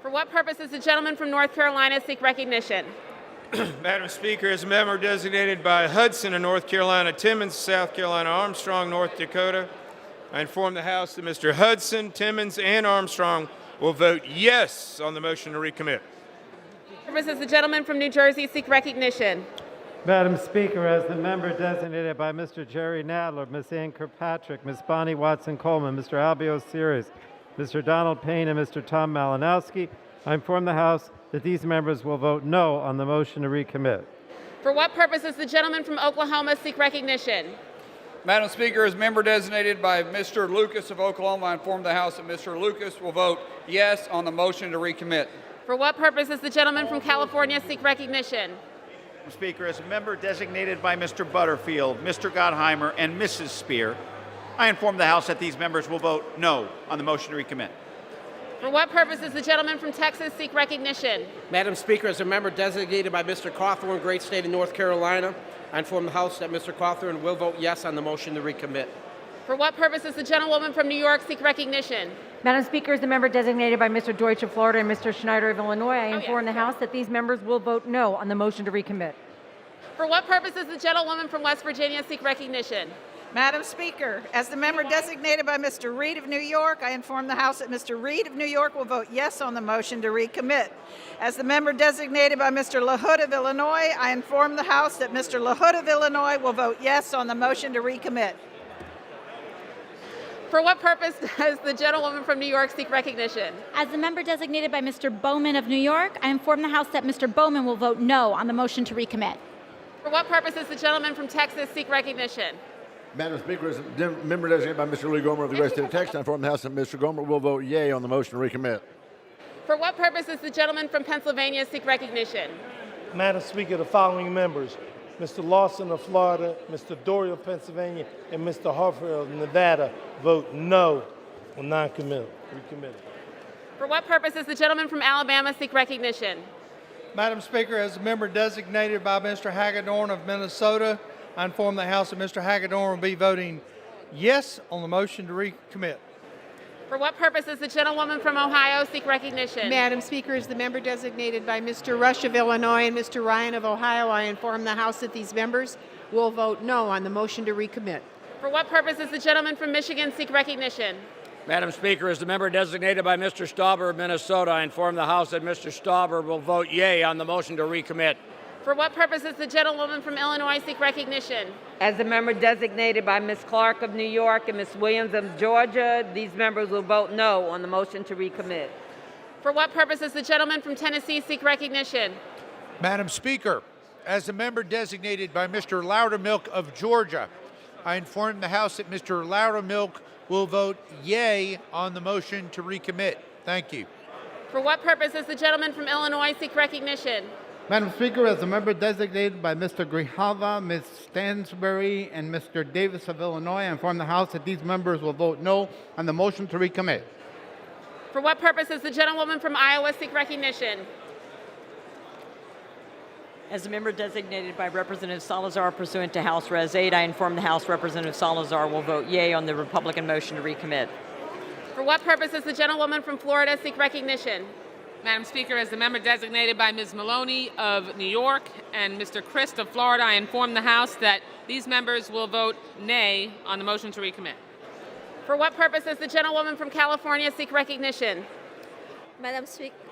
For what purpose does the gentleman from North Carolina seek recognition? Madam Speaker, as a member designated by Hudson of North Carolina, Timmons, South Carolina, Armstrong, North Dakota, I inform the House that Mr. Hudson, Timmons, and Armstrong will vote yes on the motion to recommit. For what purpose does the gentleman from New Jersey seek recognition? Madam Speaker, as the member designated by Mr. Jerry Nadler, Ms. Ann Kirkpatrick, Ms. Bonnie Watson-Coleman, Mr. Albio Series, Mr. Donald Payne, and Mr. Tom Malinowski, I inform the House that these members will vote no on the motion to recommit. For what purpose does the gentleman from Oklahoma seek recognition? Madam Speaker, as member designated by Mr. Lucas of Oklahoma, I inform the House that Mr. Lucas will vote yes on the motion to recommit. For what purpose does the gentleman from California seek recognition? Madam Speaker, as a member designated by Mr. Butterfield, Mr. Gottheimer, and Mrs. Spear, I inform the House that these members will vote no on the motion to recommit. For what purpose does the gentleman from Texas seek recognition? Madam Speaker, as a member designated by Mr. Cawthorn, great state of North Carolina, I inform the House that Mr. Cawthorn will vote yes on the motion to recommit. For what purpose does the gentlewoman from New York seek recognition? Madam Speaker, as the member designated by Mr. Deutsch of Florida and Mr. Schneider of Illinois, I inform the House that these members will vote no on the motion to recommit. For what purpose does the gentlewoman from West Virginia seek recognition? Madam Speaker, as the member designated by Mr. Reed of New York, I inform the House that Mr. Reed of New York will vote yes on the motion to recommit. As the member designated by Mr. LaHood of Illinois, I inform the House that Mr. LaHood of Illinois will vote yes on the motion to recommit. For what purpose does the gentlewoman from New York seek recognition? As the member designated by Mr. Bowman of New York, I inform the House that Mr. Bowman will vote no on the motion to recommit. For what purpose does the gentleman from Texas seek recognition? Madam Speaker, as the member designated by Mr. Lee Gomer of the great state of Texas, I inform the House that Mr. Gomer will vote yea on the motion to recommit. For what purpose does the gentleman from Pennsylvania seek recognition? Madam Speaker, the following members, Mr. Lawson of Florida, Mr. Dory of Pennsylvania, and Mr. Harper of Nevada vote no on non-committal, recommitted. For what purpose does the gentleman from Alabama seek recognition? Madam Speaker, as a member designated by Mr. Hagedorn of Minnesota, I inform the House that Mr. Hagedorn will be voting yes on the motion to recommit. For what purpose does the gentlewoman from Ohio seek recognition? Madam Speaker, as the member designated by Mr. Rush of Illinois and Mr. Ryan of Ohio, I inform the House that these members will vote no on the motion to recommit. For what purpose does the gentleman from Michigan seek recognition? Madam Speaker, as the member designated by Mr. Stauber of Minnesota, I inform the House that Mr. Stauber will vote yea on the motion to recommit. For what purpose does the gentlewoman from Illinois seek recognition? As the member designated by Ms. Clark of New York and Ms. Williams of Georgia, these members will vote no on the motion to recommit. For what purpose does the gentleman from Tennessee seek recognition? Madam Speaker, as the member designated by Mr. Loudermilk of Georgia, I inform the House that Mr. Loudermilk will vote yea on the motion to recommit. Thank you. For what purpose does the gentleman from Illinois seek recognition? Madam Speaker, as a member designated by Mr. Grijalva, Ms. Stansbury, and Mr. Davis of Illinois, I inform the House that these members will vote no on the motion to recommit. For what purpose does the gentlewoman from Iowa seek recognition? As a member designated by Representative Salazar pursuant to House Res. 8, I inform the House Representative Salazar will vote yea on the Republican motion to recommit. For what purpose does the gentlewoman from Florida seek recognition? Madam Speaker, as the member designated by Ms. Maloney of New York and Mr. Christ of Florida, I inform the House that these members will vote nay on the motion to recommit. For what purpose does the gentlewoman from California seek recognition? Madam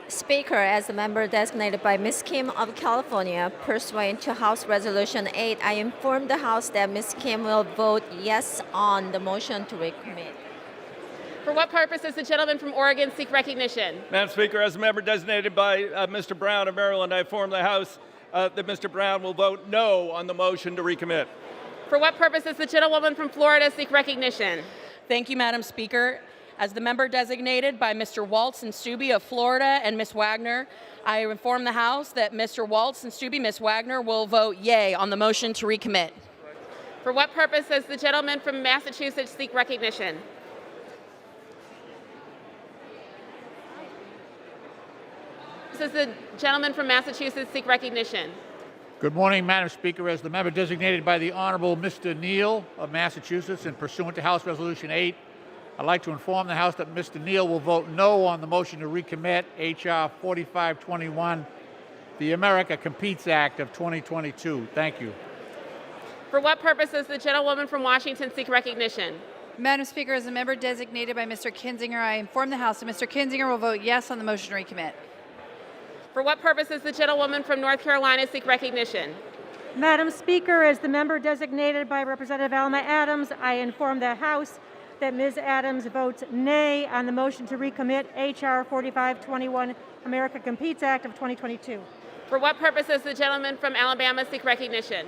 Speaker, as a member designated by Ms. Kim of California, pursuant to House Resolution 8, I inform the House that Ms. Kim will vote yes on the motion to recommit. For what purpose does the gentleman from Oregon seek recognition? Madam Speaker, as a member designated by Mr. Brown of Maryland, I inform the House that Mr. Brown will vote no on the motion to recommit. For what purpose does the gentlewoman from Florida seek recognition? Thank you, Madam Speaker. As the member designated by Mr. Waltz and Stubbe of Florida and Ms. Wagner, I inform the House that Mr. Waltz and Stubbe, Ms. Wagner will vote yea on the motion to recommit. For what purpose does the gentleman from Massachusetts seek recognition? Does the gentleman from Massachusetts seek recognition? Good morning, Madam Speaker. As the member designated by the Honorable Mr. Neal of Massachusetts and pursuant to House Resolution 8, I'd like to inform the House that Mr. Neal will vote no on the motion to recommit H.R. 4521, the America Competes Act of 2022. Thank you. For what purpose does the gentlewoman from Washington seek recognition? Madam Speaker, as a member designated by Mr. Kinzinger, I inform the House that Mr. Kinzinger will vote yes on the motion to recommit. For what purpose does the gentlewoman from North Carolina seek recognition? Madam Speaker, as the member designated by Representative Alma Adams, I inform the House that Ms. Adams votes nay on the motion to recommit H.R. 4521, America Competes Act of 2022. For what purpose does the gentleman from Alabama seek recognition?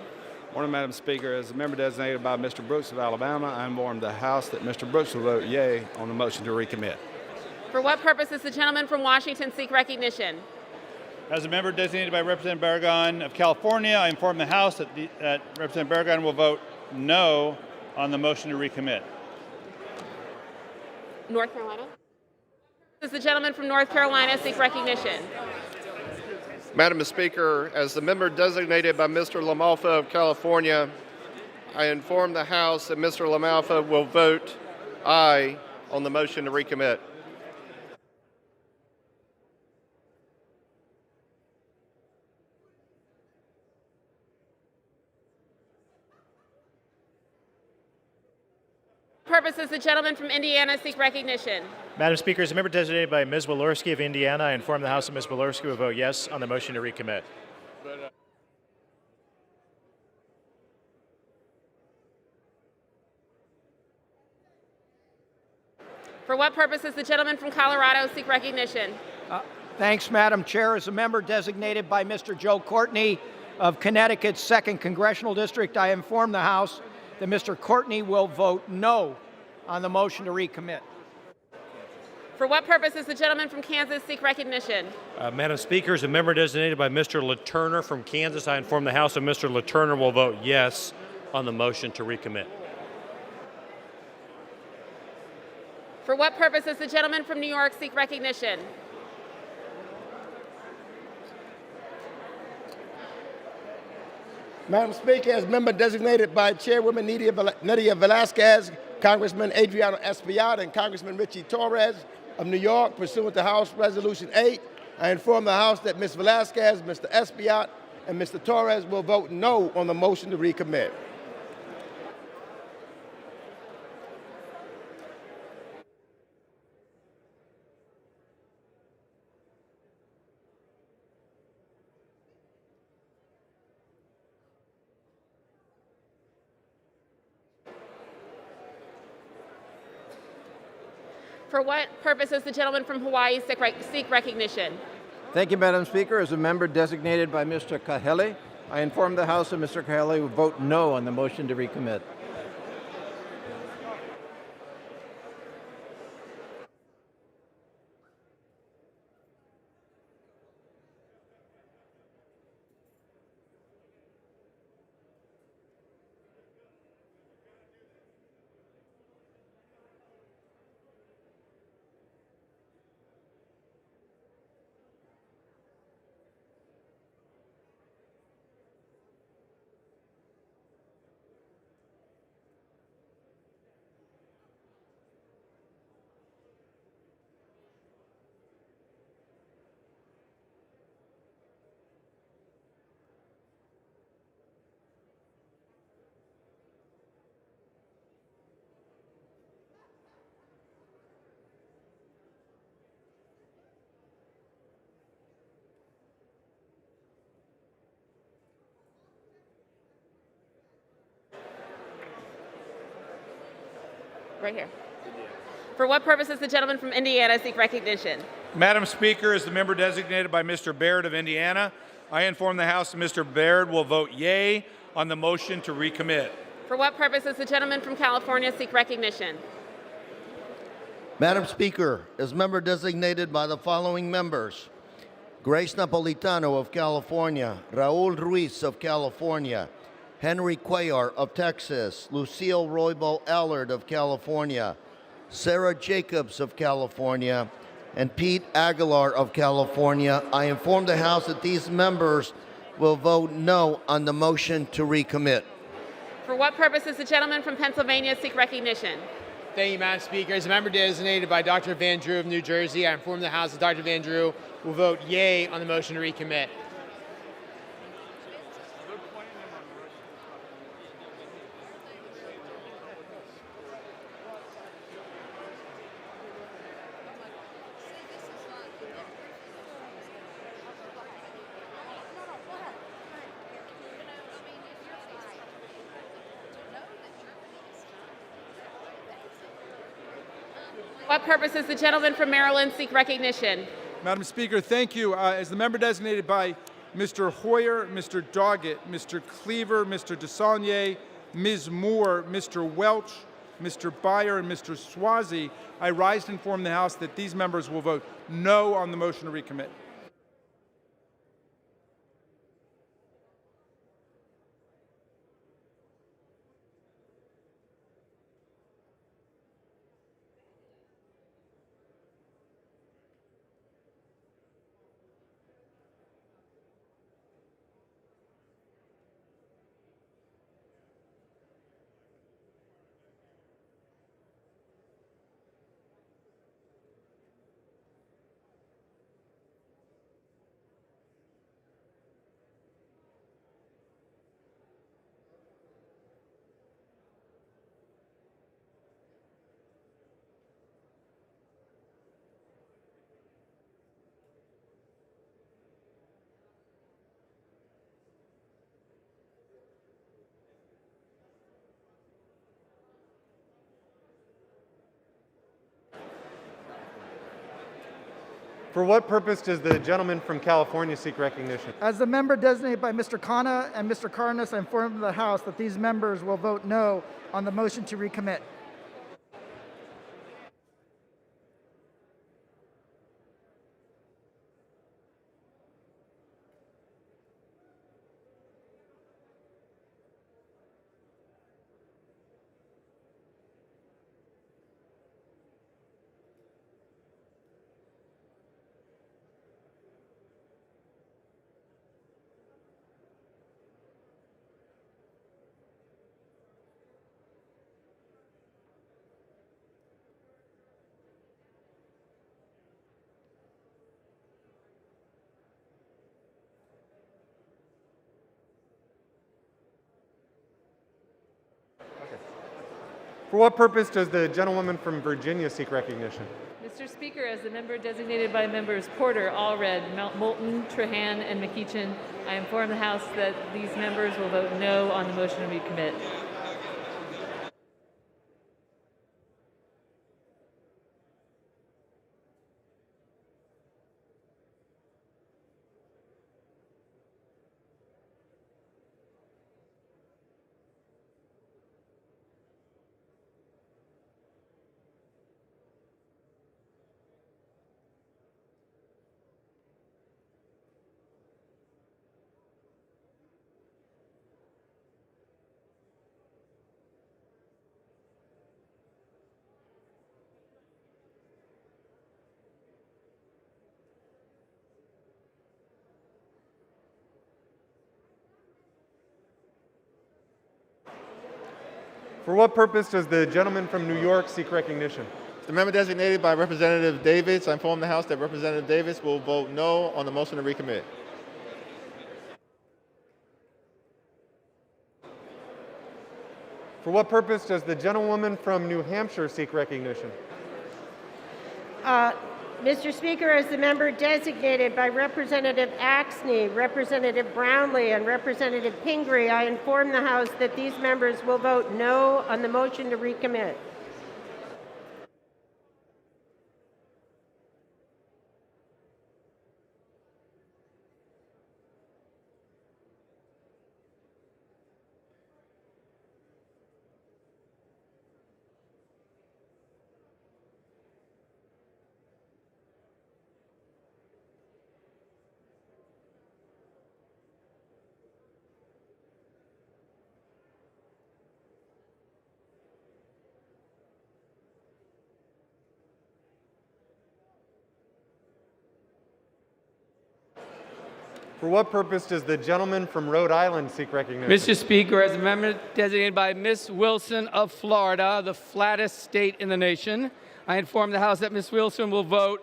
Morning, Madam Speaker. As a member designated by Mr. Brooks of Alabama, I inform the House that Mr. Brooks will vote yea on the motion to recommit. For what purpose does the gentleman from Washington seek recognition? As a member designated by Representative Barragan of California, I inform the House that Representative Barragan will vote no on the motion to recommit. North Carolina? Does the gentleman from North Carolina seek recognition? Madam Speaker, as the member designated by Mr. LaMalfa of California, I inform the House that Mr. LaMalfa will vote aye on the motion to recommit. purposes the gentleman from Indiana seek recognition? Madam Speaker, as a member designated by Ms. Walorski of Indiana, I inform the House that Ms. Walorski will vote yes on the motion to recommit. For what purposes the gentleman from Colorado seek recognition? Thanks, Madam Chair. As a member designated by Mr. Joe Courtney of Connecticut's 2nd Congressional District, I inform the House that Mr. Courtney will vote no on the motion to recommit. For what purposes the gentleman from Kansas seek recognition? Madam Speaker, as a member designated by Mr. LaTurner from Kansas, I inform the House that Mr. LaTurner will vote yes on the motion to recommit. For what purposes the gentleman from New York seek recognition? Madam Speaker, as member designated by Chairwoman Nydia Velasquez, Congressman Adriano Espaillat, and Congressman Richie Torres of New York, pursuant to House Resolution 8, I inform the House that Ms. Velasquez, Mr. Espaillat, and Mr. Torres will vote no on the motion to recommit. For what purposes the gentleman from Hawaii seek recognition? Thank you, Madam Speaker. As a member designated by Mr. Kahele, I inform the House that Mr. Kahele will vote no on the motion to recommit. Right here. For what purposes the gentleman from Indiana seek recognition? Madam Speaker, as the member designated by Mr. Baird of Indiana, I inform the House that Mr. Baird will vote yea on the motion to recommit. For what purposes the gentleman from California seek recognition? Madam Speaker, as member designated by the following members: Grace Napolitano of California, Raul Ruiz of California, Henry Cuellar of Texas, Lucille Roybal Allard of California, Sarah Jacobs of California, and Pete Aguilar of California, I inform the House that these members will vote no on the motion to recommit. For what purposes the gentleman from Pennsylvania seek recognition? Thank you, Madam Speaker. As a member designated by Dr. Van Drew of New Jersey, I inform the House that Dr. Van Drew will vote yea on the motion to recommit. What purposes the gentleman from Maryland seek recognition? Madam Speaker, thank you. As the member designated by Mr. Hoyer, Mr. Doggett, Mr. Cleaver, Mr. DeSaulnier, Ms. Moore, Mr. Welch, Mr. Byer, and Mr. Swazi, I rise to inform the House that these members will vote no on the motion to recommit. For what purpose does the gentleman from California seek recognition? As the member designated by Mr. Khanna and Mr. Carnes, I inform the House that these members will vote no on the motion to recommit. For what purpose does the gentlewoman from Virginia seek recognition? Mr. Speaker, as the member designated by members Porter, Allred, Moulton, Trahan, and McEachin, I inform the House that these members will vote no on the motion to recommit. For what purpose does the gentleman from New York seek recognition? The member designated by Representative Davis, I inform the House that Representative Davis will vote no on the motion to recommit. For what purpose does the gentlewoman from New Hampshire seek recognition? Mr. Speaker, as the member designated by Representative Axney, Representative Brownlee, and Representative Pingree, I inform the House that these members will vote no on the motion to recommit. For what purpose does the gentleman from Rhode Island seek recognition? Mr. Speaker, as a member designated by Ms. Wilson of Florida, the flattest state in the nation, I inform the House that Ms. Wilson will vote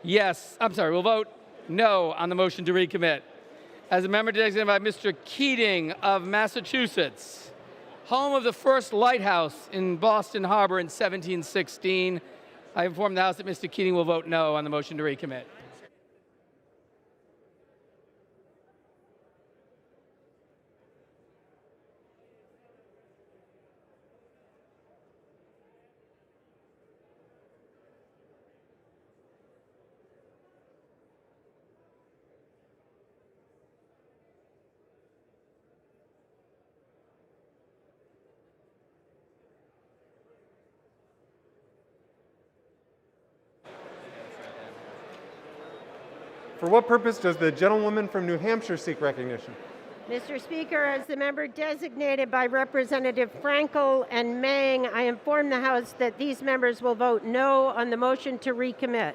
will vote no on the motion to recommit. As a member designated by Mr. Keating of Massachusetts, home of the first lighthouse in Boston Harbor in 1716, I inform the House that Mr. Keating will vote no on the motion to recommit. For what purpose does the gentlewoman from New Hampshire seek recognition? Mr. Speaker, as the member designated by Representative Frankel and Mang, I inform the House that these members will vote no on the motion to recommit.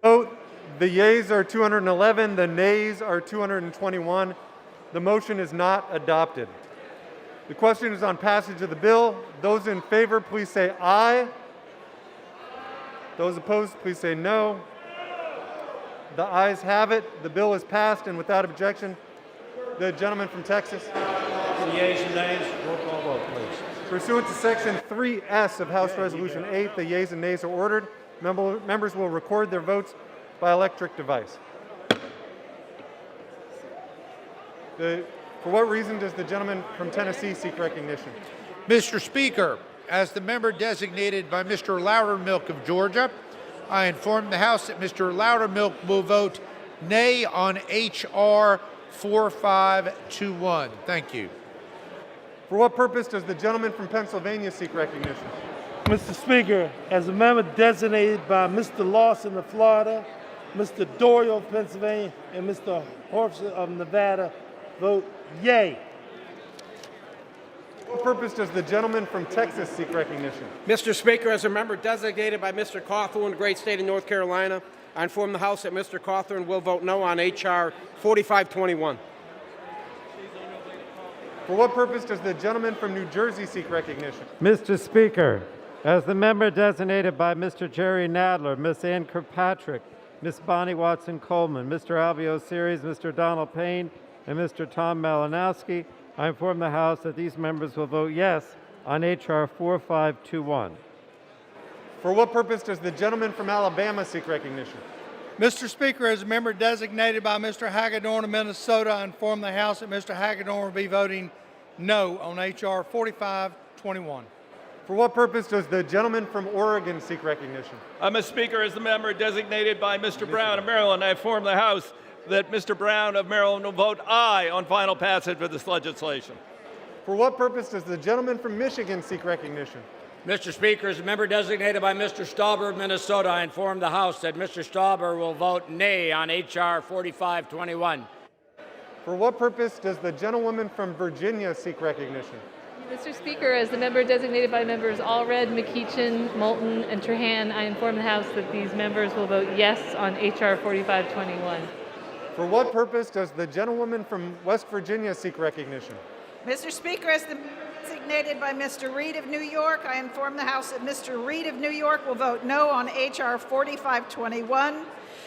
Vote. The yeas are 211, the nays are 221. The motion is not adopted. The question is on passage of the bill. Those in favor, please say aye. Those opposed, please say no. The ayes have it. The bill is passed, and without objection, the gentleman from Texas. The yeas and nays, roll call vote, please. Pursuant to Section 3S of House Resolution 8, the yeas and nays are ordered. Members will record their votes by electric device. For what reason does the gentleman from Tennessee seek recognition? Mr. Speaker, as the member designated by Mr. Loudermilk of Georgia, I inform the House that Mr. Loudermilk will vote nay on H.R. 4521. Thank you. For what purpose does the gentleman from Pennsylvania seek recognition? Mr. Speaker, as a member designated by Mr. Lawson of Florida, Mr. Doyle of Pennsylvania, and Mr. Horford of Nevada, vote yay. For what purpose does the gentleman from Texas seek recognition? Mr. Speaker, as a member designated by Mr. Cawthorn, great state of North Carolina, I inform the House that Mr. Cawthorn will vote no on H.R. 4521. For what purpose does the gentleman from New Jersey seek recognition? Mr. Speaker, as the member designated by Mr. Jerry Nadler, Ms. Ann Kirkpatrick, Ms. Bonnie Watson-Coleman, Mr. Alvio Series, Mr. Donald Payne, and Mr. Tom Malinowski, I inform the House that these members will vote yes on H.R. 4521. For what purpose does the gentleman from Alabama seek recognition? Mr. Speaker, as a member designated by Mr. Hagedorn of Minnesota, I inform the House that Mr. Hagedorn will be voting no on H.R. 4521. For what purpose does the gentleman from Oregon seek recognition? Mr. Speaker, as the member designated by Mr. Brown of Maryland, I inform the House that Mr. Brown of Maryland will vote aye on final passage of this legislation. For what purpose does the gentleman from Michigan seek recognition? Mr. Speaker, as a member designated by Mr. Stauber of Minnesota, I inform the House that Mr. Stauber will vote nay on H.R. 4521. For what purpose does the gentlewoman from Virginia seek recognition? Mr. Speaker, as the member designated by members Allred, McEachin, Moulton, and Trahan, I inform the House that these members will vote yes on H.R. 4521. For what purpose does the gentlewoman from West Virginia seek recognition? Mr. Speaker, as the designated by Mr. Reed of New York, I inform the House that Mr. Reed of New York will vote no on H.R. 4521.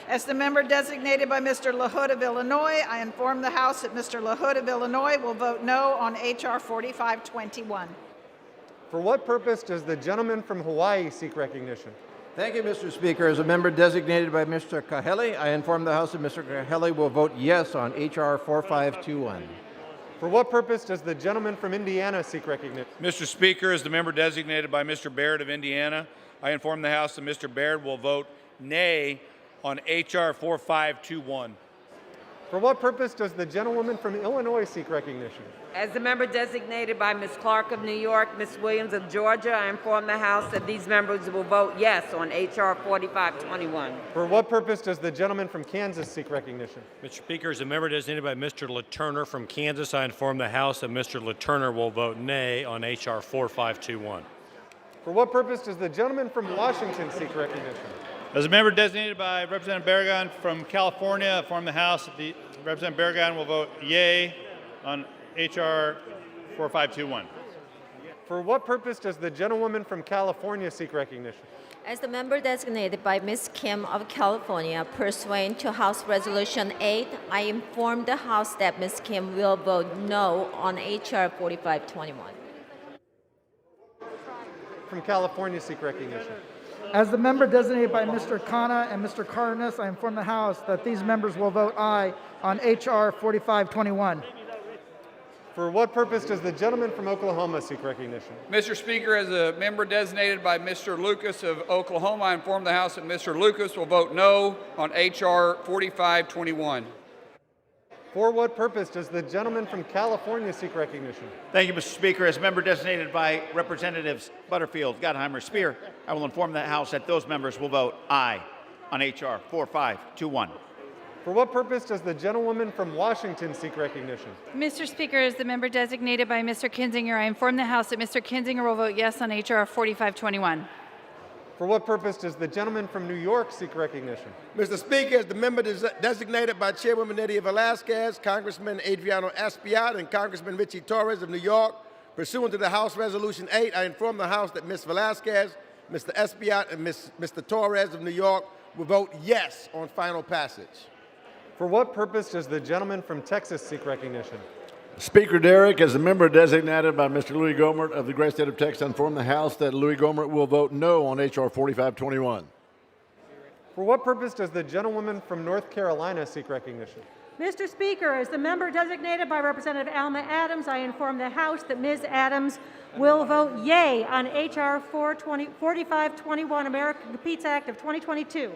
As the member designated by Mr. LaHood of Illinois, I inform the House that Mr. LaHood of Illinois will vote no on H.R. 4521. For what purpose does the gentleman from Hawaii seek recognition? Thank you, Mr. Speaker. As a member designated by Mr. Kahele, I inform the House that Mr. Kahele will vote yes on H.R. 4521. For what purpose does the gentleman from Indiana seek recognition? Mr. Speaker, as the member designated by Mr. Baird of Indiana, I inform the House that Mr. Baird will vote nay on H.R. 4521. For what purpose does the gentlewoman from Illinois seek recognition? As the member designated by Ms. Clark of New York, Ms. Williams of Georgia, I inform the House that these members will vote yes on H.R. 4521. For what purpose does the gentleman from Kansas seek recognition? Mr. Speaker, as a member designated by Mr. Laturner from Kansas, I inform the House that Mr. Laturner will vote nay on H.R. 4521. For what purpose does the gentleman from Washington seek recognition? As a member designated by Representative Barragan from California, I inform the House that Representative Barragan will vote yay on H.R. 4521. For what purpose does the gentlewoman from California seek recognition? As the member designated by Ms. Kim of California, pursuant to House Resolution 8, I inform the House that Ms. Kim will vote no on H.R. 4521. From California seek recognition. As the member designated by Mr. Khanna and Mr. Cardenas, I inform the House that these members will vote aye on H.R. 4521. For what purpose does the gentleman from Oklahoma seek recognition? Mr. Speaker, as a member designated by Mr. Lucas of Oklahoma, I inform the House that Mr. Lucas will vote no on H.R. 4521. For what purpose does the gentleman from California seek recognition? Thank you, Mr. Speaker. As a member designated by Representatives Butterfield, Gottheimer, Spear, I will inform the House that those members will vote aye on H.R. 4521. For what purpose does the gentlewoman from Washington seek recognition? Mr. Speaker, as the member designated by Mr. Kinzinger, I inform the House that Mr. Kinzinger will vote yes on H.R. 4521. For what purpose does the gentleman from New York seek recognition? Mr. Speaker, as the member designated by Chairwoman Nydia Velasquez, Congressman Adriano Espaillat, and Congressman Richie Torres of New York, pursuant to the House Resolution 8, I inform the House that Ms. Velasquez, Mr. Espaillat, and Mr. Torres of New York will vote yes on final passage. For what purpose does the gentleman from Texas seek recognition? Speaker Derrick, as a member designated by Mr. Louis Gohmert of the great state of Texas, I inform the House that Louis Gohmert will vote no on H.R. 4521. For what purpose does the gentlewoman from North Carolina seek recognition? Mr. Speaker, as the member designated by Representative Alma Adams, I inform the House that Ms. Adams will vote yea on H.R. 4521, American Competes Act of 2022.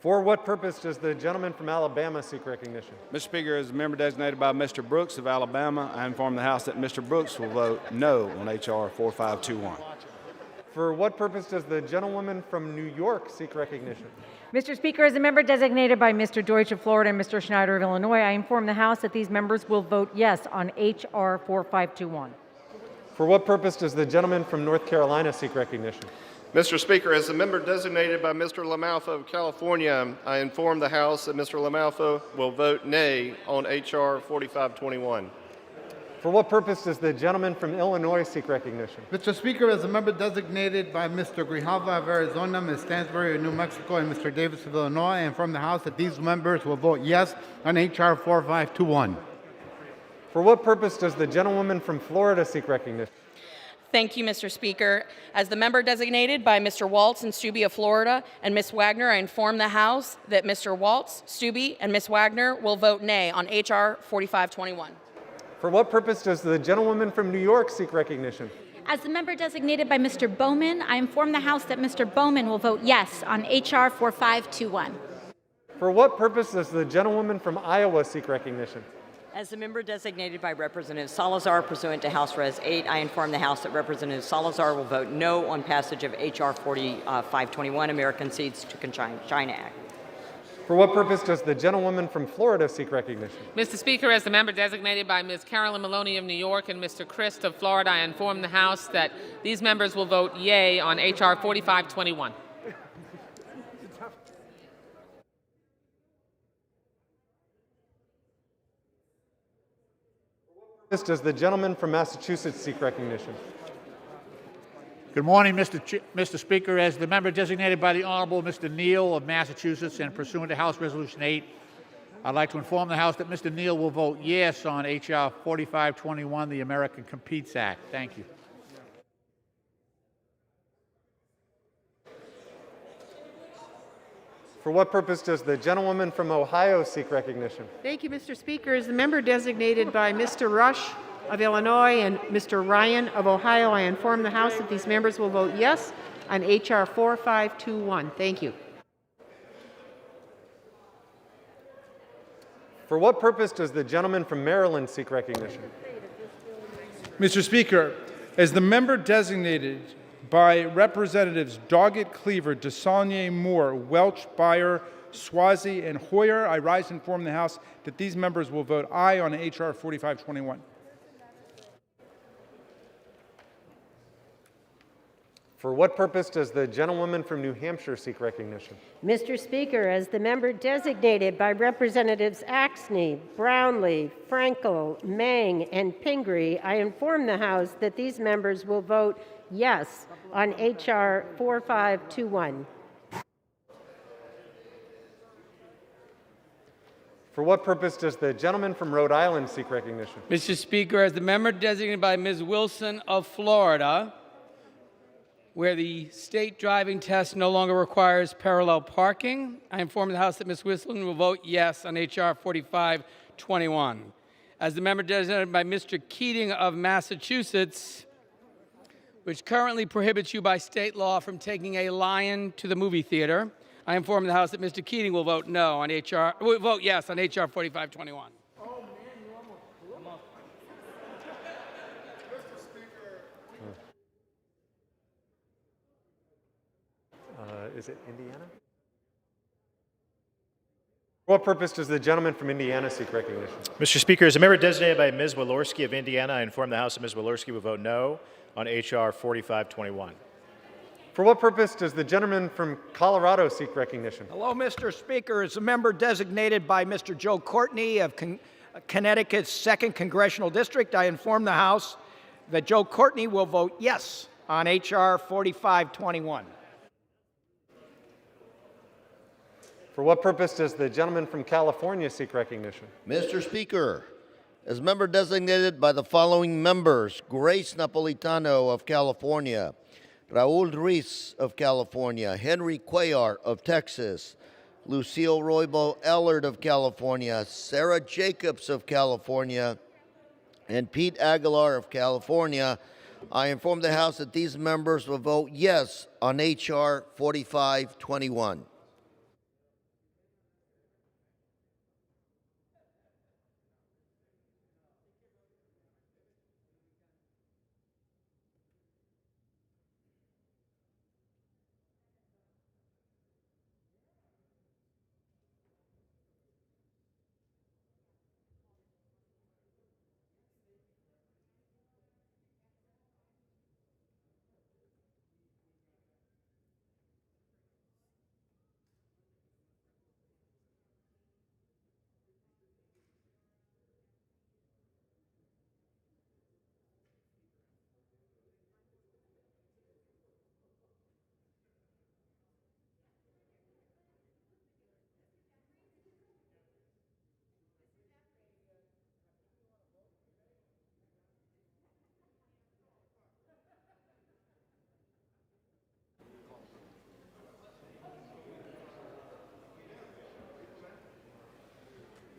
For what purpose does the gentleman from Alabama seek recognition? Mr. Speaker, as a member designated by Mr. Brooks of Alabama, I inform the House that Mr. Brooks will vote no on H.R. 4521. For what purpose does the gentlewoman from New York seek recognition? Mr. Speaker, as a member designated by Mr. Deutsch of Florida and Mr. Schneider of Illinois, I inform the House that these members will vote yes on H.R. 4521. For what purpose does the gentleman from North Carolina seek recognition? Mr. Speaker, as a member designated by Mr. LaMalfa of California, I inform the House that Mr. LaMalfa will vote nay on H.R. 4521. For what purpose does the gentleman from Illinois seek recognition? Mr. Speaker, as a member designated by Mr. Grijalva of Arizona, Ms. Stansbury of New Mexico, and Mr. Davis of Illinois, I inform the House that these members will vote yes on H.R. 4521. For what purpose does the gentlewoman from Florida seek recognition? Thank you, Mr. Speaker. As the member designated by Mr. Waltz and Stubbe of Florida and Ms. Wagner, I inform the House that Mr. Waltz, Stubbe, and Ms. Wagner will vote nay on H.R. 4521. For what purpose does the gentlewoman from New York seek recognition? As the member designated by Mr. Bowman, I inform the House that Mr. Bowman will vote yes on H.R. 4521. For what purpose does the gentlewoman from Iowa seek recognition? As the member designated by Representative Salazar pursuant to House Res 8, I inform the House that Representative Salazar will vote no on passage of H.R. 4521, American Seeds to China Act. For what purpose does the gentlewoman from Florida seek recognition? Mr. Speaker, as the member designated by Ms. Carolyn Maloney of New York and Mr. Christ of Florida, I inform the House that these members will vote yea on H.R. 4521. Does the gentleman from Massachusetts seek recognition? Good morning, Mr. Speaker. As the member designated by the Honorable Mr. Neal of Massachusetts and pursuant to House Resolution 8, I'd like to inform the House that Mr. Neal will vote yes on H.R. 4521, the American Competes Act. Thank you. For what purpose does the gentlewoman from Ohio seek recognition? Thank you, Mr. Speaker. As the member designated by Mr. Rush of Illinois and Mr. Ryan of Ohio, I inform the House that these members will vote yes on H.R. 4521. Thank you. For what purpose does the gentleman from Maryland seek recognition? Mr. Speaker, as the member designated by Representatives Doggett, Cleaver, DeSaulnier, Moore, Welch, Beyer, Swazi, and Hoyer, I rise and inform the House that these members will vote aye on H.R. 4521. For what purpose does the gentlewoman from New Hampshire seek recognition? Mr. Speaker, as the member designated by Representatives Axney, Brownlee, Frankel, Mang, and Pingree, I inform the House that these members will vote yes on H.R. 4521. For what purpose does the gentleman from Rhode Island seek recognition? Mr. Speaker, as the member designated by Ms. Wilson of Florida, where the state driving test no longer requires parallel parking, I inform the House that Ms. Wilson will vote yes on H.R. 4521. As the member designated by Mr. Keating of Massachusetts, which currently prohibits you by state law from taking a lion to the movie theater, I inform the House that Mr. Keating will vote vote yes on H.R. 4521. Is it Indiana? For what purpose does the gentleman from Indiana seek recognition? Mr. Speaker, as a member designated by Ms. Walorski of Indiana, I inform the House that Ms. Walorski will vote no on H.R. 4521. For what purpose does the gentleman from Colorado seek recognition? Hello, Mr. Speaker. As a member designated by Mr. Joe Courtney of Connecticut's 2nd Congressional District, I inform the House that Joe Courtney will vote yes on H.R. 4521. For what purpose does the gentleman from California seek recognition? Mr. Speaker, as member designated by the following members: Grace Napolitano of California, Raul Ruiz of California, Henry Cuellar of Texas, Lucille Roybo Ellard of California, Sarah Jacobs of California, and Pete Aguilar of California, I inform the House that these members will vote yes on H.R. 4521.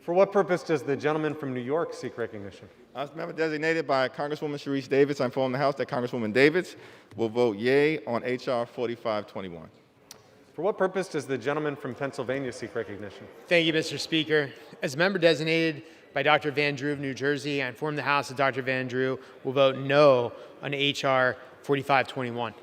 For what purpose does the gentleman from New York seek recognition? As member designated by Congresswoman Sharice Davids, I inform the House that Congresswoman Davids will vote yea on H.R. 4521. For what purpose does the gentleman from Pennsylvania seek recognition? Thank you, Mr. Speaker. As member designated by Dr. Van Drew of New Jersey, I inform the House that Dr. Van Drew will vote no on H.R. 4521.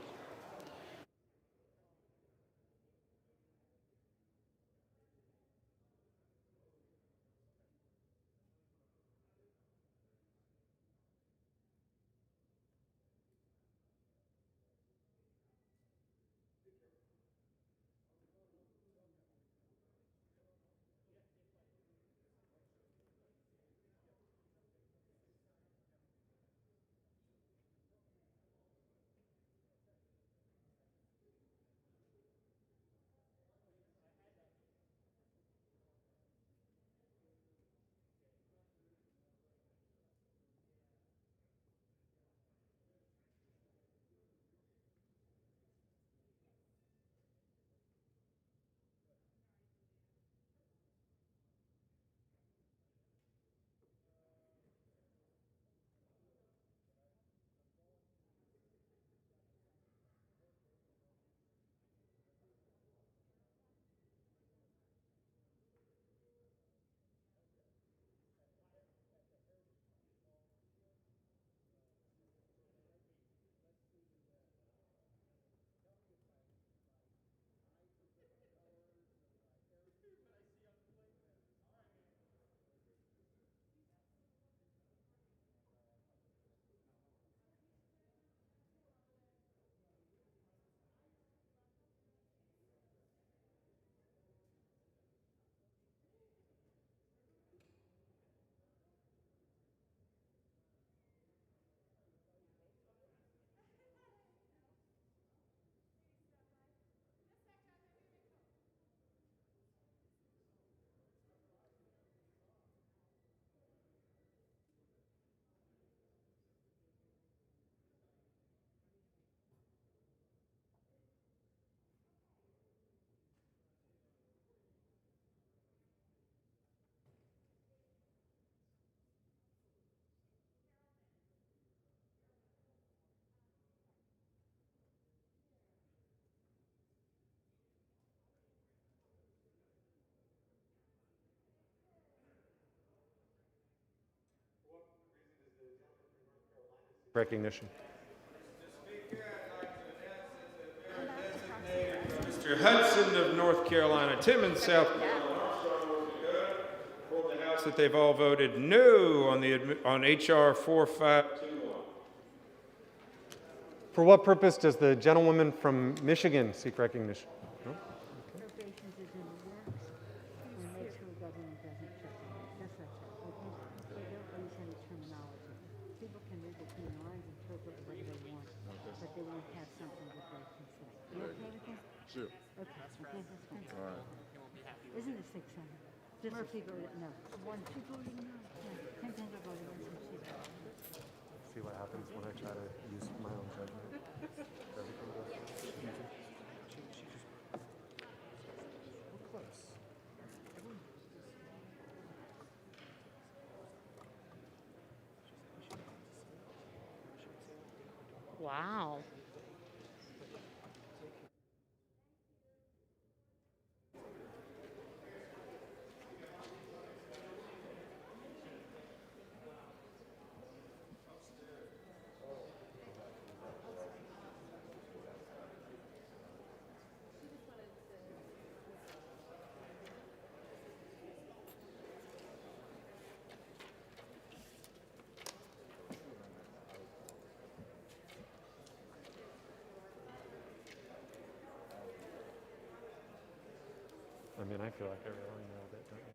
Recognition. Mr. Hudson of North Carolina, Timmons, South Carolina, inform the House that they've all voted no on H.R. 4521. For what purpose does the gentlewoman from Michigan seek recognition? No? Sure. All right. Isn't it 600? Murphy voted no. One, two voted no. Yeah, 10 people voted yes. See what happens when I try to use my own judgment. Wow. I mean, I feel like I really nailed it, don't you?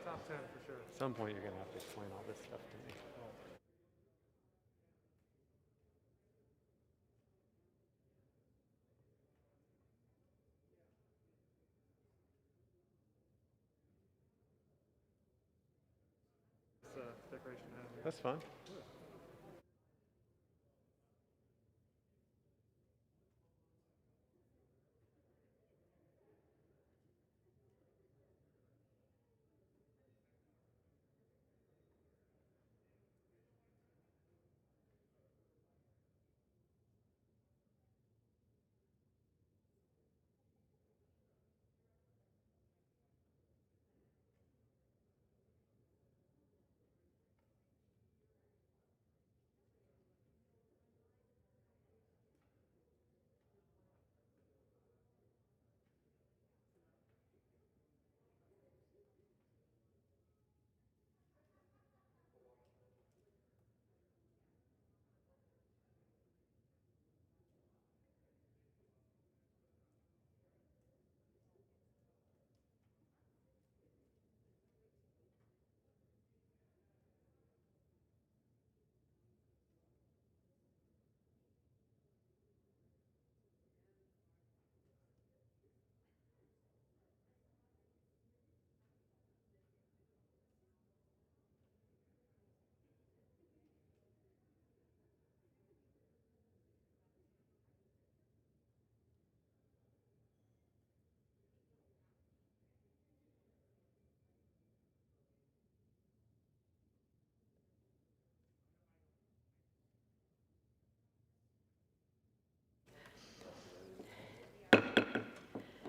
Top 10 for sure. At some point, you're going to have to explain all this stuff to me. Decoration has it. That's fine.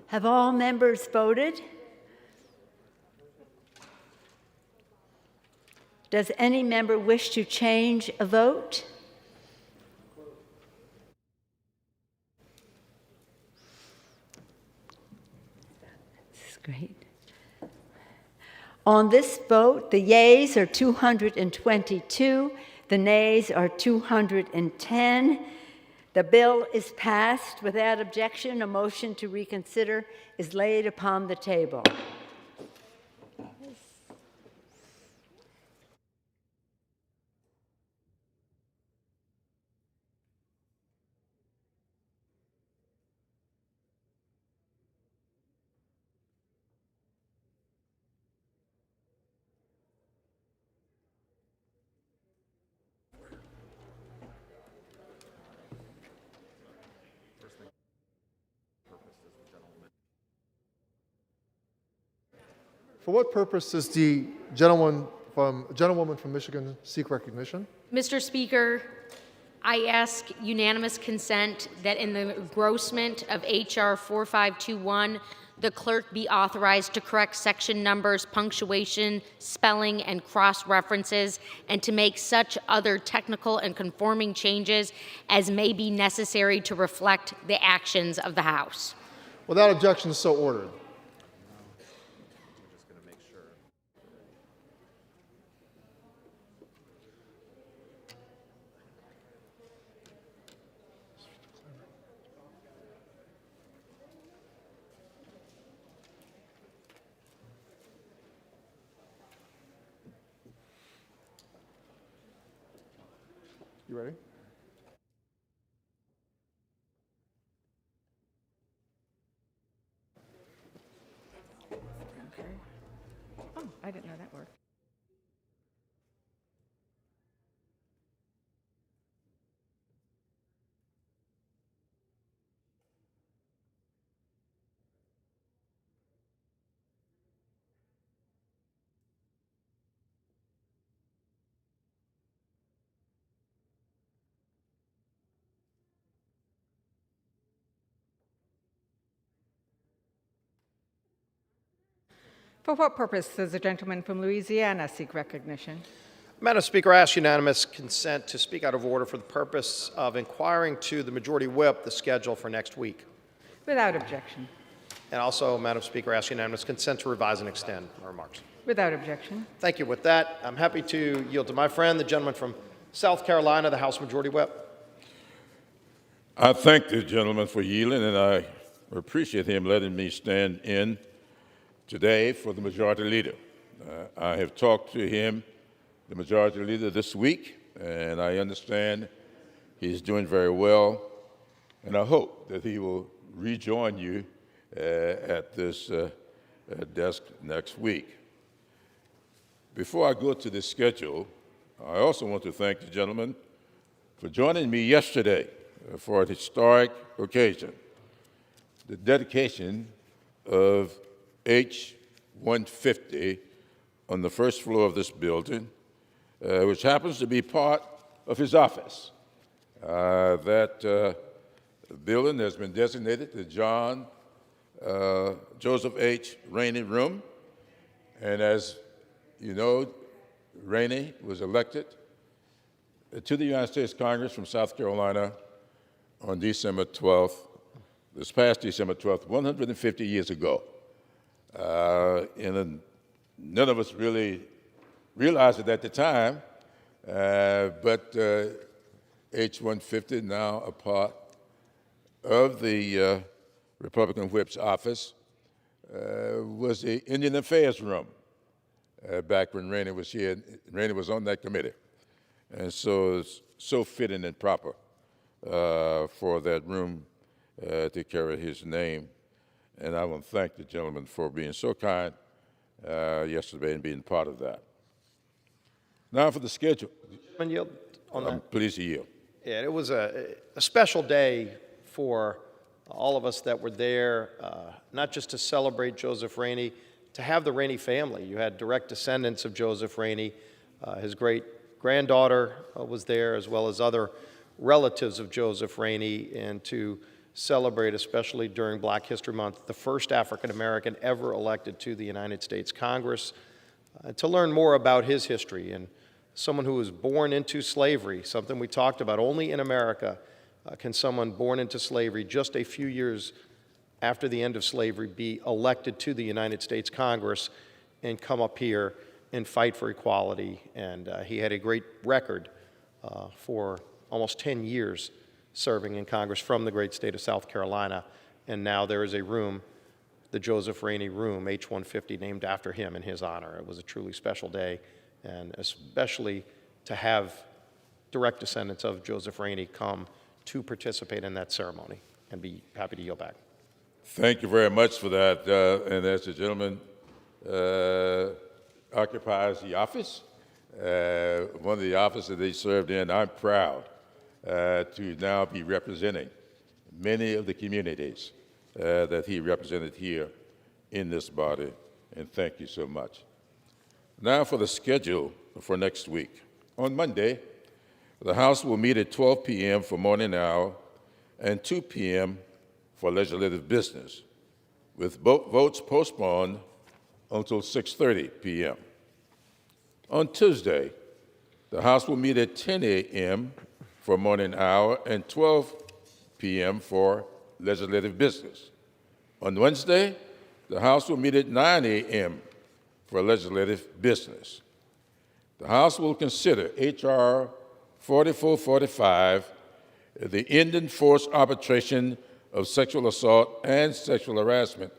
Have all members voted? Does any member wish to change a vote? This is great. On this vote, the yeas are 222, the nays are 210. The bill is passed. Without objection, a motion to reconsider is laid upon the table. For what purpose does the gentlewoman from Michigan seek recognition? Mr. Speaker, I ask unanimous consent that in the engrossment of H.R. 4521, the clerk be authorized to correct section numbers, punctuation, spelling, and cross-references, and to make such other technical and conforming changes as may be necessary to reflect the actions of the House. Without objection, so ordered. You ready? Oh, I didn't know that worked. For what purpose does the gentleman from Louisiana seek recognition? Madam Speaker, I ask unanimous consent to speak out of order for the purpose of inquiring to the Majority Whip the schedule for next week. Without objection. And also, Madam Speaker, I ask unanimous consent to revise and extend my remarks. Without objection. Thank you. With that, I'm happy to yield to my friend, the gentleman from South Carolina, the House Majority Whip. I thank the gentleman for yielding, and I appreciate him letting me stand in today for the Majority Leader. I have talked to him, the Majority Leader, this week, and I understand he's doing very well, and I hope that he will rejoin you at this desk next week. Before I go to the schedule, I also want to thank the gentleman for joining me yesterday for a historic occasion, the dedication of H-150 on the first floor of this building, which happens to be part of his office. That building has been designated the John Joseph H. Rainey Room, and as you know, Rainey was elected to the United States Congress from South Carolina on December 12th, this past December 12th, 150 years ago. And none of us really realized it at the time, but H-150, now a part of the Republican Whip's office, was the Indian Affairs Room back when Rainey was here. Rainey was on that committee. And so it's so fitting and proper for that room to carry his name. And I want to thank the gentleman for being so kind yesterday and being part of that. Now for the schedule. Yield on that. Please yield. Yeah, it was a special day for all of us that were there, not just to celebrate Joseph Rainey, to have the Rainey family. You had direct descendants of Joseph Rainey. His great-granddaughter was there, as well as other relatives of Joseph Rainey, and to celebrate, especially during Black History Month, the first African-American ever elected to the United States Congress, to learn more about his history, and someone who was born into slavery, something we talked about. Only in America can someone born into slavery just a few years after the end of slavery be elected to the United States Congress and come up here and fight for equality. And he had a great record for almost 10 years serving in Congress from the great state of South Carolina. And now there is a room, the Joseph Rainey Room, H-150, named after him in his honor. It was a truly special day, and especially to have direct descendants of Joseph Rainey come to participate in that ceremony, and be happy to yield back. Thank you very much for that. And as the gentleman occupies the office, one of the offices that he served in, I'm proud to now be representing many of the communities that he represented here in this body, and thank you so much. Now for the schedule for next week. On Monday, the House will meet at 12 p.m. for morning hour and 2 p.m. for legislative business, with votes postponed until 6:30 p.m. On Tuesday, the House will meet at 10 a.m. for morning hour and 12 p.m. for legislative business. On Wednesday, the House will meet at 9 a.m. for legislative business. The House will consider H.R. 4445, the Ending Forced Arbitration of Sexual Assault and Sexual Harassment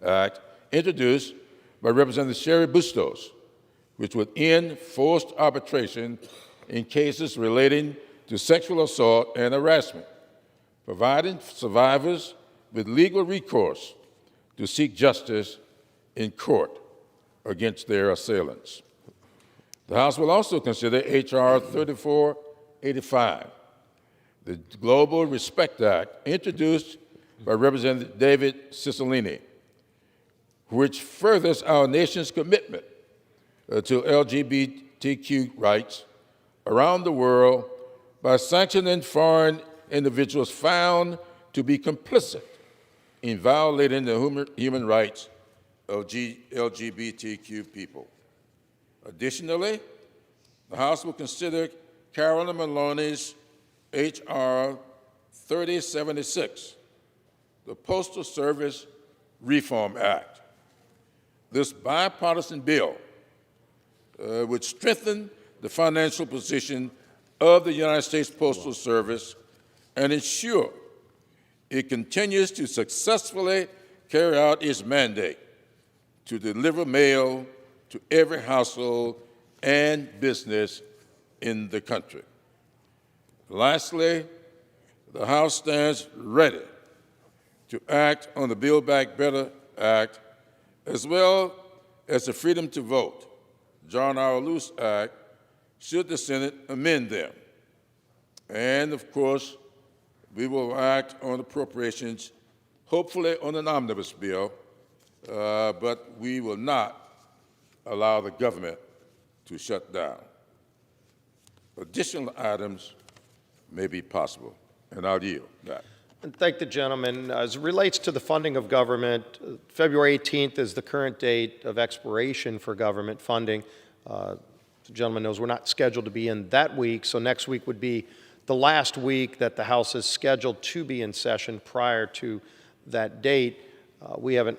Act, introduced by Representative Sherry Bustos, which would end forced arbitration in cases relating to sexual assault and harassment, providing survivors with legal recourse to seek justice in court against their assailants. The House will also consider H.R. 3485, the Global Respect Act, introduced by Representative David Cicilline, which furthers our nation's commitment to LGBTQ rights around the world by sanctioning foreign individuals found to be complicit in violating the human rights of LGBTQ people. Additionally, the House will consider Carolyn Maloney's H.R. 3076, the Postal Service Reform Act. This bipartisan bill would strengthen the financial position of the United States Postal Service and ensure it continues to successfully carry out its mandate to deliver mail to every household and business in the country. Lastly, the House stands ready to act on the Build Back Better Act, as well as the Freedom to Vote, John R. Lewis Act, should the Senate amend them. And of course, we will act on appropriations, hopefully on an omnibus bill, but we will not allow the government to shut down. Additional items may be possible, and I'll yield back. And thank the gentleman. As it relates to the funding of government, February 18th is the current date of expiration for government funding. The gentleman knows we're not scheduled to be in that week, so next week would be the last week that the House is scheduled to be in session prior to that date. We haven't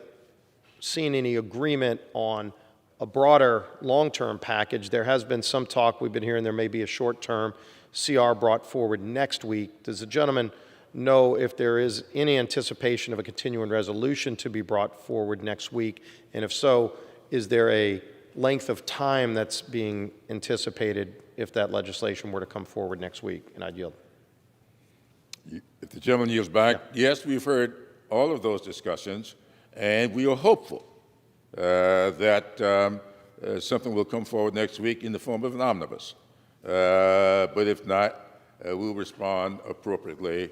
seen any agreement on a broader long-term package. There has been some talk we've been hearing there may be a short-term CR brought forward next week. Does the gentleman know if there is any anticipation of a continuing resolution to be brought forward next week? And if so, is there a length of time that's being anticipated if that legislation were to come forward next week? And I'd yield. If the gentleman yields back, yes, we've heard all of those discussions, and we are hopeful that something will come forward next week in the form of an omnibus. But if not, we'll respond appropriately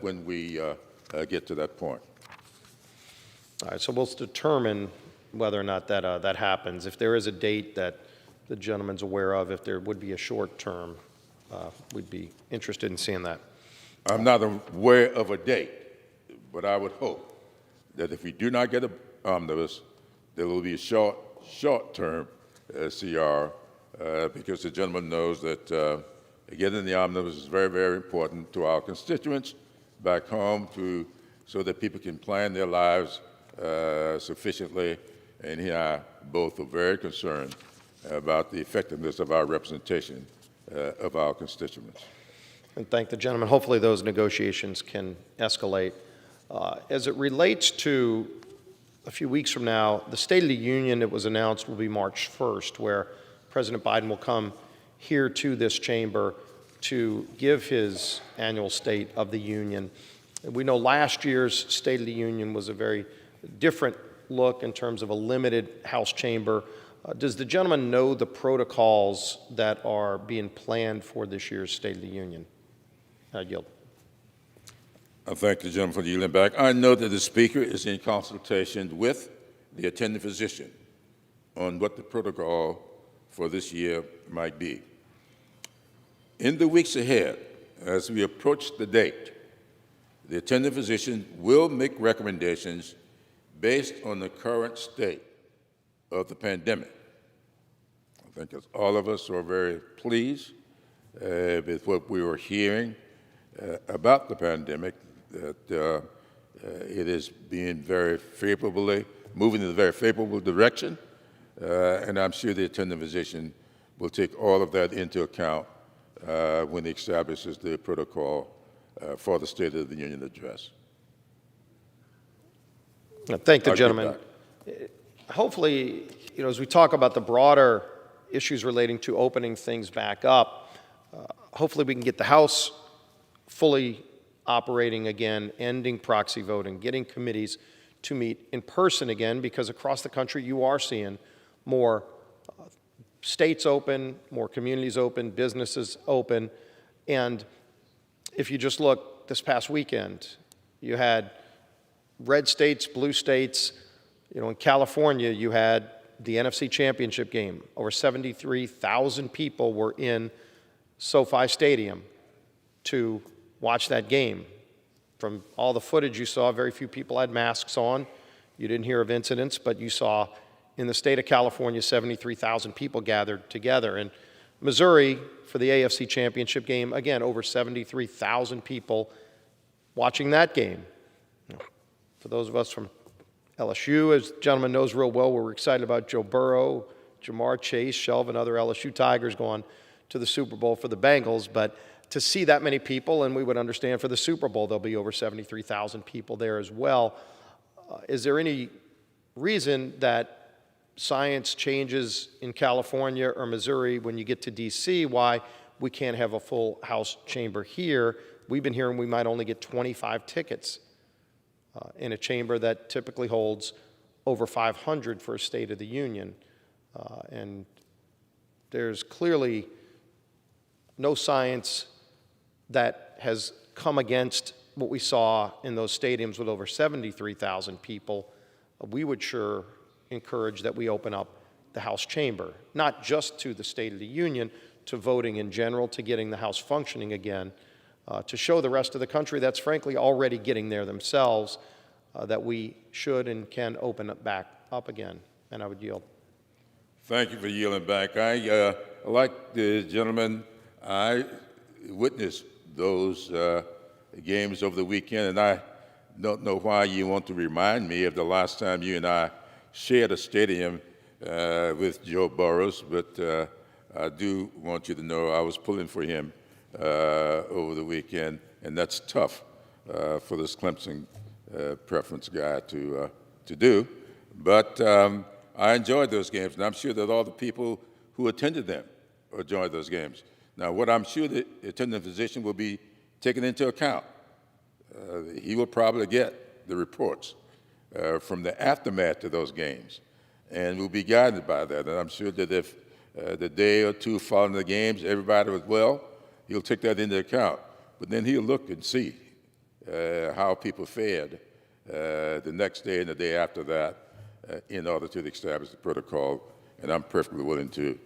when we get to that point. All right, so we'll determine whether or not that happens. If there is a date that the gentleman's aware of, if there would be a short term, we'd be interested in seeing that. I'm not aware of a date, but I would hope that if we do not get an omnibus, there will be a short-term CR, because the gentleman knows that getting the omnibus is very, very important to our constituents back home, so that people can plan their lives sufficiently. And he and I both are very concerned about the effectiveness of our representation of our constituents. And thank the gentleman. Hopefully those negotiations can escalate. As it relates to a few weeks from now, the State of the Union that was announced will be March 1st, where President Biden will come here to this chamber to give his annual State of the Union. We know last year's State of the Union was a very different look in terms of a limited House chamber. Does the gentleman know the protocols that are being planned for this year's State of the Union? I yield. I thank the gentleman for the yielding back. I know that the Speaker is in consultation with the attending physician on what the protocol for this year might be. In the weeks ahead, as we approach the date, the attending physician will make recommendations based on the current state of the pandemic. I think as all of us are very pleased with what we were hearing about the pandemic, that it is being very favorably, moving in a very favorable direction, and I'm sure the attending physician will take all of that into account when he establishes the protocol for the State of the Union address. Thank the gentleman. Hopefully, as we talk about the broader issues relating to opening things back up, hopefully we can get the House fully operating again, ending proxy voting, getting committees to meet in person again, because across the country you are seeing more states open, more communities open, businesses open. And if you just look this past weekend, you had red states, blue states. You know, in California, you had the NFC Championship game. Over 73,000 people were in SoFi Stadium to watch that game. From all the footage you saw, very few people had masks on. You didn't hear of incidents, but you saw in the state of California, 73,000 people gathered together. In Missouri, for the AFC Championship game, again, over 73,000 people watching that game. For those of us from LSU, as the gentleman knows real well, we're excited about Joe Burrow, Jamar Chase, Shelvin, other LSU Tigers going to the Super Bowl for the Bengals. But to see that many people, and we would understand for the Super Bowl, there'll be over 73,000 people there as well. Is there any reason that science changes in California or Missouri when you get to D.C., why we can't have a full House chamber here? We've been hearing we might only get 25 tickets in a chamber that typically holds over 500 for a State of the Union. And there's clearly no science that has come against what we saw in those stadiums with over 73,000 people. We would sure encourage that we open up the House chamber, not just to the State of the Union, to voting in general, to getting the House functioning again, to show the rest of the country that's frankly already getting there themselves, that we should and can open it back up again. And I would yield. Thank you for yielding back. I like the gentleman. I witnessed those games over the weekend, and I don't know why you want to remind me of the last time you and I shared a stadium with Joe Burrows, but I do want you to know I was pulling for him over the weekend, and that's tough for this Clemson preference guy to do. But I enjoyed those games, and I'm sure that all the people who attended them enjoyed those games. Now, what I'm sure the attending physician will be taken into account, he will probably get the reports from the aftermath of those games, and will be guided by that. And I'm sure that if the day or two following the games, everybody was well, he'll take that into account. But then he'll look and see how people fared the next day and the day after that in order to establish the protocol. And I'm perfectly willing to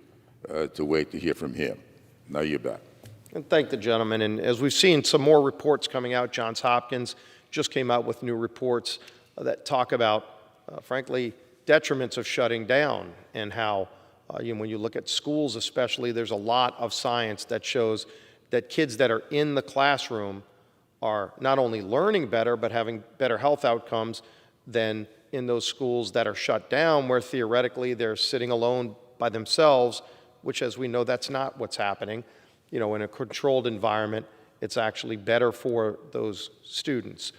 wait to hear from him. Now you're back. And thank the gentleman. And as we've seen some more reports coming out, Johns Hopkins just came out with new reports that talk about, frankly, detriments of shutting down, and how, when you look at schools especially, there's a lot of science that shows that kids that are in the classroom are not only learning better, but having better health outcomes than in those schools that are shut down, where theoretically they're sitting alone by themselves, which, as we know, that's not what's happening. In a controlled environment, it's actually better for those students.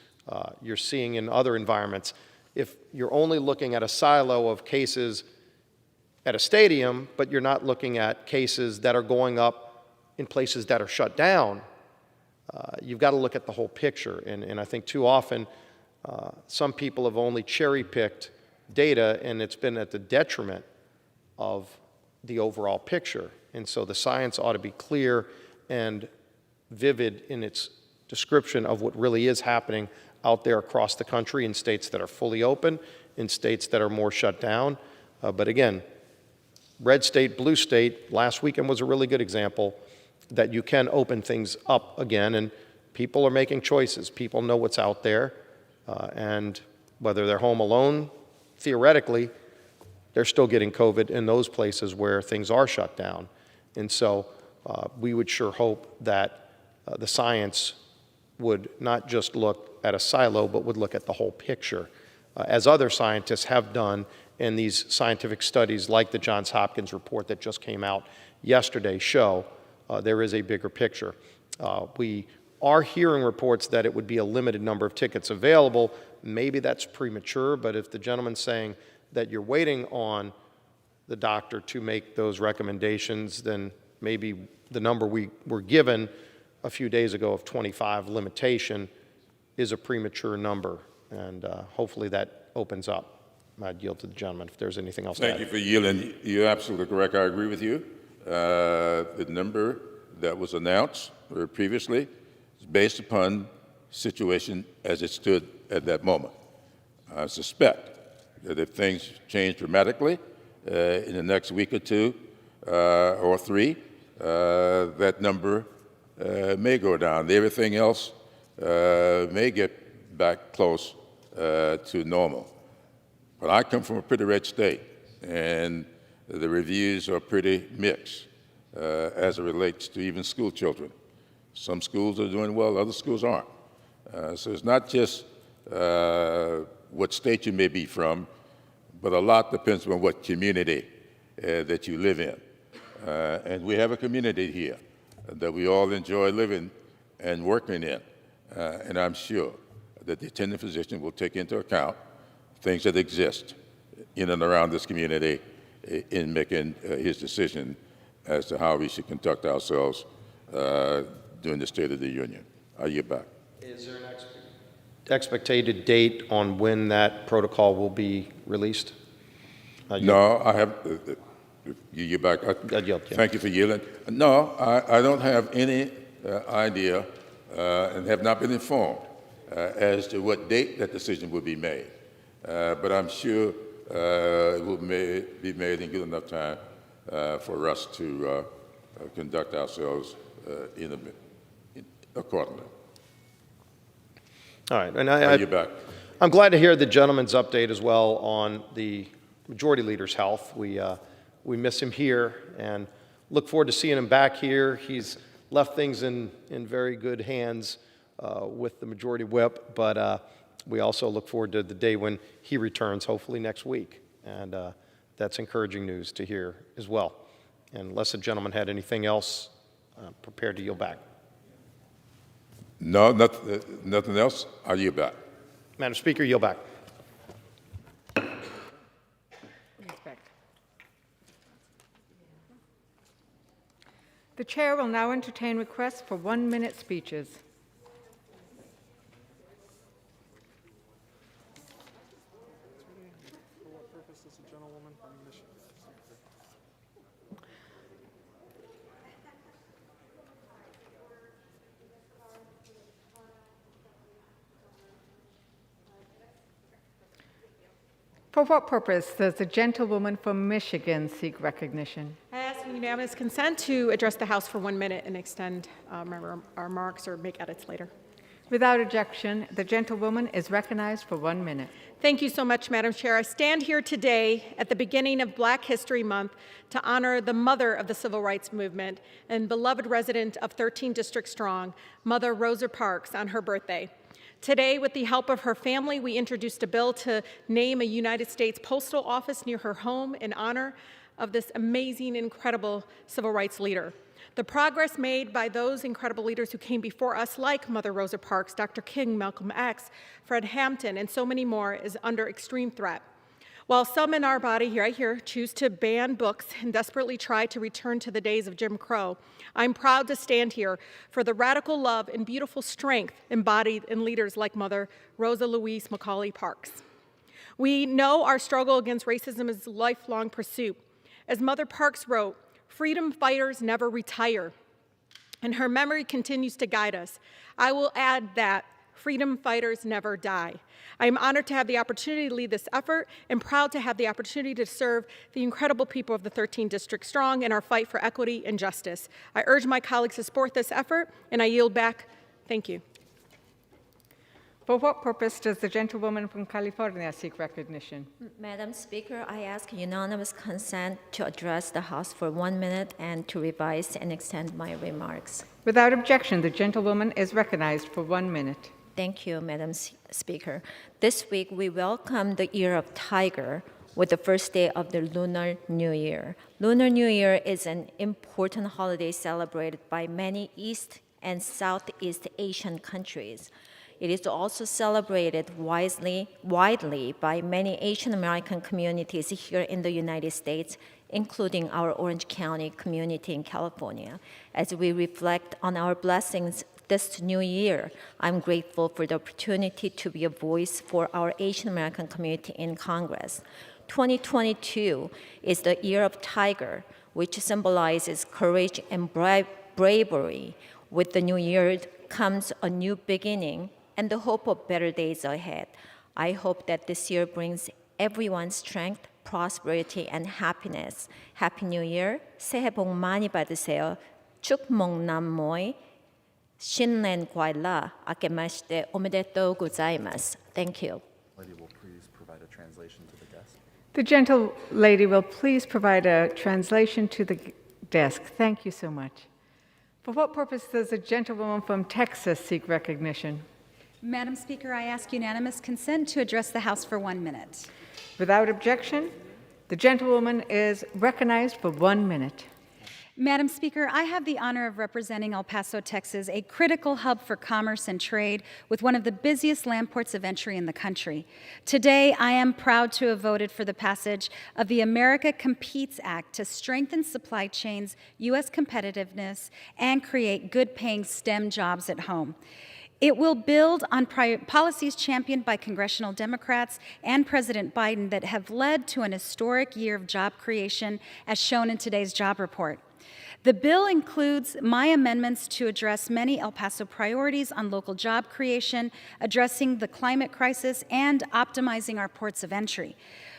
You're seeing in other environments, if you're only looking at a silo of cases at a stadium, but you're not looking at cases that are going up in places that are shut down, you've got to look at the whole picture. And I think too often, some people have only cherry-picked data, and it's been at the detriment of the overall picture. And so the science ought to be clear and vivid in its description of what really is happening out there across the country, in states that are fully open, in states that are more shut down. But again, red state, blue state, last weekend was a really good example that you can open things up again, and people are making choices. People know what's out there, and whether they're home alone, theoretically, they're still getting COVID in those places where things are shut down. And so we would sure hope that the science would not just look at a silo, but would look at the whole picture, as other scientists have done in these scientific studies like the Johns Hopkins report that just came out yesterday show. There is a bigger picture. We are hearing reports that it would be a limited number of tickets available. Maybe that's premature, but if the gentleman's saying that you're waiting on the doctor to make those recommendations, then maybe the number we were given a few days ago of 25 limitation is a premature number, and hopefully that opens up. I'd yield to the gentleman if there's anything else to Thank add. you for yielding. You're absolutely correct. I agree with you. The number that was announced previously is based upon situation as it stood at that moment. I suspect that if things change dramatically in the next week or two or three, that number may go down. Everything else may get back close to normal. But I come from a pretty red state, and the reviews are pretty mixed as it relates to even school children. Some schools are doing well, other schools aren't. So it's not just what state you may be from, but a lot depends on what community that you live in. And we have a community here that we all enjoy living and working in. And I'm sure that the attending physician will take into account things that exist in and around this community in making his decision as to how we should conduct ourselves during the State of the Union. I yield back. Is there an expected date on when that protocol will be released? No, I have. You yield back. Thank you for yielding. No, I don't have any idea and have not been informed as to what date that decision will be made. But I'm sure it will be made in good enough time for us to conduct ourselves accordingly. All right, and You're back. I'm glad to hear the gentleman's update as well on the Majority Leader's health. We miss him here and look forward to seeing him back here. He's left things in very good hands with the Majority Whip, but we also look forward to the day when he returns, hopefully next week. And that's encouraging news to hear as well. And unless the gentleman had anything else, I'm prepared to yield back. No, nothing else. I'll yield back. Madam Speaker, yield back. The chair will now entertain requests for 1-minute speeches. For what purpose does the gentlewoman from Michigan seek recognition? I ask unanimous consent to address the House for 1 minute and extend our remarks or make edits later. Without objection, the gentlewoman is recognized for 1 minute. Thank you so much, Madam Chair. I stand here today at the beginning of Black History Month to honor the mother of the Civil Rights Movement and beloved resident of 13 District Strong, Mother Rosa Parks, on her birthday. Today, with the help of her family, we introduced a bill to name a United States postal office near her home in honor of this amazing, incredible civil rights leader. The progress made by those incredible leaders who came before us, like Mother Rosa Parks, Dr. King, Malcolm X, Fred Hampton, and so many more, is under extreme threat. While some in our body, right here, choose to ban books and desperately try to return to the days of Jim Crow, I'm proud to stand here for the radical love and beautiful strength embodied in leaders like Mother Rosa Louise Macaulay Parks. We know our struggle against racism is a lifelong pursuit. As Mother Parks wrote, "Freedom fighters never retire," and her memory continues to guide us. I will add that freedom fighters never die. I am honored to have the opportunity to lead this effort and proud to have the opportunity to serve the incredible people of the 13 District Strong in our fight for equity and justice. I urge my colleagues to support this effort, and I yield back. Thank you. For what purpose does the gentlewoman from California seek recognition? Madam Speaker, I ask unanimous consent to address the House for 1 minute and to revise and extend my remarks. Without objection, the gentlewoman is recognized for 1 minute. Thank you, Madam Speaker. This week, we welcome the Year of Tiger with the first day of the Lunar New Year. Lunar New Year is an important holiday celebrated by many East and Southeast Asian countries. It is also celebrated widely by many Asian American communities here in the United States including our Orange County community in California. As we reflect on our blessings this new year, I'm grateful for the opportunity to be a voice for our Asian American community in Congress. 2022 is the year of Tiger, which symbolizes courage and bravery. With the new year comes a new beginning and the hope of better days ahead. I hope that this year brings everyone strength, prosperity, and happiness. Happy New Year. 새해 복 많이 받으세요. 축복남모이 신년 과일라 아케마시테 오메데토 고자이마스. Thank you. Lady will please provide a translation to the desk. The gentle lady will please provide a translation to the desk. Thank you so much. For what purpose does the gentlewoman from Texas seek recognition? Madam Speaker, I ask unanimous consent to address the House for 1 minute. Without objection, the gentlewoman is recognized for 1 minute. Madam Speaker, I have the honor of representing El Paso, Texas, a critical hub for commerce and trade with one of the busiest land ports of entry in the country. Today, I am proud to have voted for the passage of the America Competes Act to strengthen supply chains, U.S. competitiveness, and create good-paying STEM jobs at home. It will build on policies championed by congressional Democrats and President Biden that have led to an historic year of job creation, as shown in today's job report. The bill includes my amendments to address many El Paso priorities on local job creation, addressing the climate crisis, and optimizing our ports of entry.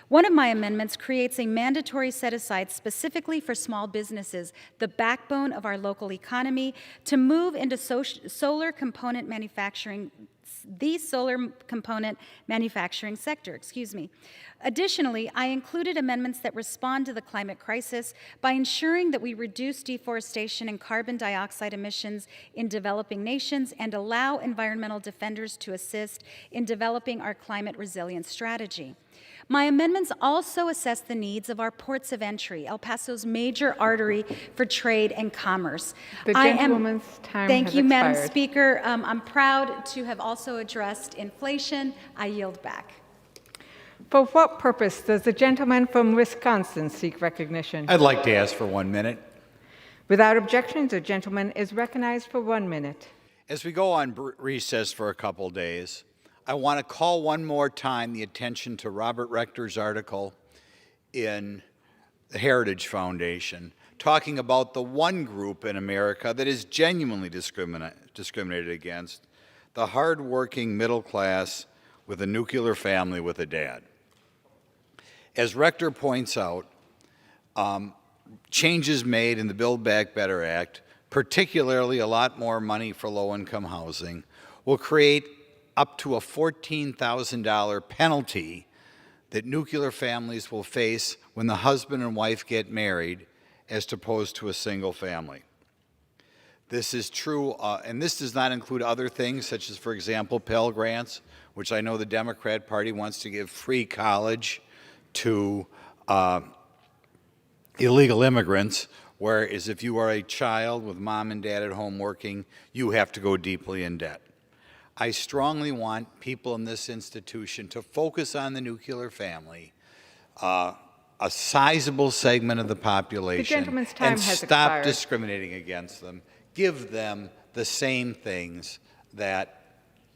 One of my amendments creates a mandatory set-aside specifically for small businesses, the backbone of our local economy, to move into solar component manufacturing, the solar component manufacturing sector, Additionally, I included amendments that respond to the climate crisis by ensuring that we reduce deforestation and carbon dioxide emissions in developing nations and allow environmental defenders to assist in developing our climate resilience strategy. My amendments also assess the needs of our ports of entry, El Paso's major artery for trade and commerce. The gentlewoman's time Thank has you, Madam expired. Speaker. I'm proud to have also addressed inflation. I yield back. For what purpose does the gentleman from Wisconsin seek recognition? I'd like to ask for 1 minute. Without objection, the gentleman is recognized for 1 minute. As we go on recess for a couple days, I want to call one more time the attention to Robert Rector's article in the Heritage Foundation, talking about the one group in America that is genuinely discriminated against, the hardworking middle class with a nuclear family with a dad. As Rector points out, changes made in the Build Back Better Act, particularly a lot more money for low-income housing, will create up to a $14,000 penalty that nuclear families will face when the husband and wife get married as opposed to a single family. This is true, and this does not include other things such as, for example, Pell Grants, which I know the Democrat Party wants to give free college to illegal immigrants, whereas if you are a child with mom and dad at home working, you have to go deeply in debt. I strongly want people in this institution to focus on the nuclear family, a sizable segment of the population, gentleman's time and has stop expired. discriminating against them. Give them the same things that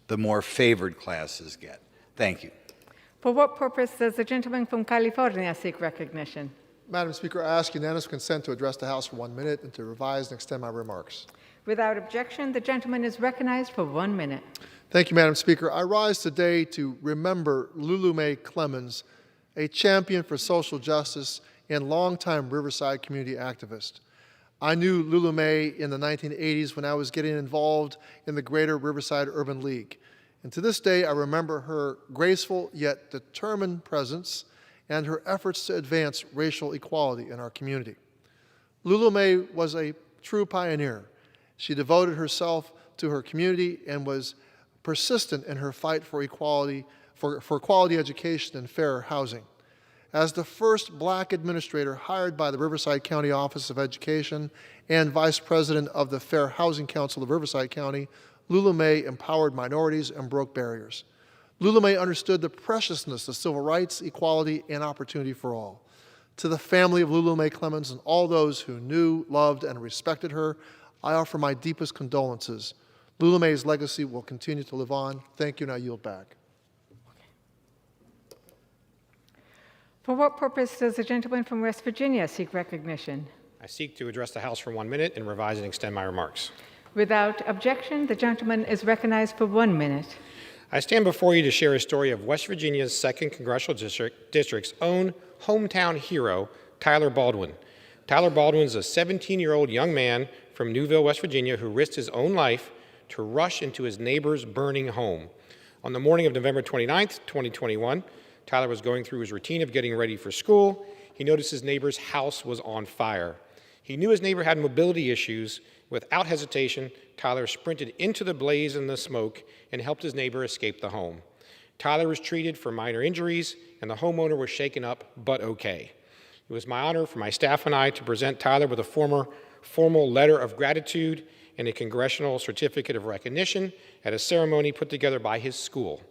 the more favored classes get. Thank you. For what purpose does the gentleman from California seek recognition? Madam Speaker, I ask unanimous consent to address the House for 1 minute and to revise and extend my remarks. Without objection, the gentleman is recognized for 1 minute. Thank you, Madam Speaker. I rise today to remember Lulu Mae Clemens, a champion for social justice and longtime Riverside community activist. I knew Lulu Mae in the 1980s when I was getting involved in the Greater Riverside Urban League. And to this day, I remember her graceful yet determined presence and her efforts to advance racial equality in our community. Lulu Mae was a true pioneer. She devoted herself to her community and was persistent in her fight for equality, for quality education and fair housing. As the first black administrator hired by the Riverside County Office of Education and vice president of the Fair Housing Council of Riverside County, Lulu Mae empowered minorities and broke barriers. Lulu Mae understood the preciousness of civil rights, equality, and opportunity for all. To the family of Lulu Mae Clemens and all those who knew, loved, and respected her, I offer my deepest condolences. Lulu Mae's legacy will continue to live on. Thank you, and I yield back. For what purpose does the gentleman from West Virginia seek recognition? I seek to address the House for 1 minute and revise and extend my remarks. Without objection, the gentleman is recognized for 1 minute. I stand before you to share a story of West Virginia's 2nd Congressional District's own hometown hero, Tyler Baldwin. Tyler Baldwin is a 17-year-old young man from Newville, West Virginia, who risked his own life to rush into his neighbor's burning home. On the morning of November 29th, 2021, Tyler was going through his routine of getting ready for school. He noticed his neighbor's house was on fire. He knew his neighbor had mobility issues. Without hesitation, Tyler sprinted into the blaze and the smoke and helped his neighbor escape the home. Tyler was treated for minor injuries, and the homeowner was shaken up, but okay. It was my honor for my staff and I to present Tyler with a formal letter of gratitude and a congressional certificate of recognition at a ceremony put together by his school.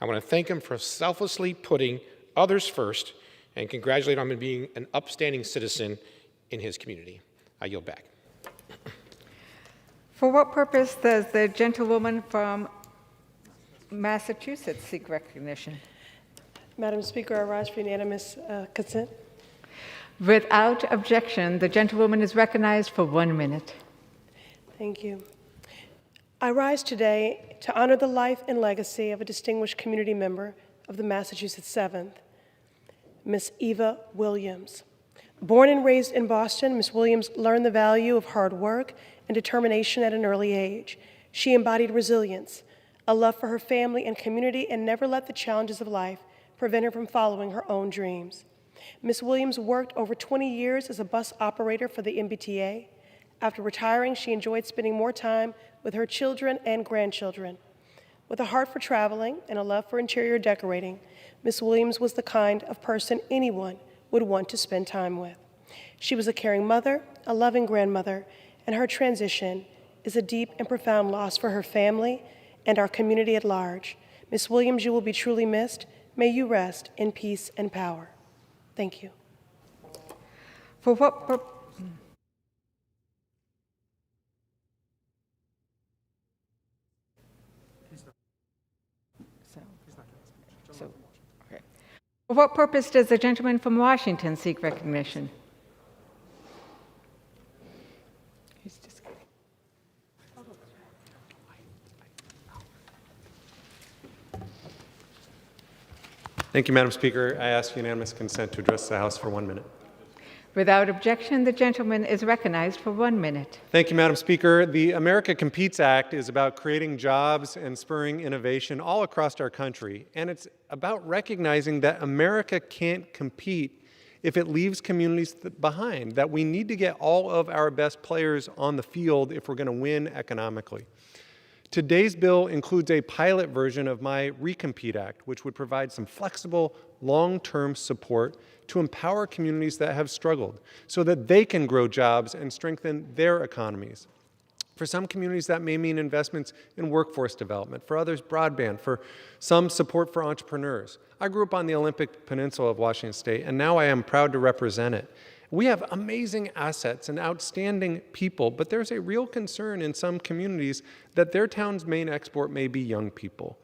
I want to thank him for selflessly putting others first and congratulate him on being an upstanding citizen in his community. I yield back. For what purpose does the gentlewoman from Massachusetts seek recognition? Madam Speaker, I rise for unanimous consent. Without objection, the gentlewoman is recognized for 1 minute. Thank you. I rise today to honor the life and legacy of a distinguished community member of the Massachusetts 7th, Miss Eva Williams. Born and raised in Boston, Miss Williams learned the value of hard work and determination at an early age. She embodied resilience, a love for her family and community, and never let the challenges of life prevent her from following her own dreams. Miss Williams worked over 20 years as a bus operator for the MBTA. After retiring, she enjoyed spending more time with her children and grandchildren. With a heart for traveling and a love for interior decorating, Miss Williams was the kind of person anyone would want to spend time with. She was a caring mother, a loving grandmother, and her transition is a deep and profound loss for her family and our community at large. Miss Williams, you will be truly missed. May you rest in peace and power. Thank you. For what purpose? For what purpose does the gentleman from Washington seek recognition? He's just kidding. Thank you, Madam Speaker. I ask unanimous consent to address the House for 1 minute. Without objection, the gentleman is recognized for 1 minute. Thank you, Madam Speaker. The America Competes Act is about creating jobs and spurring innovation all across our country. And it's about recognizing that America can't compete if it leaves communities behind, that we need to get all of our best players on the field if we're going to win economically. Today's bill includes a pilot version of my Recompete Act, which would provide some flexible, long-term support to empower communities that have struggled so that they can grow jobs and strengthen their economies. For some communities, that may mean investments in workforce development. For others, broadband. For some, support for entrepreneurs. I grew up on the Olympic Peninsula of Washington State, and now I am proud to represent it. We have amazing assets and outstanding people, but there's a real concern in some communities that their town's main export may be young people,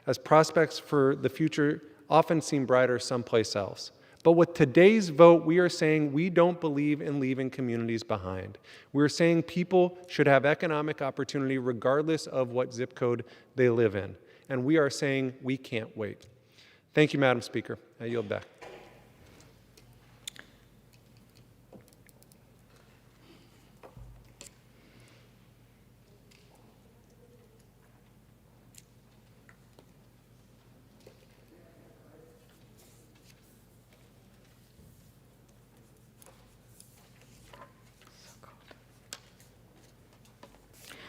as prospects for the future often seem brighter someplace else. But with today's vote, we are saying we don't believe in leaving communities behind. We're saying people should have economic opportunity regardless of what zip code they live in. And we are saying we can't wait. Thank you, Madam Speaker. I yield back.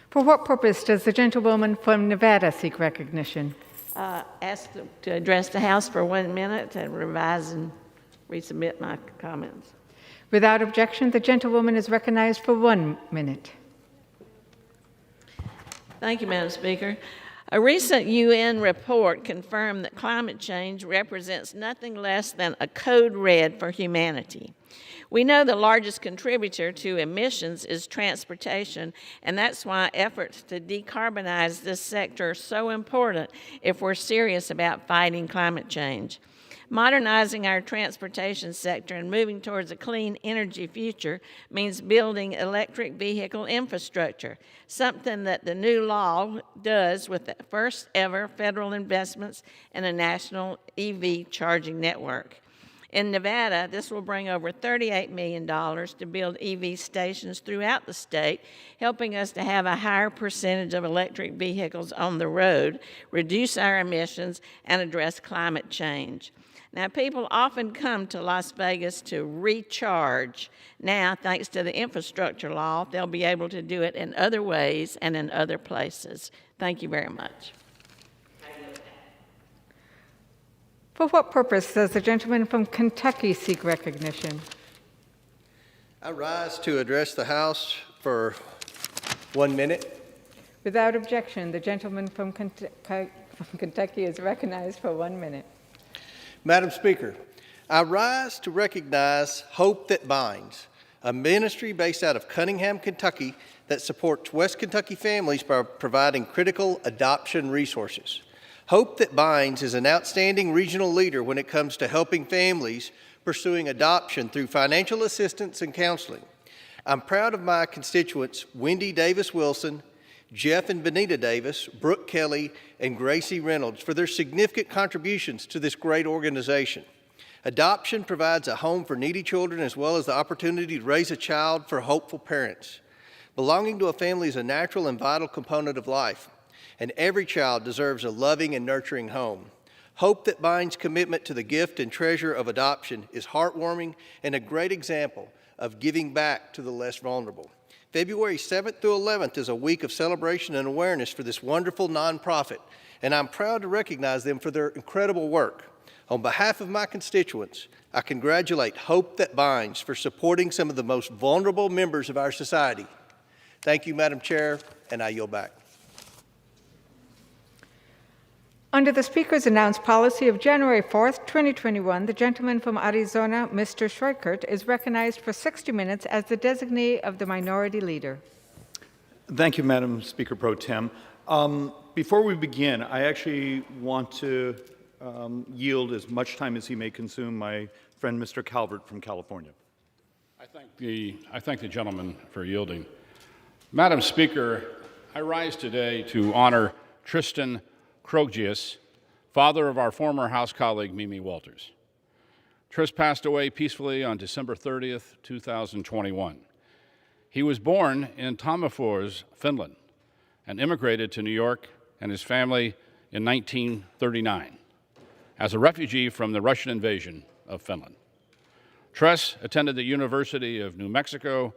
For what purpose does the gentlewoman from Nevada seek recognition? Ask to address the House for 1 minute and revise and resubmit my comments. Without objection, the gentlewoman is recognized for 1 minute. Thank you, Madam Speaker. A recent UN report confirmed that climate change represents nothing less than a code red for humanity. We know the largest contributor to emissions is transportation, and that's why efforts to decarbonize this sector are so important if we're serious about fighting climate change. Modernizing our transportation sector and moving towards a clean energy future means building electric vehicle infrastructure, something that the new law does with the first ever federal investments in a national EV charging network. In Nevada, this will bring over $38 million to build EV stations throughout the state, helping us to have a higher percentage of electric vehicles on the road, reduce our emissions, and address climate change. Now, people often come to Las Vegas to recharge. Now, thanks to the infrastructure law, they'll be able to do it in other ways and in other places. Thank you very much. For what purpose does the gentleman from Kentucky seek recognition? I rise to address the House for 1 minute. Without objection, the gentleman from Kentucky is recognized for 1 minute. Madam Speaker, I rise to recognize Hope That Binds, a ministry based out of Cunningham, Kentucky that supports West Kentucky families by providing critical adoption resources. Hope That Binds is an outstanding regional leader when it comes to helping families pursuing adoption through financial assistance and counseling. I'm proud of my constituents, Wendy Davis Wilson, Jeff and Benita Davis, Brooke Kelly, and Gracie Reynolds, for their significant contributions to this great organization. Adoption provides a home for needy children as well as the opportunity to raise a child for hopeful parents. Belonging to a family is a natural and vital component of life, and every child deserves a loving and nurturing home. Hope That Binds' commitment to the gift and treasure of adoption is heartwarming and a great example of giving back to the less vulnerable. February 7th through 11th is a week of celebration and awareness for this wonderful nonprofit, and I'm proud to recognize them for their incredible work. On behalf of my constituents, I congratulate Hope That Binds for supporting some of the most vulnerable members of our society. Thank you, Madam Chair, and I yield back. Under the Speaker's announced policy of January 4th, 2021, the gentleman from Arizona, Mr. Schweikert, is recognized for 60 minutes as the designee of the Minority Leader. Thank you, Madam Speaker Pro Tem. Before we begin, I actually want to yield as much time as he may consume my friend Mr. Calvert from California. I thank the gentleman for yielding. Madam Speaker, I rise today to honor Tristan Kroggius, father of our former House colleague Mimi Walters. Tris passed away peacefully on December 30th, 2021. He was born in Tammerfors, Finland, and immigrated to New York and his family in 1939 as a refugee from the Russian invasion of Finland. Tris attended the University of New Mexico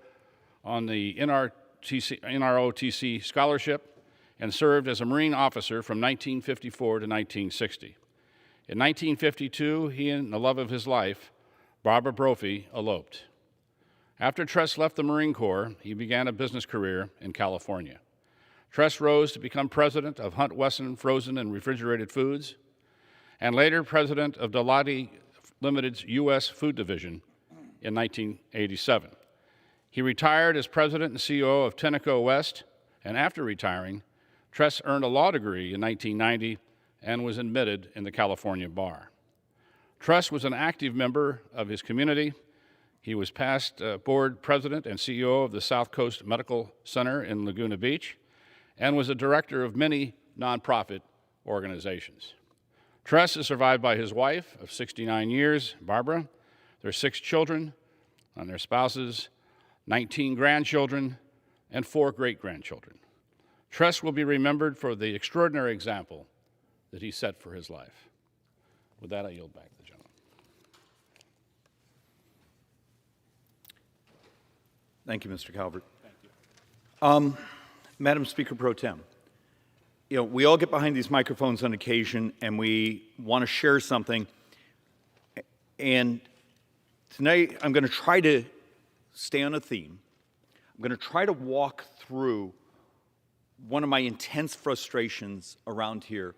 on the NROTC scholarship and served as a Marine officer from 1954 to 1960. In 1952, he and the love of his life, Barbara Brophy, eloped. After Tress left the Marine Corps, he began a business career in California. Tress rose to become president of Hunt Wesson Frozen and Refrigerated Foods, and later president of Delati Limited's U.S. Food Division in 1987. He retired as president and CEO of Tenneco West, and after retiring, Tress earned a law degree in 1990 and was admitted in the California bar. Tress was an active member of his community. He was past board president and CEO of the South Coast Medical Center in Laguna Beach and was a director of many nonprofit organizations. Tress is survived by his wife of 69 years, Barbara, their 6 children and their spouses, 19 grandchildren, and 4 great-grandchildren. Tress will be remembered for the extraordinary example that he set for his life. With that, I yield back to the gentleman. Thank you, Mr. Calvert. Thank you. Madam Speaker Pro Tem, we all get behind these microphones on occasion and we want to share something. And tonight, I'm going to try to stay on a theme. I'm going to try to walk through one of my intense frustrations around here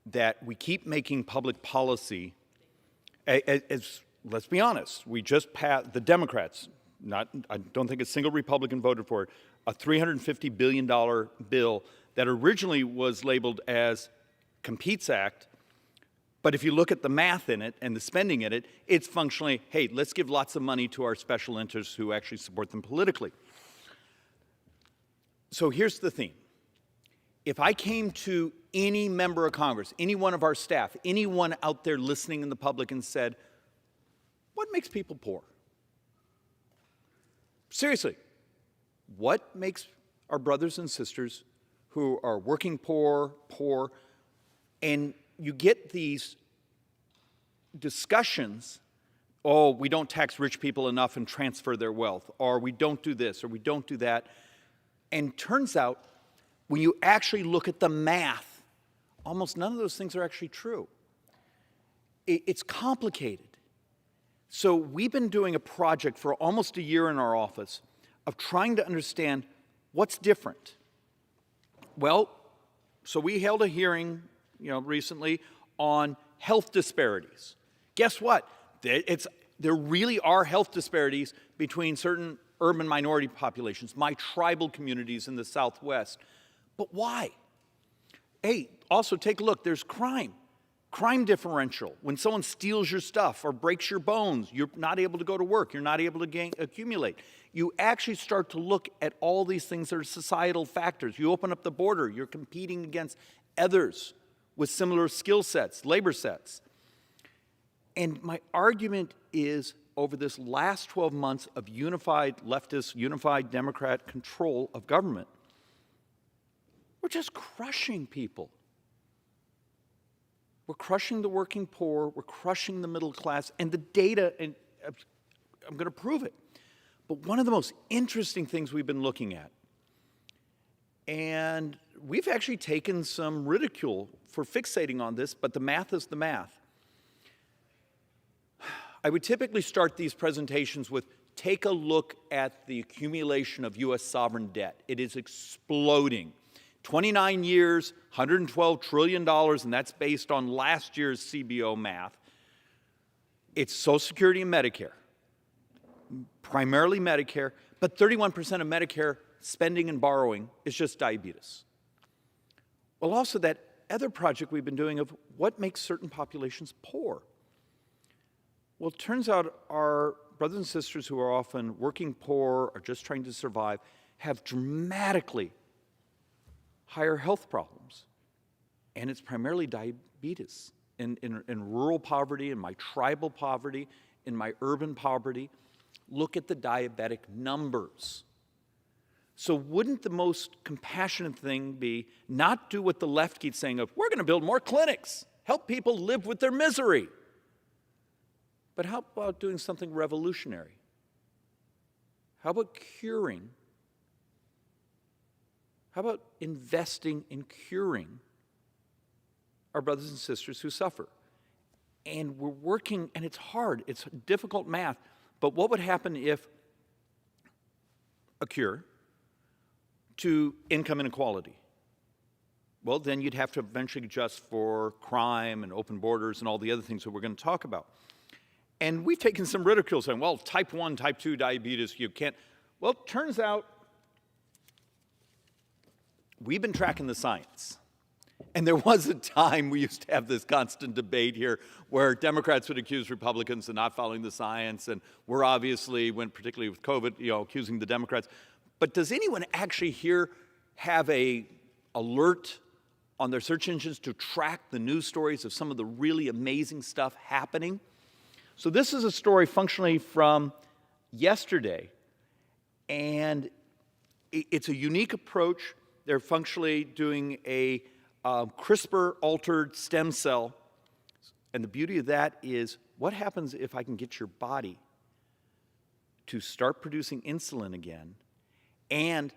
that we keep making public policy as let's be honest, we just passed, the Democrats, I don't think a single Republican voted for it, a $350 billion bill that originally was labeled as Competes Act, but if you look at the math in it and the spending in it, it's functionally, hey, let's give lots of money to our special interests who actually support them politically. So here's the theme. If I came to any member of Congress, any one of our staff, anyone out there listening in the public and said, what makes people poor? Seriously, what makes our brothers and sisters who are working poor, and you get these discussions, oh, we don't tax rich people enough and transfer their wealth, or we don't do this, or we don't do that. And turns out, when you actually look at the math, almost none of those things are actually true. It's complicated. So we've been doing a project for almost a year in our office of trying to understand what's different. Well, so we held a hearing, recently on health disparities. Guess what? There really are health disparities between certain urban minority populations, my tribal communities in the Southwest. But why? Hey, also take a look, there's crime differential. When someone steals your stuff or breaks your bones, you're not able to go to work, you're not able to accumulate. You actually start to look at all these things that are societal factors. You open up the border, you're competing against others with similar skill sets, labor sets. And my argument is, over this last 12 months of unified leftist, unified Democrat control of government, we're just crushing people. We're crushing the working poor, we're crushing the middle class, and the data, and I'm going to prove it. But one of the most interesting things we've been looking at, and we've actually taken some ridicule for fixating on this, but the math is the math. I would typically start these presentations with, take a look at the accumulation of U.S. sovereign debt. It is exploding. 29 years, $112 trillion, and that's based on last year's CBO math. It's Social Security and Medicare, primarily Medicare, but 31% of Medicare spending and borrowing is just diabetes. Well, also that other project we've been doing of what makes certain populations poor. Well, it turns out our brothers and sisters who are often working poor or just trying to survive have dramatically higher health problems. And it's primarily diabetes. In rural poverty, in my tribal poverty, in my urban poverty, look at the diabetic numbers. So wouldn't the most compassionate thing be not do what the left keeps saying of, we're going to build more clinics, help people live with their misery. But how about doing something revolutionary? How about curing? How about investing in curing our brothers and sisters who suffer? And we're working, and it's hard, it's difficult math, but what would happen if a cure to income inequality? Well, then you'd have to eventually adjust for crime and open borders and all the other things that we're going to talk about. And we've taken some ridicule saying, well, type 1, type 2 diabetes, you can't. Well, it turns out we've been tracking the science. And there was a time we used to have this constant debate here where Democrats would accuse Republicans of not following the science, and we're obviously, when particularly with COVID, accusing the Democrats. But does anyone actually here have a alert on their search engines to track the news stories of some of the really amazing stuff happening? So this is a story functionally from yesterday, and it's a unique approach. They're functionally doing a CRISPR-altered stem cell, and the beauty of that is, what happens if I can get your body to start producing insulin again, and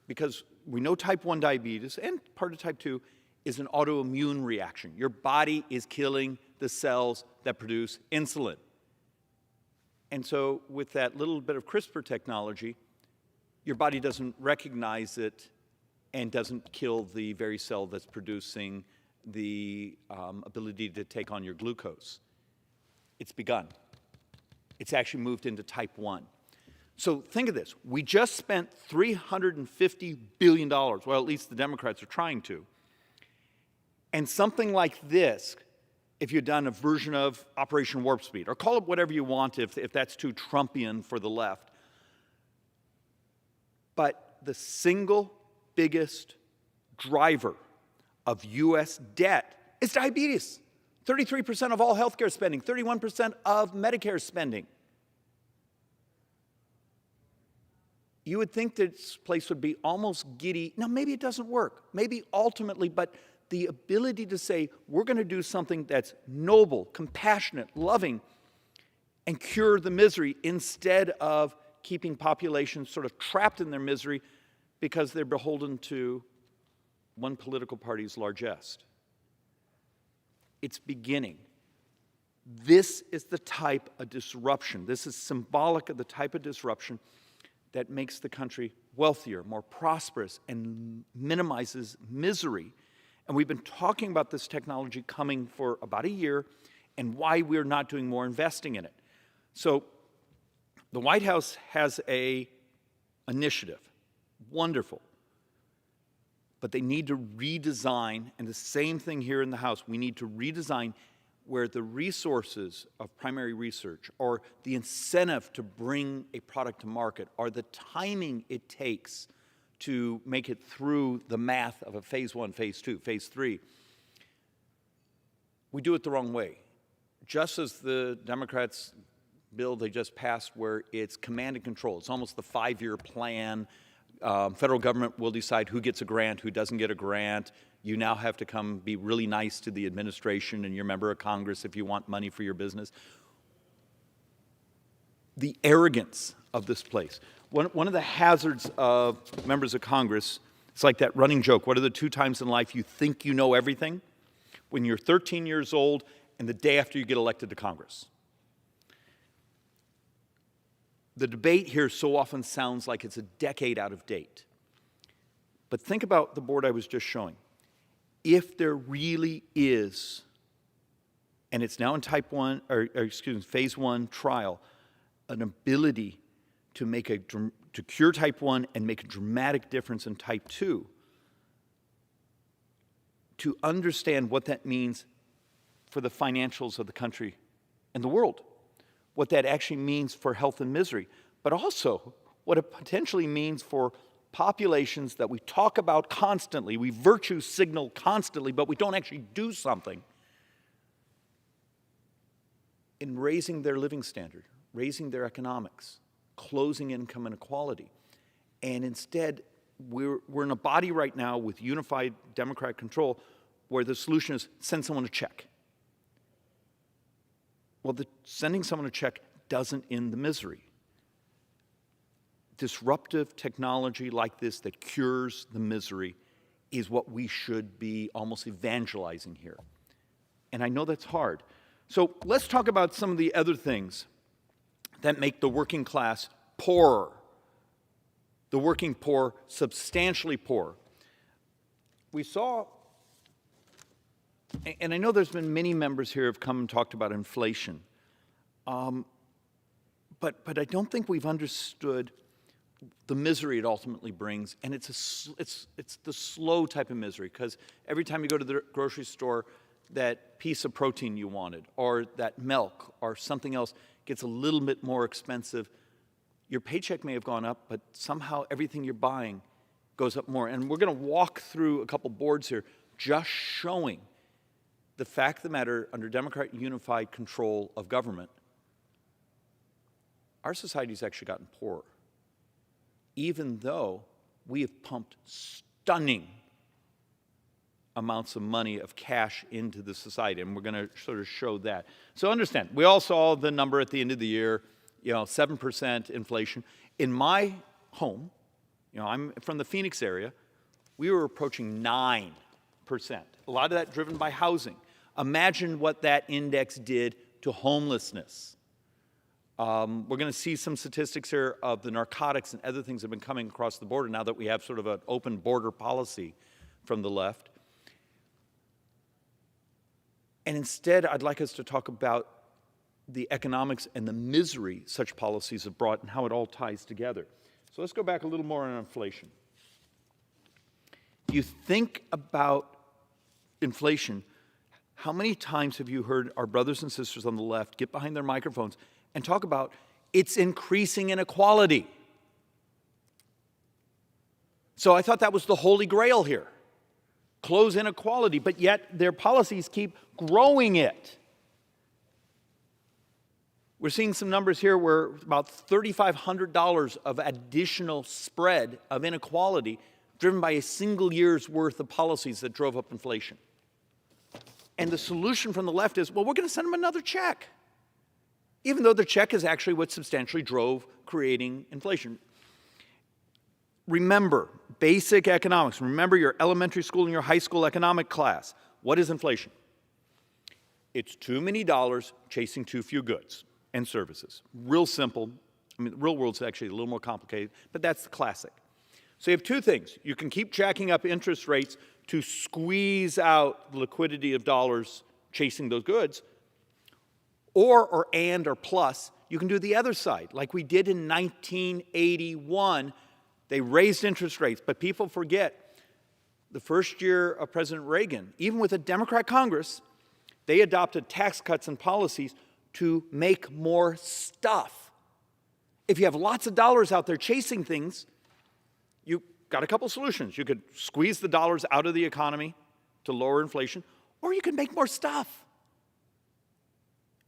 because we know type 1 diabetes, and part of type 2, is an autoimmune reaction. Your body is killing the cells that produce insulin. And so with that little bit of CRISPR technology, your body doesn't recognize it and doesn't kill the very cell that's producing the ability to take on your glucose. It's begun. It's actually moved into type 1. So think of this. We just spent $350 billion, well, at least the Democrats are trying to. And something like this, if you'd done a version of Operation Warp Speed, or call it whatever you want if that's too Trumpian for the left, but the single biggest driver of U.S. debt is diabetes. 33% of all healthcare spending, 31% of Medicare spending. You would think this place would be almost giddy. Now, maybe it doesn't work. Maybe ultimately, but the ability to say, we're going to do something that's noble, compassionate, loving, and cure the misery instead of keeping populations sort of trapped in their misery because they're beholden to one political party's largesse. It's beginning. This is the type of disruption. This is symbolic of the type of disruption that makes the country wealthier, more prosperous, and minimizes misery. And we've been talking about this technology coming for about a year and why we're not doing more investing in it. So the White House has an initiative, wonderful, but they need to redesign, and the same thing here in the House, we need to redesign where the resources of primary research or the incentive to bring a product to market or the timing it takes to make it through the math of a phase 1, phase 2, phase 3, we do it the wrong way. Just as the Democrats bill they just passed where it's command and control. It's almost the 5-year plan. Federal government will decide who gets a grant, who doesn't get a grant. You now have to come be really nice to the administration and your member of Congress if you want money for your business. The arrogance of this place. One of the hazards of members of Congress, it's like that running joke. What are the 2 times in life you think you know everything? When you're 13 years old and the day after you get elected to Congress. The debate here so often sounds like it's a decade out of date. But think about the board I was just showing. If there really is, and it's now in type 1, phase 1 trial, an ability to make to cure type 1 and make a dramatic difference in type 2, to understand what that means for the financials of the country and the world, what that actually means for health and misery, but also what it potentially means for populations that we talk about constantly, we virtue signal constantly, but we don't actually do something in raising their living standard, raising their economics, closing income inequality. And instead, we're in a body right now with unified Democratic control where the solution is send someone a check. Well, sending someone a check doesn't end the misery. Disruptive technology like this that cures the misery is what we should be almost evangelizing here. And I know that's hard. So let's talk about some of the other things that make the working class poorer. The working poor substantially poorer. We saw, and I know there's been many members here who have come and talked about inflation, but I don't think we've understood the misery it ultimately brings, and it's the slow type of misery, because every time you go to the grocery store, that piece of protein you wanted, or that milk, or something else gets a little bit more expensive. Your paycheck may have gone up, but somehow everything you're buying goes up more. And we're going to walk through a couple boards here just showing the fact of the matter, under Democrat unified control of government, our society's actually gotten poorer, even though we have pumped stunning amounts of money, of cash into the society, and we're going to sort of show that. So understand, we all saw the number at the end of the year, 7% inflation. In my home, I'm from the Phoenix area, we were approaching 9%. A lot of that driven by housing. Imagine what that index did to homelessness. We're going to see some statistics here of the narcotics and other things that have been coming across the border now that we have sort of an open border policy from the left. And instead, I'd like us to talk about the economics and the misery such policies have brought and how it all ties together. So let's go back a little more on inflation. You think about inflation, how many times have you heard our brothers and sisters on the left get behind their microphones and talk about it's increasing inequality? So I thought that was the holy grail here. Close inequality, but yet their policies keep growing it. We're seeing some numbers here where about $3,500 of additional spread of inequality driven by a single year's worth of policies that drove up inflation. And the solution from the left is, well, we're going to send them another check, even though the check is actually what substantially drove creating inflation. Remember, basic economics. Remember your elementary school and your high school economic class. What is inflation? It's too many dollars chasing too few goods and services. Real simple. I mean, the real world's actually a little more complicated, but that's the classic. So you have two things. You can keep jacking up interest rates to squeeze out the liquidity of dollars chasing those goods, or plus, you can do the other side, like we did in 1981. They raised interest rates, but people forget the first year of President Reagan, even with a Democrat Congress, they adopted tax cuts and policies to make more stuff. If you have lots of dollars out there chasing things, you got a couple solutions. You could squeeze the dollars out of the economy to lower inflation, or you can make more stuff.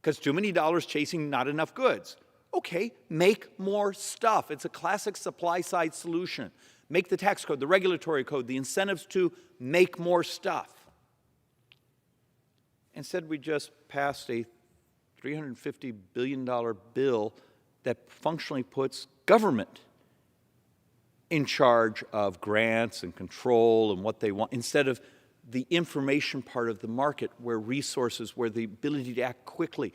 Because too many dollars chasing not enough goods. Okay, make more stuff. It's a classic supply-side solution. Make the tax code, the regulatory code, the incentives to make more stuff. Instead, we just passed a $350 billion bill that functionally puts government in charge of grants and control and what they want, instead of the information part of the market where resources, where the ability to act quickly.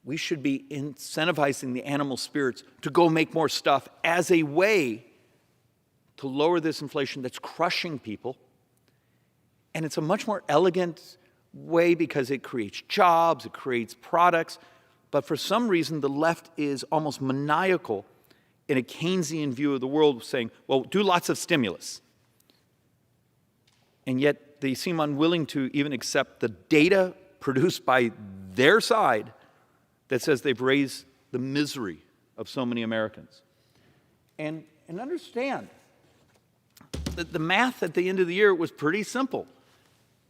We should be incentivizing the animal spirits to go make more stuff as a way to lower this inflation that's crushing people. And it's a much more elegant way because it creates jobs, it creates products. But for some reason, the left is almost maniacal in a Keynesian view of the world, saying, well, do lots of stimulus. And yet they seem unwilling to even accept the data produced by their side that says they've raised the misery of so many Americans. And understand that the math at the end of the year was pretty simple.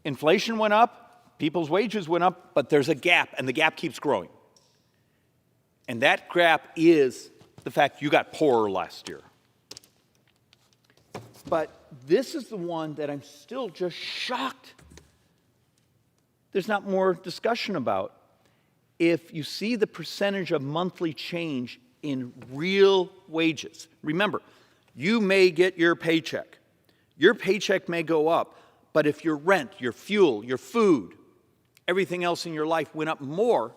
Inflation went up, people's wages went up, but there's a gap, and the gap keeps growing. And that gap is the fact you got poorer last year. But this is the one that I'm still just shocked there's not more discussion about. If you see the percentage of monthly change in real wages, remember, you may get your paycheck. Your paycheck may go up, but if your rent, your fuel, your food, everything else in your life went up more,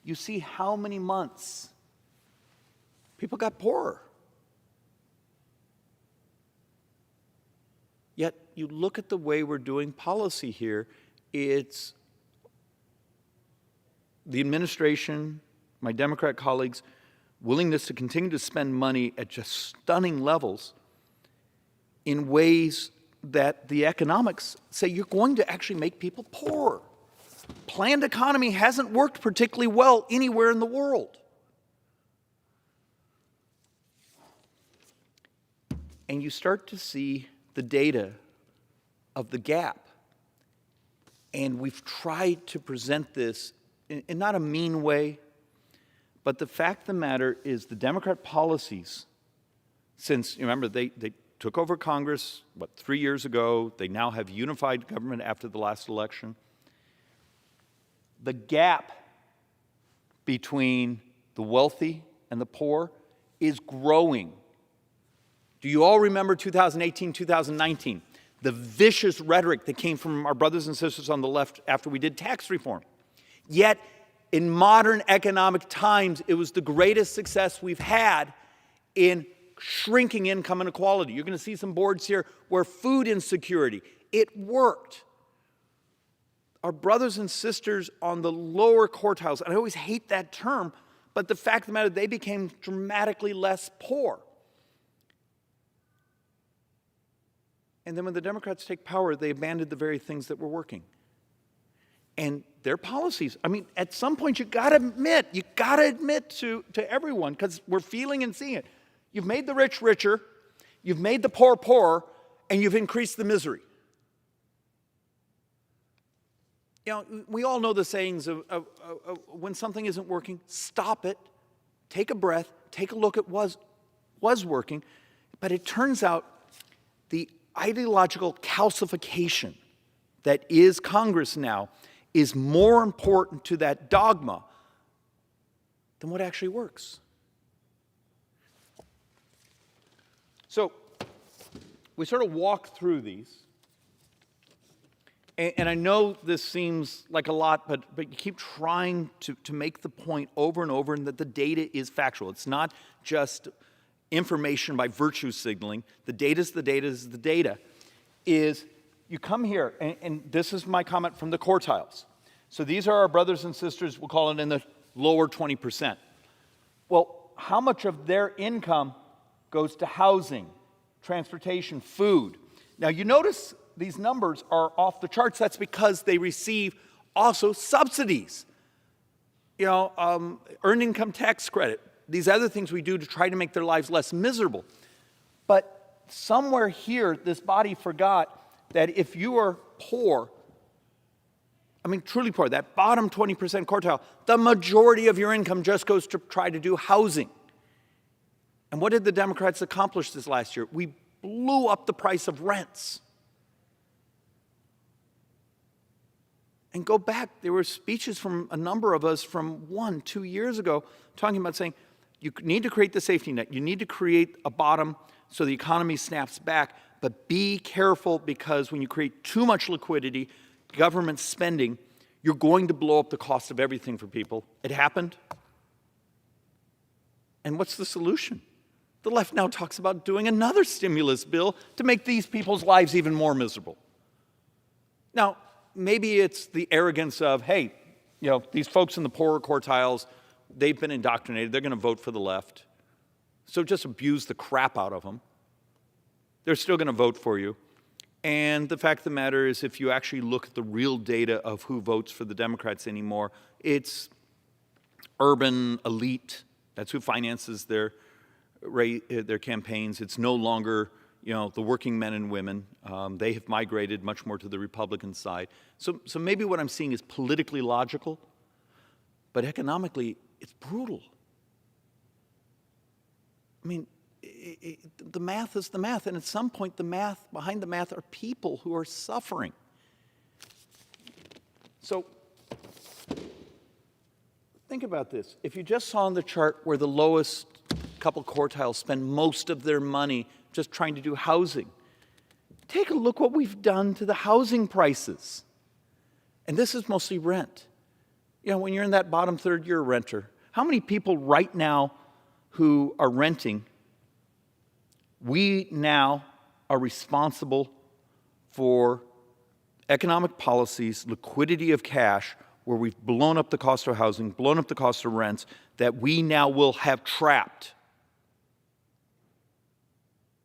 you see how many months people got poorer. Yet you look at the way we're doing policy here, it's the administration, my Democrat colleagues' willingness to continue to spend money at just stunning levels in ways that the economics say you're going to actually make people poorer. Planned economy hasn't worked particularly well anywhere in the world. And you start to see the data of the gap. And we've tried to present this in not a mean way, but the fact of the matter is the Democrat policies, since, remember, they took over Congress, 3 years ago. They now have unified government after the last election. The gap between the wealthy and the poor is growing. Do you all remember 2018, 2019? The vicious rhetoric that came from our brothers and sisters on the left after we did tax reform. Yet, In modern economic times, it was the greatest success we've had in shrinking income inequality. You're going to see some boards here where food insecurity, it worked. Our brothers and sisters on the lower quartiles, and I always hate that term, but the fact of the matter, they became dramatically less poor. And then when the Democrats take power, they abandoned the very things that were working. And their policies, I mean, at some point you gotta admit to everyone, because we're feeling and seeing it. You've made the rich richer, you've made the poor poorer, and you've increased the misery. You know, we all know the sayings of when something isn't working, stop it, take a breath, take a look at what was working. But it turns out the ideological calcification that is Congress now is more important to that dogma than what actually works. So we sort of walk through these. And I know this seems like a lot, but you keep trying to make the point over and over, and that the data is factual. It's not just information by virtue signaling. The data is the data is the data. Is you come here, and this is my comment from the quartiles. So these are our brothers and sisters, we'll call it in the lower 20%. Well, how much of their income goes to housing, transportation, food? Now you notice these numbers are off the charts. That's because they receive also subsidies. You know, earned income tax credit, these other things we do to try to make their lives less miserable. But somewhere here, this body forgot that if you are poor, I mean truly poor, that bottom 20% quartile, the majority of your income just goes to try to do housing. And what did the Democrats accomplish this last year? We blew up the price of rents. And go back, there were speeches from a number of us from 1-2 years ago talking about saying, you need to create the safety net. You need to create a bottom so the economy snaps back. But be careful, because when you create too much liquidity, government spending, you're going to blow up the cost of everything for people. It happened. And what's the solution? The left now talks about doing another stimulus bill to make these people's lives even more miserable. Now, maybe it's the arrogance of, hey, you know, these folks in the poorer quartiles, they've been indoctrinated. They're going to vote for the left. So just abuse the crap out of them. They're still going to vote for you. And the fact of the matter is, if you actually look at the real data of who votes for the Democrats anymore, it's urban elite. That's who finances their campaigns. It's no longer, you know, the working men and women. They have migrated much more to the Republican side. So maybe what I'm seeing is politically logical, but economically, it's brutal. I mean, the math is the math, and at some point, the math, behind the math, are people who are suffering. So think about this. If you just saw on the chart where the lowest couple quartiles spend most of their money just trying to do housing, take a look what we've done to the housing prices. And this is mostly rent. You know, when you're in that bottom third, you're a renter. How many people right now who are renting, we now are responsible for economic policies, liquidity of cash, where we've blown up the cost of housing, blown up the cost of rents, that we now will have trapped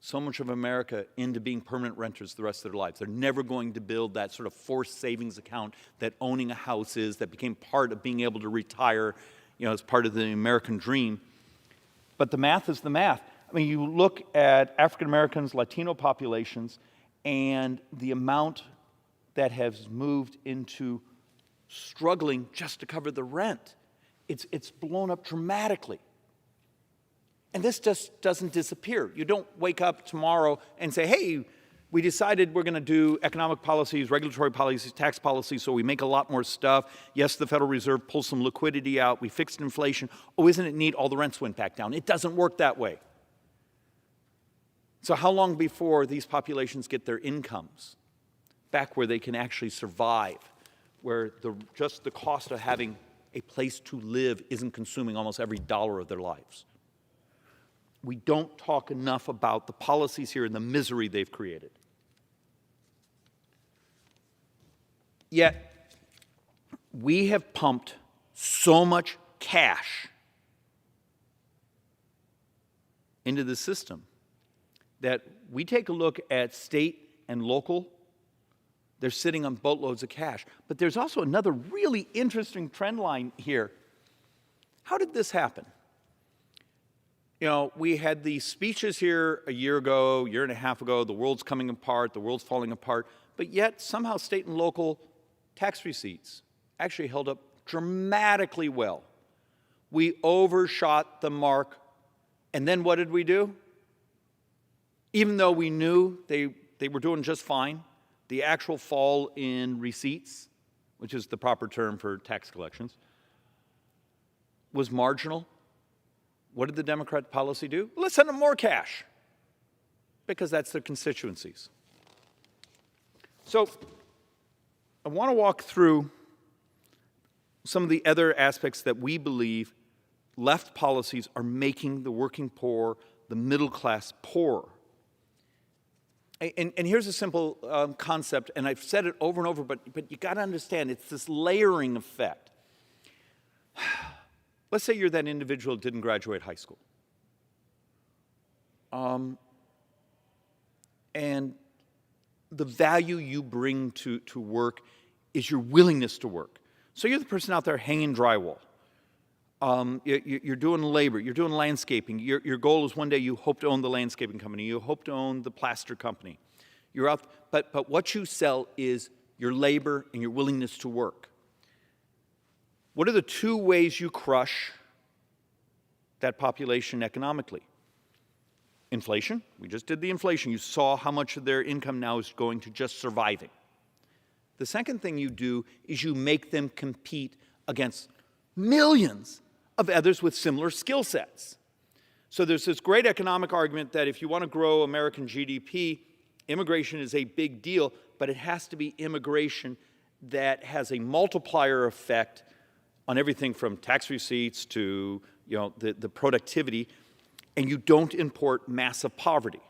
so much of America into being permanent renters the rest of their lives. They're never going to build that sort of forced savings account that owning a house is, that became part of being able to retire, you know, as part of the American dream. But the math is the math. I mean, you look at African Americans, Latino populations, and the amount that has moved into struggling just to cover the rent. It's blown up dramatically. And this just doesn't disappear. You don't wake up tomorrow and say, hey, we decided we're going to do economic policies, regulatory policies, tax policies, so we make a lot more stuff. Yes, the Federal Reserve pulls some liquidity out. We fixed inflation. Oh, isn't it neat? All the rents went back down. It doesn't work that way. So how long before these populations get their incomes back where they can actually survive, where just the cost of having a place to live isn't consuming almost every dollar of their lives. We don't talk enough about the policies here and the misery they've created. Yet, we have pumped so much cash into the system that we take a look at state and local, they're sitting on boatloads of cash. But there's also another really interesting trend line here. How did this happen? You know, we had these speeches here a year ago, year and a half ago, the world's coming apart, the world's falling apart, but yet somehow state and local tax receipts actually held up dramatically well. We overshot the mark, and then what did we do? Even though we knew they were doing just fine, the actual fall in receipts, which is the proper term for tax collections, was marginal. What did the Democrat policy do? Let's send them more cash, because that's their constituencies. So I want to walk through some of the other aspects that we believe left policies are making the working poor, the middle class, poorer. And here's a simple concept, and I've said it over and over, but you got to understand, it's this layering effect. Let's say you're that individual who didn't graduate high school. And the value you bring to work is your willingness to work. So you're the person out there hanging drywall. You're doing labor, you're doing landscaping. Your goal is one day you hope to own the landscaping company, you hope to own the plaster company. You're out, but what you sell is your labor and your willingness to work. What are the two ways you crush that population economically? Inflation. We just did the inflation. You saw how much of their income now is going to just surviving. The second thing you do is you make them compete against millions of others with similar skill sets. So there's this great economic argument that if you want to grow American GDP, immigration is a big deal, but it has to be immigration that has a multiplier effect on everything from tax receipts to the productivity, and you don't import massive poverty.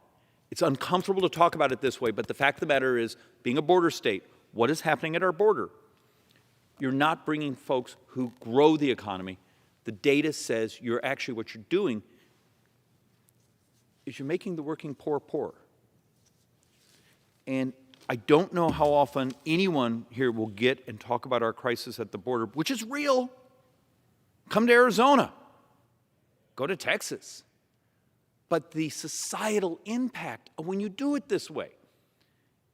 It's uncomfortable to talk about it this way, but the fact of the matter is, being a border state, what is happening at our border? You're not bringing folks who grow the economy. The data says what you're doing is you're making the working poor poorer. And I don't know how often anyone here will get and talk about our crisis at the border, which is real. Come to Arizona. Go to Texas. But the societal impact of when you do it this way.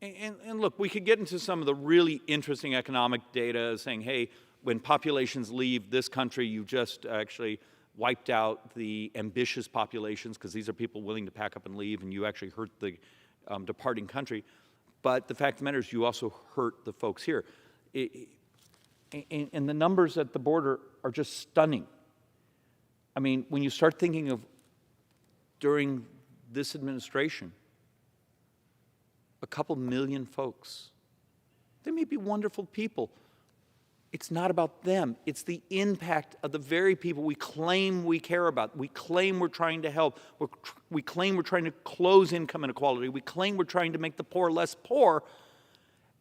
And look, we could get into some of the really interesting economic data saying, hey, when populations leave this country, you just actually wiped out the ambitious populations because these are people willing to pack up and leave, and you actually hurt the departing country. But the fact of the matter is you also hurt the folks here. And the numbers at the border are just stunning. I mean, when you start thinking of during this administration, a couple million folks. They may be wonderful people. It's not about them. It's the impact of the very people we claim we care about. We claim we're trying to help. We claim we're trying to close income inequality. We claim we're trying to make the poor less poor.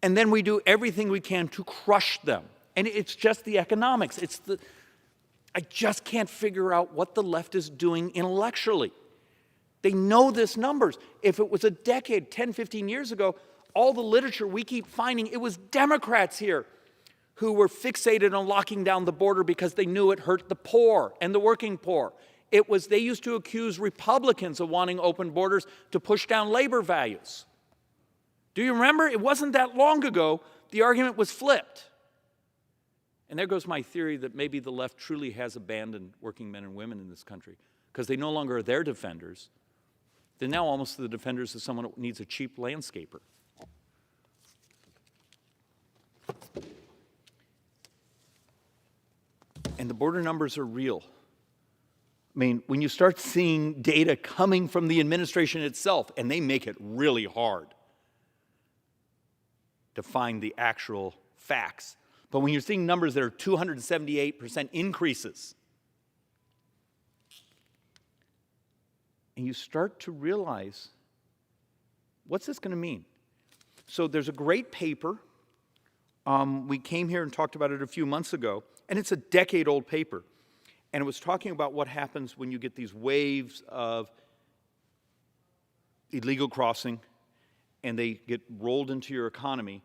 And then we do everything we can to crush them. And it's just the economics. I just can't figure out what the left is doing intellectually. They know this numbers. If it was a decade, 10, 15 years ago, all the literature we keep finding, it was Democrats here who were fixated on locking down the border because they knew it hurt the poor and the working poor. They used to accuse Republicans of wanting open borders to push down labor values. Do you remember? It wasn't that long ago the argument was flipped. And there goes my theory that maybe the left truly has abandoned working men and women in this country because they no longer are their defenders. They're now almost the defenders of someone who needs a cheap landscaper. And the border numbers are real. I mean, when you start seeing data coming from the administration itself, and they make it really hard to find the actual facts, But when you're seeing numbers that are 278% increases, and you start to realize, what's this going to mean? So there's a great paper. We came here and talked about it a few months ago, and it's a decade-old paper. And it was talking about what happens when you get these waves of illegal crossing, and they get rolled into your economy.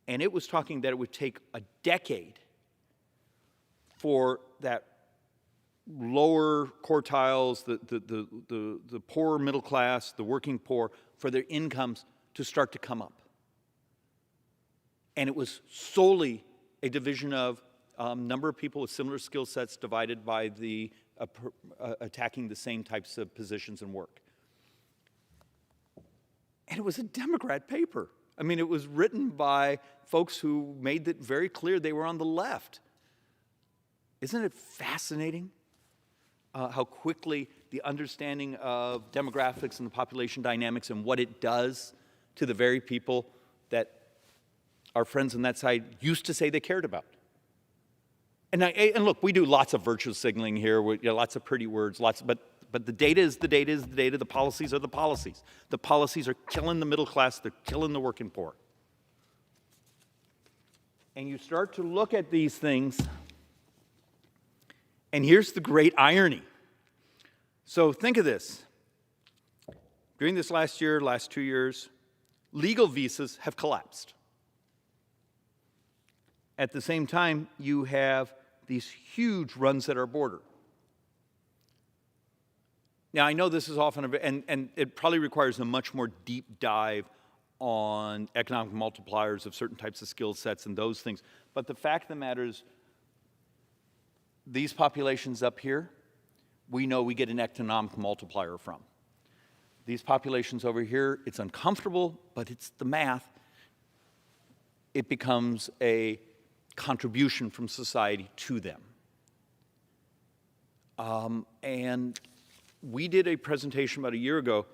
And it was talking that it would take a decade for that lower quartiles, the poorer middle class, the working poor, for their incomes to start to come up. And it was solely a division of number of people with similar skill sets divided by the attacking the same types of positions and work. And it was a Democrat paper. I mean, it was written by folks who made it very clear they were on the left. Isn't it fascinating how quickly the understanding of demographics and the population dynamics and what it does to the very people that our friends on that side used to say they cared about? And look, we do lots of virtue signaling here, lots of pretty words, but the data is the data is the data, the policies are the policies. The policies are killing the middle class, they're killing the working poor. And you start to look at these things, and here's the great irony. So think of this. During this last 2 years, legal visas have collapsed. At the same time, you have these huge runs at our border. Now, I know this is often, and it probably requires a much more deep dive on economic multipliers of certain types of skill sets and those things. But the fact of the matter is, these populations up here, we know we get an economic multiplier from. These populations over here, it's uncomfortable, but it's the math. It becomes a contribution from society to them. And we did a presentation about a year ago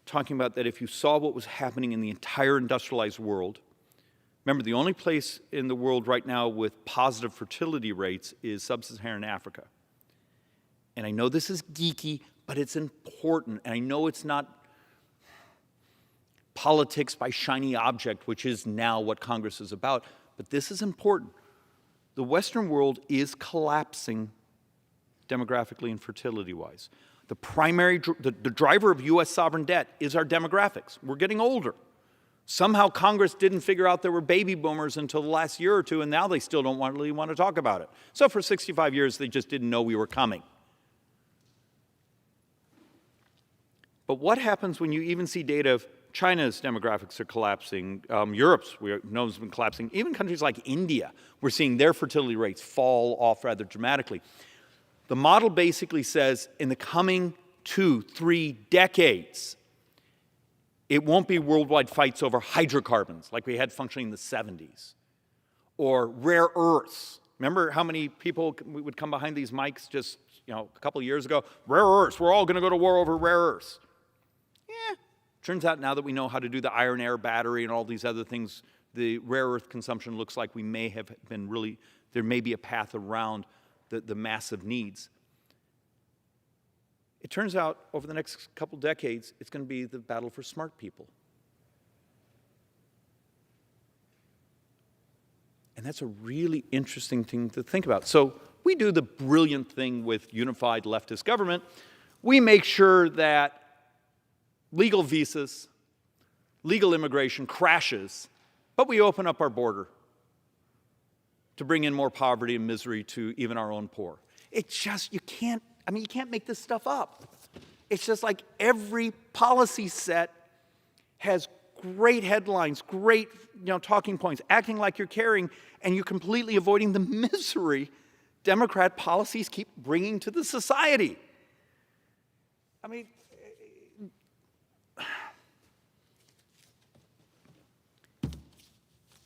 talking about that if you saw what was happening in the entire industrialized world, remember the only place in the world right now with positive fertility rates is sub-Saharan Africa. And I know this is geeky, but it's important. And I know it's not politics by shiny object, which is now what Congress is about, but this is important. The Western world is collapsing demographically and fertility-wise. The primary, the driver of U.S. sovereign debt is our demographics. We're getting older. Somehow Congress didn't figure out there were baby boomers until the last year or two, and now they still don't really want to talk about it. So for 65 years, they just didn't know we were coming. But what happens when you even see data of China's demographics are collapsing, Europe's, we know, has been collapsing, even countries like India, we're seeing their fertility rates fall off rather dramatically. The model basically says in the coming 2-3 decades, it won't be worldwide fights over hydrocarbons like we had functioning in the 70s, or rare earths. Remember how many people would come behind these mics just a couple of years ago? Rare earths, we're all going to go to war over rare earths. Turns out now that we know how to do the iron air battery and all these other things, the rare earth consumption looks like we may have been really, there may be a path around the massive needs. It turns out over the next couple decades, it's going to be the battle for smart people. And that's a really interesting thing to think about. So we do the brilliant thing with unified leftist government. We make sure that legal visas, legal immigration crashes, but we open up our border to bring in more poverty and misery to even our own poor. It's just, you can't make this stuff up. It's just like every policy set has great headlines, great talking points, acting like you're caring, and you're completely avoiding the misery Democrat policies keep bringing to the society. I mean,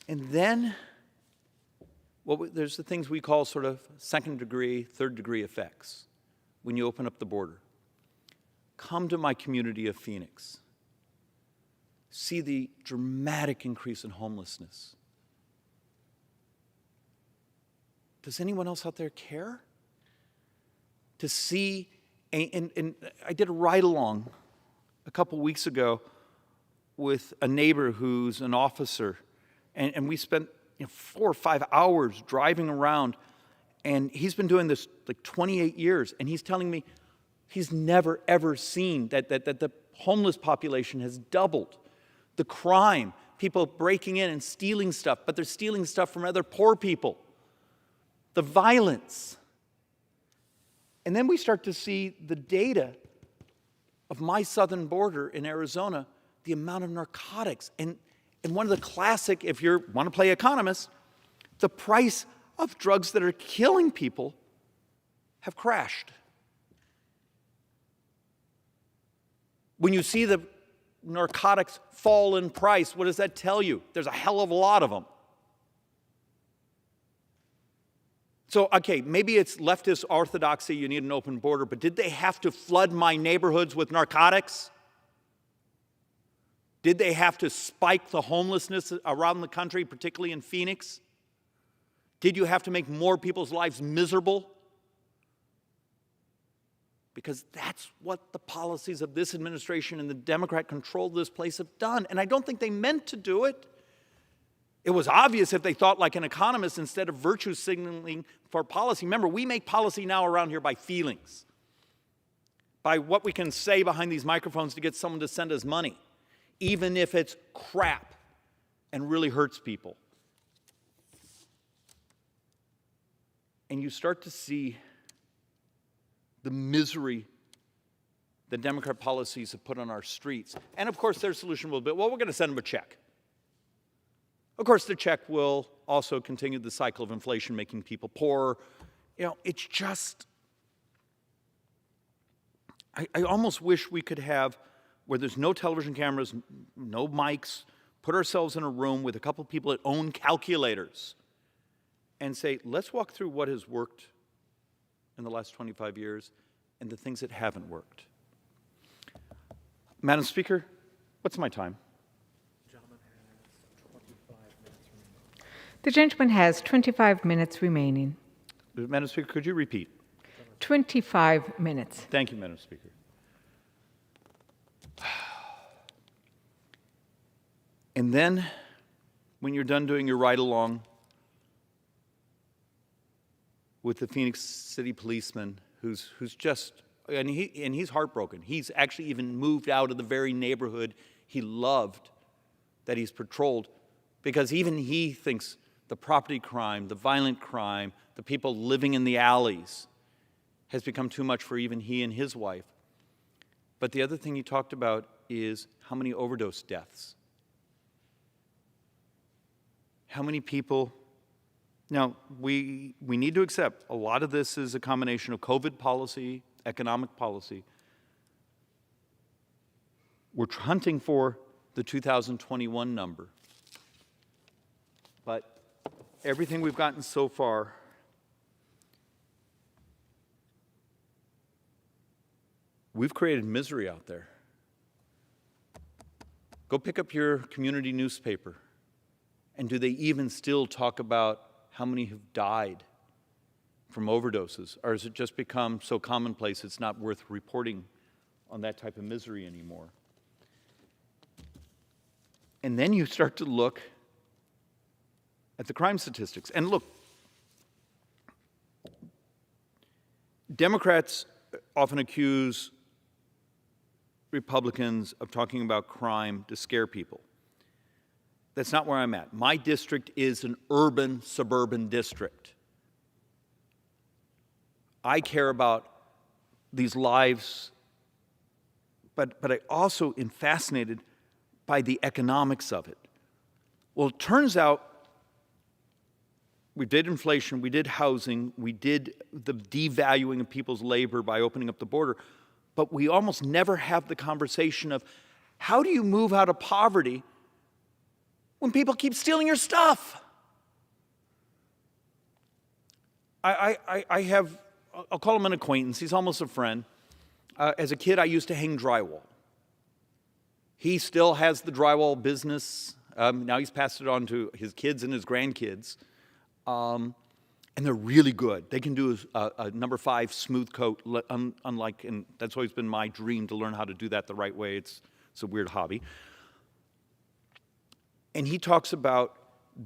and then, there's the things we call sort of second degree, third degree effects when you open up the border. Come to my community of Phoenix. See the dramatic increase in homelessness. does anyone else out there care? To see, and I did a ride-along a couple weeks ago with a neighbor who's an officer, and we spent 4 or 5 hours driving around, and he's been doing this like 28 years, and he's telling me he's never, ever seen that the homeless population has doubled. The crime, people breaking in and stealing stuff, but they're stealing stuff from other poor people. The violence. And then we start to see the data of my southern border in Arizona, the amount of narcotics. And one of the classic, if you want to play economist, the price of drugs that are killing people have crashed. When you see the narcotics fall in price, what does that tell you? There's a hell of a lot of them. So, okay, maybe it's leftist orthodoxy, you need an open border, but did they have to flood my neighborhoods with narcotics? Did they have to spike the homelessness around the country, particularly in Phoenix? Did you have to make more people's lives miserable? Because that's what the policies of this administration and the Democrat control of this place have done. And I don't think they meant to do it. It was obvious if they thought like an economist instead of virtue signaling for policy. Remember, we make policy now around here by feelings, by what we can say behind these microphones to get someone to send us money, even if it's crap and really hurts people. And you start to see the misery the Democrat policies have put on our streets. And of course, their solution will be, well, we're going to send them a check. Of course, the check will also continue the cycle of inflation, making people poorer. It's just, I almost wish we could have, where there's no television cameras, no mics, put ourselves in a room with a couple people that own calculators and say, let's walk through what has worked in the last 25 years and the things that haven't worked. Madam Speaker, what's my time? The gentleman has 25 minutes remaining. Madam Speaker, could you repeat? 25 minutes. Thank you, Madam Speaker. And then, when you're done doing your ride-along with the Phoenix City policeman, who's just, and he's heartbroken. He's actually even moved out of the very neighborhood he loved that he's patrolled, because even he thinks the property crime, the violent crime, the people living in the alleys has become too much for even he and his wife. But the other thing he talked about is how many overdose deaths. How many people. Now, we need to accept a lot of this is a combination of COVID policy, economic policy. We're hunting for the 2021 number. But everything we've gotten so far we've created misery out there. Go pick up your community newspaper, and do they even still talk about how many have died from overdoses? Or has it just become so commonplace it's not worth reporting on that type of misery anymore? And then you start to look at the crime statistics. And look, Democrats often accuse Republicans of talking about crime to scare people. That's not where I'm at. My district is an urban, suburban district. I care about these lives, but I also am fascinated by the economics of it. Well, it turns out we did inflation, we did housing, we did the devaluing of people's labor by opening up the border, but we almost never have the conversation of how do you move out of poverty when people keep stealing your stuff? I'll call him an acquaintance. He's almost a friend. As a kid, I used to hang drywall. He still has the drywall business. Now he's passed it on to his kids and his grandkids. And they're really good. They can do a number 5 smooth coat, unlike, and that's always been my dream to learn how to do that the right way. It's a weird hobby. And he talks about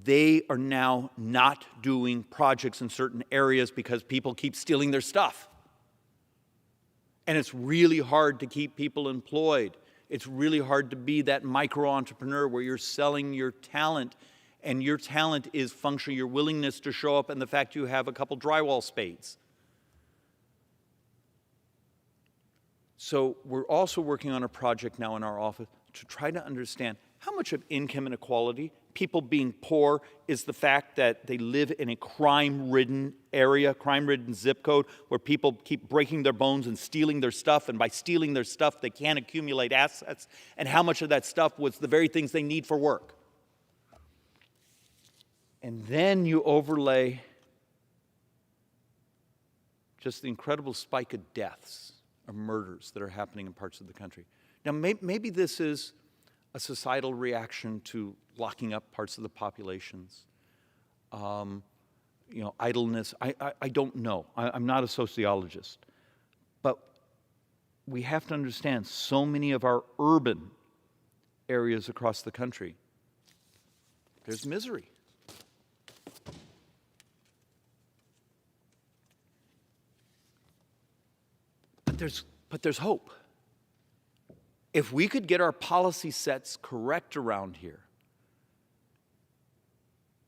they are now not doing projects in certain areas because people keep stealing their stuff. And it's really hard to keep people employed. It's really hard to be that micro-entrepreneur where you're selling your talent, and your talent is functionally your willingness to show up and the fact you have a couple drywall spades. So we're also working on a project now in our office to try to understand how much of income inequality, people being poor, is the fact that they live in a crime-ridden area, crime-ridden zip code, where people keep breaking their bones and stealing their stuff, and by stealing their stuff, they can't accumulate assets, and how much of that stuff was the very things they need for work. And then you overlay just the incredible spike of deaths, of murders that are happening in parts of the country. Now, maybe this is a societal reaction to locking up parts of the populations, idleness. I don't know. I'm not a sociologist. But we have to understand so many of our urban areas across the country, there's misery. But there's hope. If we could get our policy sets correct around here,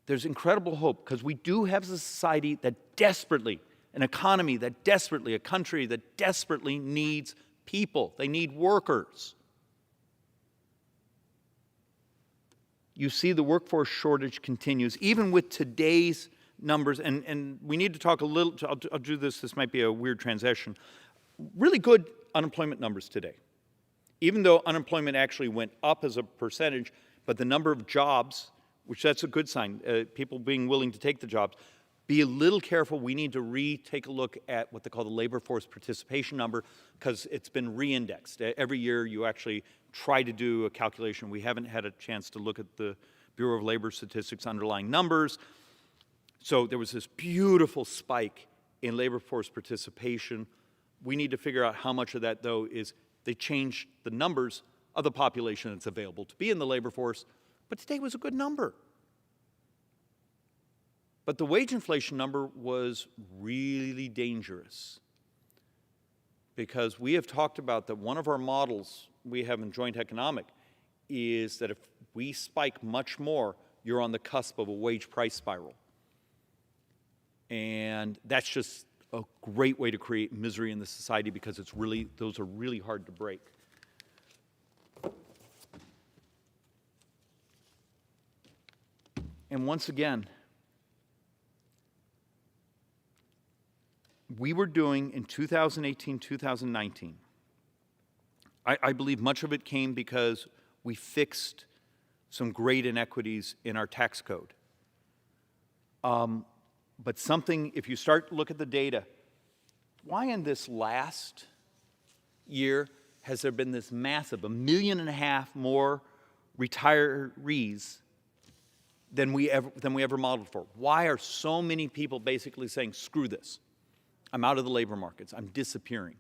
there's incredible hope, because we do have a society that desperately, an economy that desperately, a country that desperately needs people. They need workers. You see the workforce shortage continues, even with today's numbers, and we need to talk a little, I'll do this might be a weird transition. Really good unemployment numbers today. Even though unemployment actually went up as a percentage, but the number of jobs, which that's a good sign, people being willing to take the jobs, be a little careful. We need to take a look at what they call the labor force participation number, because it's been re-indexed. Every year you actually try to do a calculation. We haven't had a chance to look at the Bureau of Labor Statistics underlying numbers. So there was this beautiful spike in labor force participation. We need to figure out how much of that, though, is they changed the numbers of the population that's available to be in the labor force, but today was a good number. But the wage inflation number was really dangerous, because we have talked about that one of our models we have in joint economic is that if we spike much more, you're on the cusp of a wage price spiral. And that's just a great way to create misery in the society, because those are really hard to break. And once again, we were doing in 2018, 2019, I believe much of it came because we fixed some great inequities in our tax code. But something, if you start to look at the data, why in this last year has there been this massive, 1.5 million more retirees than we ever modeled for? Why are so many people basically saying, screw this, I'm out of the labor markets, I'm disappearing?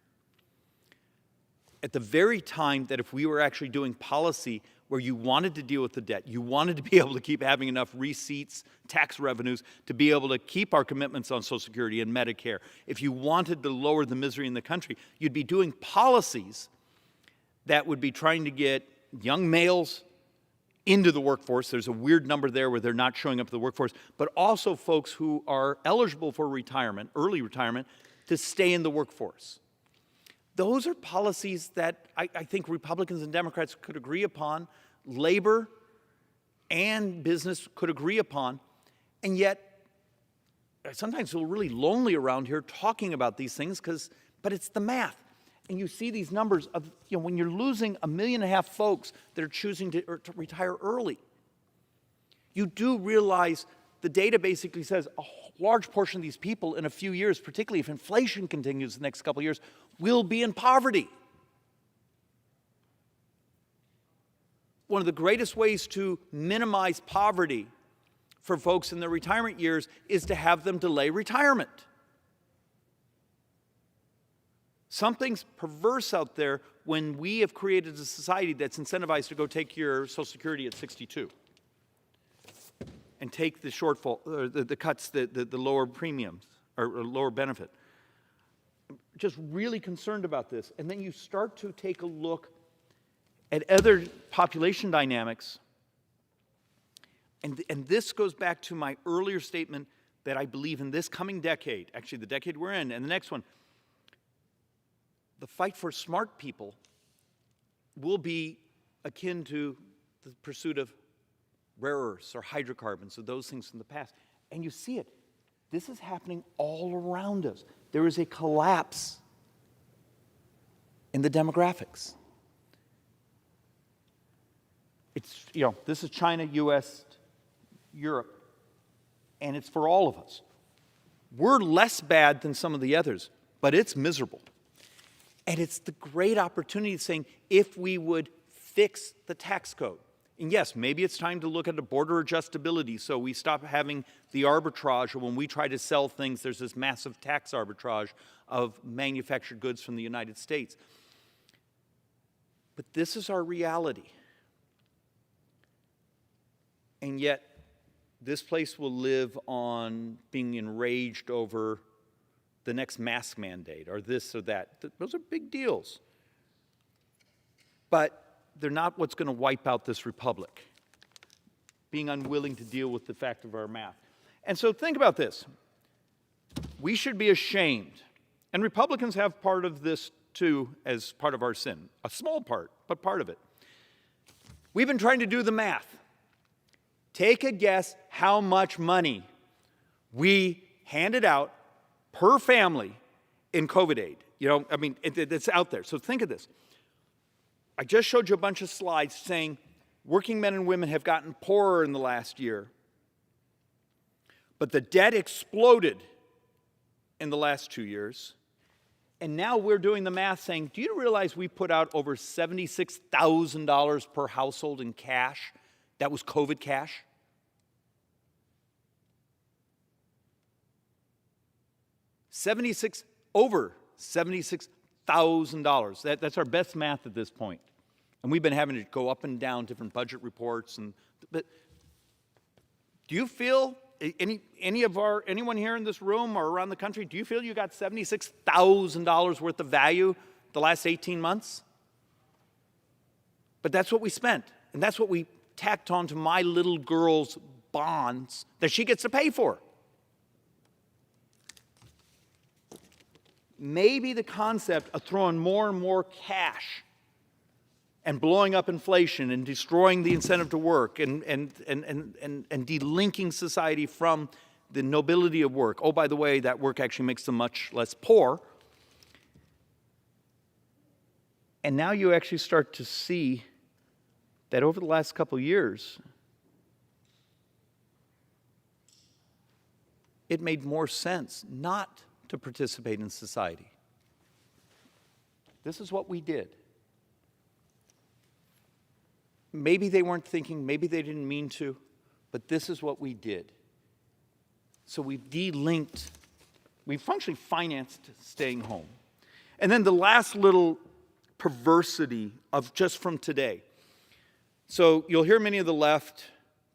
At the very time that if we were actually doing policy where you wanted to deal with the debt, you wanted to be able to keep having enough receipts, tax revenues, to be able to keep our commitments on Social Security and Medicare, if you wanted to lower the misery in the country, you'd be doing policies that would be trying to get young males into the workforce. There's a weird number there where they're not showing up to the workforce, but also folks who are eligible for retirement, early retirement, to stay in the workforce. Those are policies that I think Republicans and Democrats could agree upon, labor and business could agree upon, and yet I sometimes feel really lonely around here talking about these things, but it's the math. And you see these numbers of, when you're losing 1.5 million folks that are choosing to retire early, you do realize the data basically says a large portion of these people in a few years, particularly if inflation continues the next couple of years, will be in poverty. One of the greatest ways to minimize poverty for folks in their retirement years is to have them delay retirement. Something's perverse out there when we have created a society that's incentivized to go take your Social Security at 62 and take the shortfall, or the cuts, the lower premiums or lower benefit. Just really concerned about this. And then you start to take a look at other population dynamics. And this goes back to my earlier statement that I believe in this coming decade, actually the decade we're in, and the next one, the fight for smart people will be akin to the pursuit of rare earths or hydrocarbons or those things from the past. And you see it. This is happening all around us. There is a collapse in the demographics. It's, this is China, US, Europe, and it's for all of us. We're less bad than some of the others, but it's miserable. And it's the great opportunity saying, if we would fix the tax code, and yes, maybe it's time to look at the border adjustability so we stop having the arbitrage, or when we try to sell things, there's this massive tax arbitrage of manufactured goods from the United States. But this is our reality. And yet, this place will live on being enraged over the next mask mandate or this or that. Those are big deals. But they're not what's going to wipe out this republic, being unwilling to deal with the fact of our math. And so think about this. We should be ashamed. And Republicans have part of this too as part of our sin. A small part, but part of it. We've been trying to do the math. Take a guess how much money we handed out per family in COVID aid. It's out there. So think of this. I just showed you a bunch of slides saying working men and women have gotten poorer in the last year, but the debt exploded in the last 2 years. And now we're doing the math saying, do you realize we put out over $76,000 per household in cash? That was COVID cash. Over $76,000. That's our best math at this point. And we've been having to go up and down different budget reports. But do you feel, anyone here in this room or around the country, do you feel you got $76,000 worth of value the last 18 months? But that's what we spent. And that's what we tacked on to my little girl's bonds that she gets to pay for. Maybe the concept of throwing more and more cash and blowing up inflation and destroying the incentive to work and delinking society from the nobility of work. Oh, by the way, that work actually makes them much less poor. And now you actually start to see that over the last couple of years, it made more sense not to participate in society. This is what we did. Maybe they weren't thinking, maybe they didn't mean to, but this is what we did. So we've delinked, we functionally financed staying home. And then the last little perversity of just from today. So you'll hear many of the left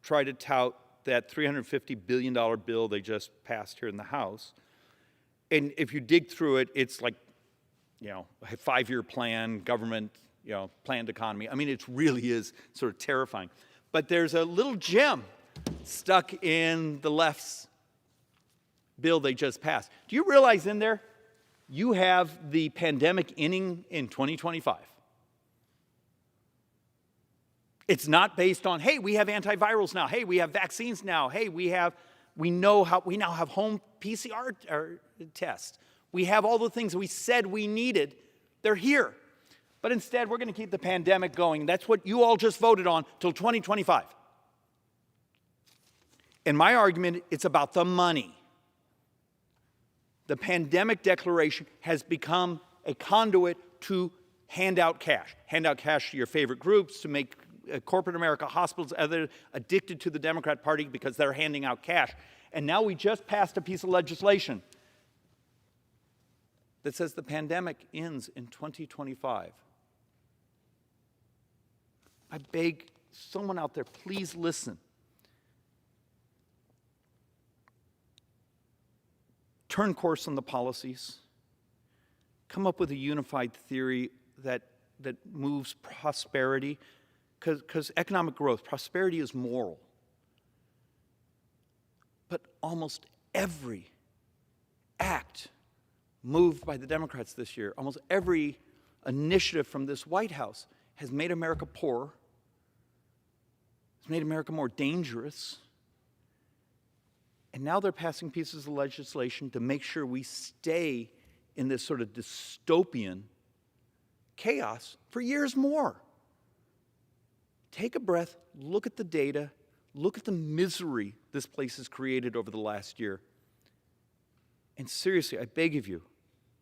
try to tout that $350 billion bill they just passed here in the House. And if you dig through it, it's like, a 5-year plan, government, planned economy. I mean, it really is sort of terrifying. But there's a little gem stuck in the left's bill they just passed. Do you realize in there, you have the pandemic ending in 2025? It's not based on, hey, we have antivirals now. Hey, we have vaccines now. Hey, we now have home PCR tests. We have all the things we said we needed. They're here. But instead, we're going to keep the pandemic going. That's what you all just voted on till 2025. In my argument, it's about the money. The pandemic declaration has become a conduit to hand out cash. Hand out cash to your favorite groups to make corporate America, hospitals, other addicted to the Democrat Party because they're handing out cash. And now we just passed a piece of legislation that says the pandemic ends in 2025. I beg someone out there, please listen. Turn course on the policies. Come up with a unified theory that moves prosperity, because economic growth, prosperity is moral. But almost every act moved by the Democrats this year, almost every initiative from this White House has made America poorer, has made America more dangerous, and now they're passing pieces of legislation to make sure we stay in this sort of dystopian chaos for years more. Take a breath, look at the data, look at the misery this place has created over the last year. And seriously, I beg of you,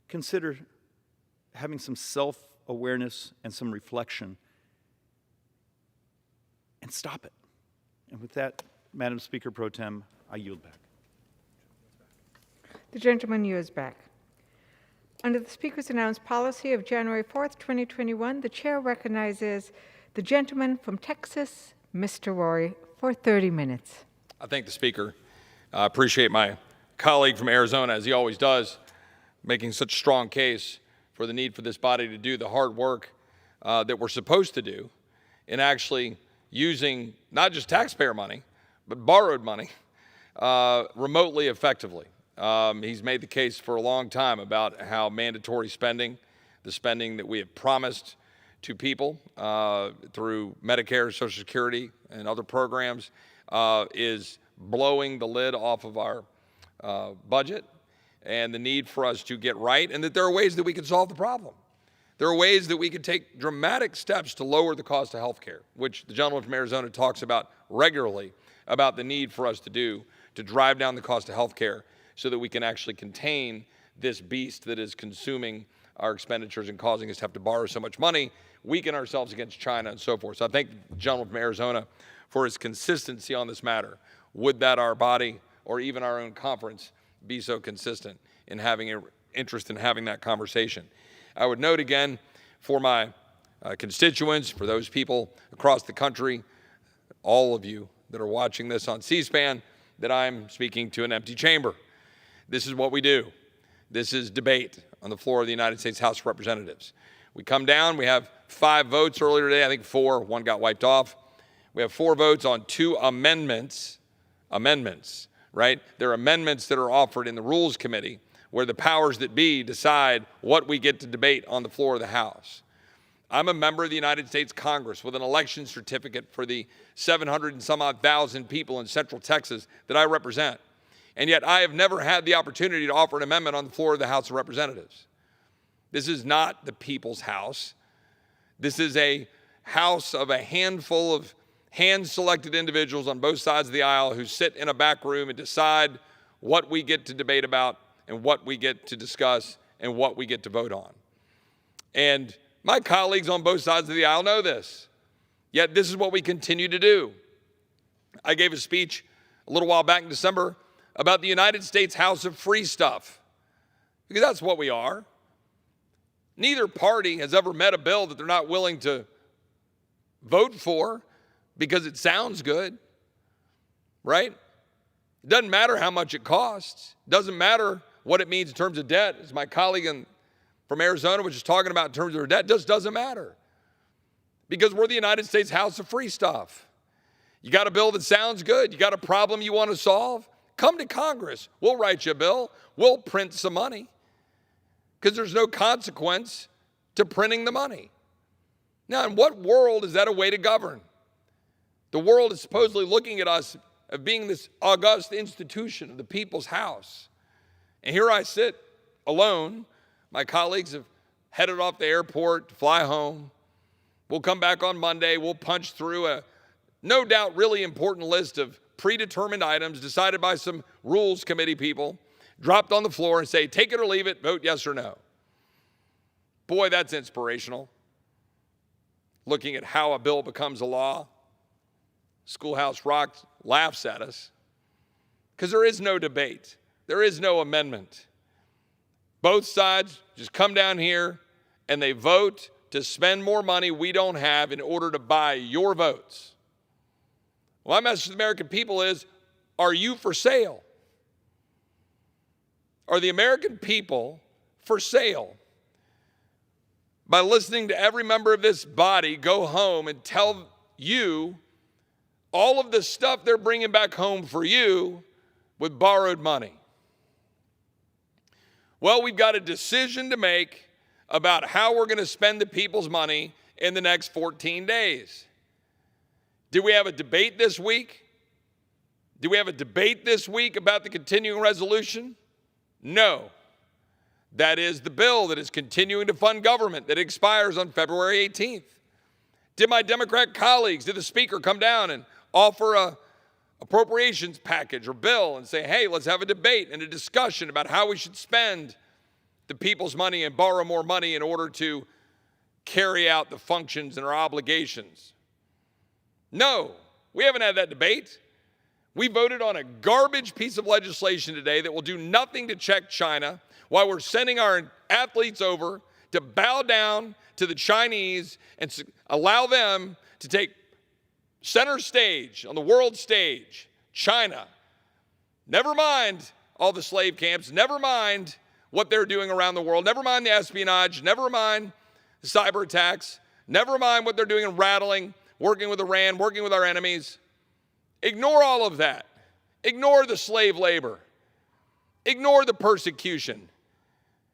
consider having some self-awareness and some reflection and stop it. And with that, Madam Speaker Pro Tem, I yield back. The gentleman yields back. Under the Speaker's announced policy of January 4th, 2021, the Chair recognizes the gentleman from Texas, Mr. Rory, for 30 minutes. I thank the Speaker. I appreciate my colleague from Arizona, as he always does, making such a strong case for the need for this body to do the hard work that we're supposed to do in actually using not just taxpayer money, but borrowed money remotely effectively. He's made the case for a long time about how mandatory spending, the spending that we have promised to people through Medicare, Social Security, and other programs is blowing the lid off of our budget, and the need for us to get right, and that there are ways that we can solve the problem. There are ways that we can take dramatic steps to lower the cost of health care, which the gentleman from Arizona talks about regularly, about the need for us to do to drive down the cost of health care so that we can actually contain this beast that is consuming our expenditures and causing us to have to borrow so much money, weaken ourselves against China, and so forth. So I thank the gentleman from Arizona for his consistency on this matter. Would that our body or even our own conference be so consistent in having an interest in having that conversation? I would note again for my constituents, for those people across the country, all of you that are watching this on C-SPAN, that I'm speaking to an empty chamber. This is what we do. This is debate on the floor of the United States House of Representatives. We come down, we have 5 votes earlier today, I think 4, 1 got wiped off. We have 4 votes on 2 amendments, right? They're amendments that are offered in the Rules Committee where the powers that be decide what we get to debate on the floor of the House. I'm a member of the United States Congress with an election certificate for the 700 and some odd thousand people in Central Texas that I represent. And yet I have never had the opportunity to offer an amendment on the floor of the House of Representatives. This is not the people's house. This is a house of a handful of hand-selected individuals on both sides of the aisle who sit in a back room and decide what we get to debate about and what we get to discuss and what we get to vote on. And my colleagues on both sides of the aisle know this, yet this is what we continue to do. I gave a speech a little while back in December about the United States House of Free Stuff, because that's what we are. Neither party has ever met a bill that they're not willing to vote for because it sounds good, right? It doesn't matter how much it costs. It doesn't matter what it means in terms of debt, as my colleague from Arizona was just talking about in terms of her debt. It just doesn't matter because we're the United States House of Free Stuff. You got a bill that sounds good. You got a problem you want to solve? Come to Congress. We'll write you a bill. We'll print some money because there's no consequence to printing the money. Now, in what world is that a way to govern? The world is supposedly looking at us of being this august institution of the people's house. And here I sit alone. My colleagues have headed off the airport to fly home. We'll come back on Monday. We'll punch through a no doubt really important list of predetermined items decided by some Rules Committee people, dropped on the floor and say, take it or leave it, vote yes or no. Boy, that's inspirational. looking at how a bill becomes a law. Schoolhouse Rock laughs at us because there is no debate. There is no amendment. Both sides just come down here and they vote to spend more money we don't have in order to buy your votes. Well, my message to the American people is, are you for sale? Are the American people for sale? By listening to every member of this body go home and tell you all of the stuff they're bringing back home for you with borrowed money. Well, we've got a decision to make about how we're going to spend the people's money in the next 14 days. Did we have a debate this week? Do we have a debate this week about the continuing resolution? No. That is the bill that is continuing to fund government that expires on February 18th. Did my Democrat colleagues, did the Speaker come down and offer a appropriations package or bill and say, hey, let's have a debate and a discussion about how we should spend the people's money and borrow more money in order to carry out the functions and our obligations? No, we haven't had that debate. We voted on a garbage piece of legislation today that will do nothing to check China while we're sending our athletes over to bow down to the Chinese and allow them to take center stage on the world stage. China. Never mind all the slave camps. Never mind what they're doing around the world. Never mind the espionage. Never mind the cyber attacks. Never mind what they're doing in rattling, working with Iran, working with our enemies. Ignore all of that. Ignore the slave labor. Ignore the persecution.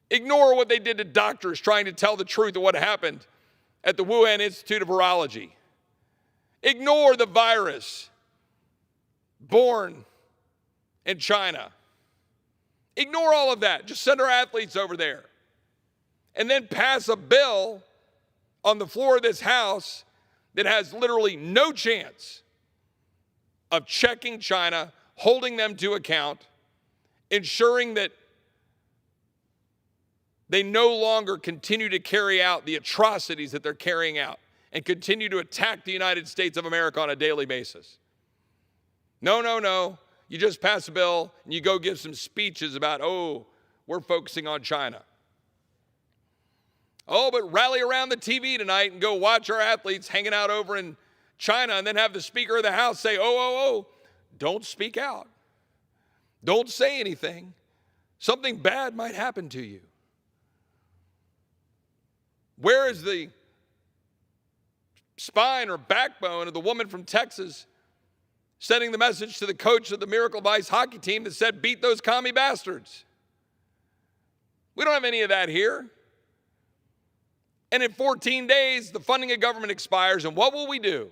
Ignore what they did to doctors trying to tell the truth of what happened at the Wuhan Institute of Virology. Ignore the virus born in China. Ignore all of that. Just send our athletes over there. And then pass a bill on the floor of this House that has literally no chance of checking China, holding them to account, ensuring that they no longer continue to carry out the atrocities that they're carrying out and continue to attack the United States of America on a daily basis. No, no, no. You just pass a bill and you go give some speeches about, oh, we're focusing on China. Oh, but rally around the TV tonight and go watch our athletes hanging out over in China and then have the Speaker of the House say, oh, don't speak out. Don't say anything. Something bad might happen to you. Where is the spine or backbone of the woman from Texas sending the message to the coach of the Miracle Vice hockey team that said, beat those commie bastards? We don't have any of that here. And in 14 days, the funding of government expires, and what will we do?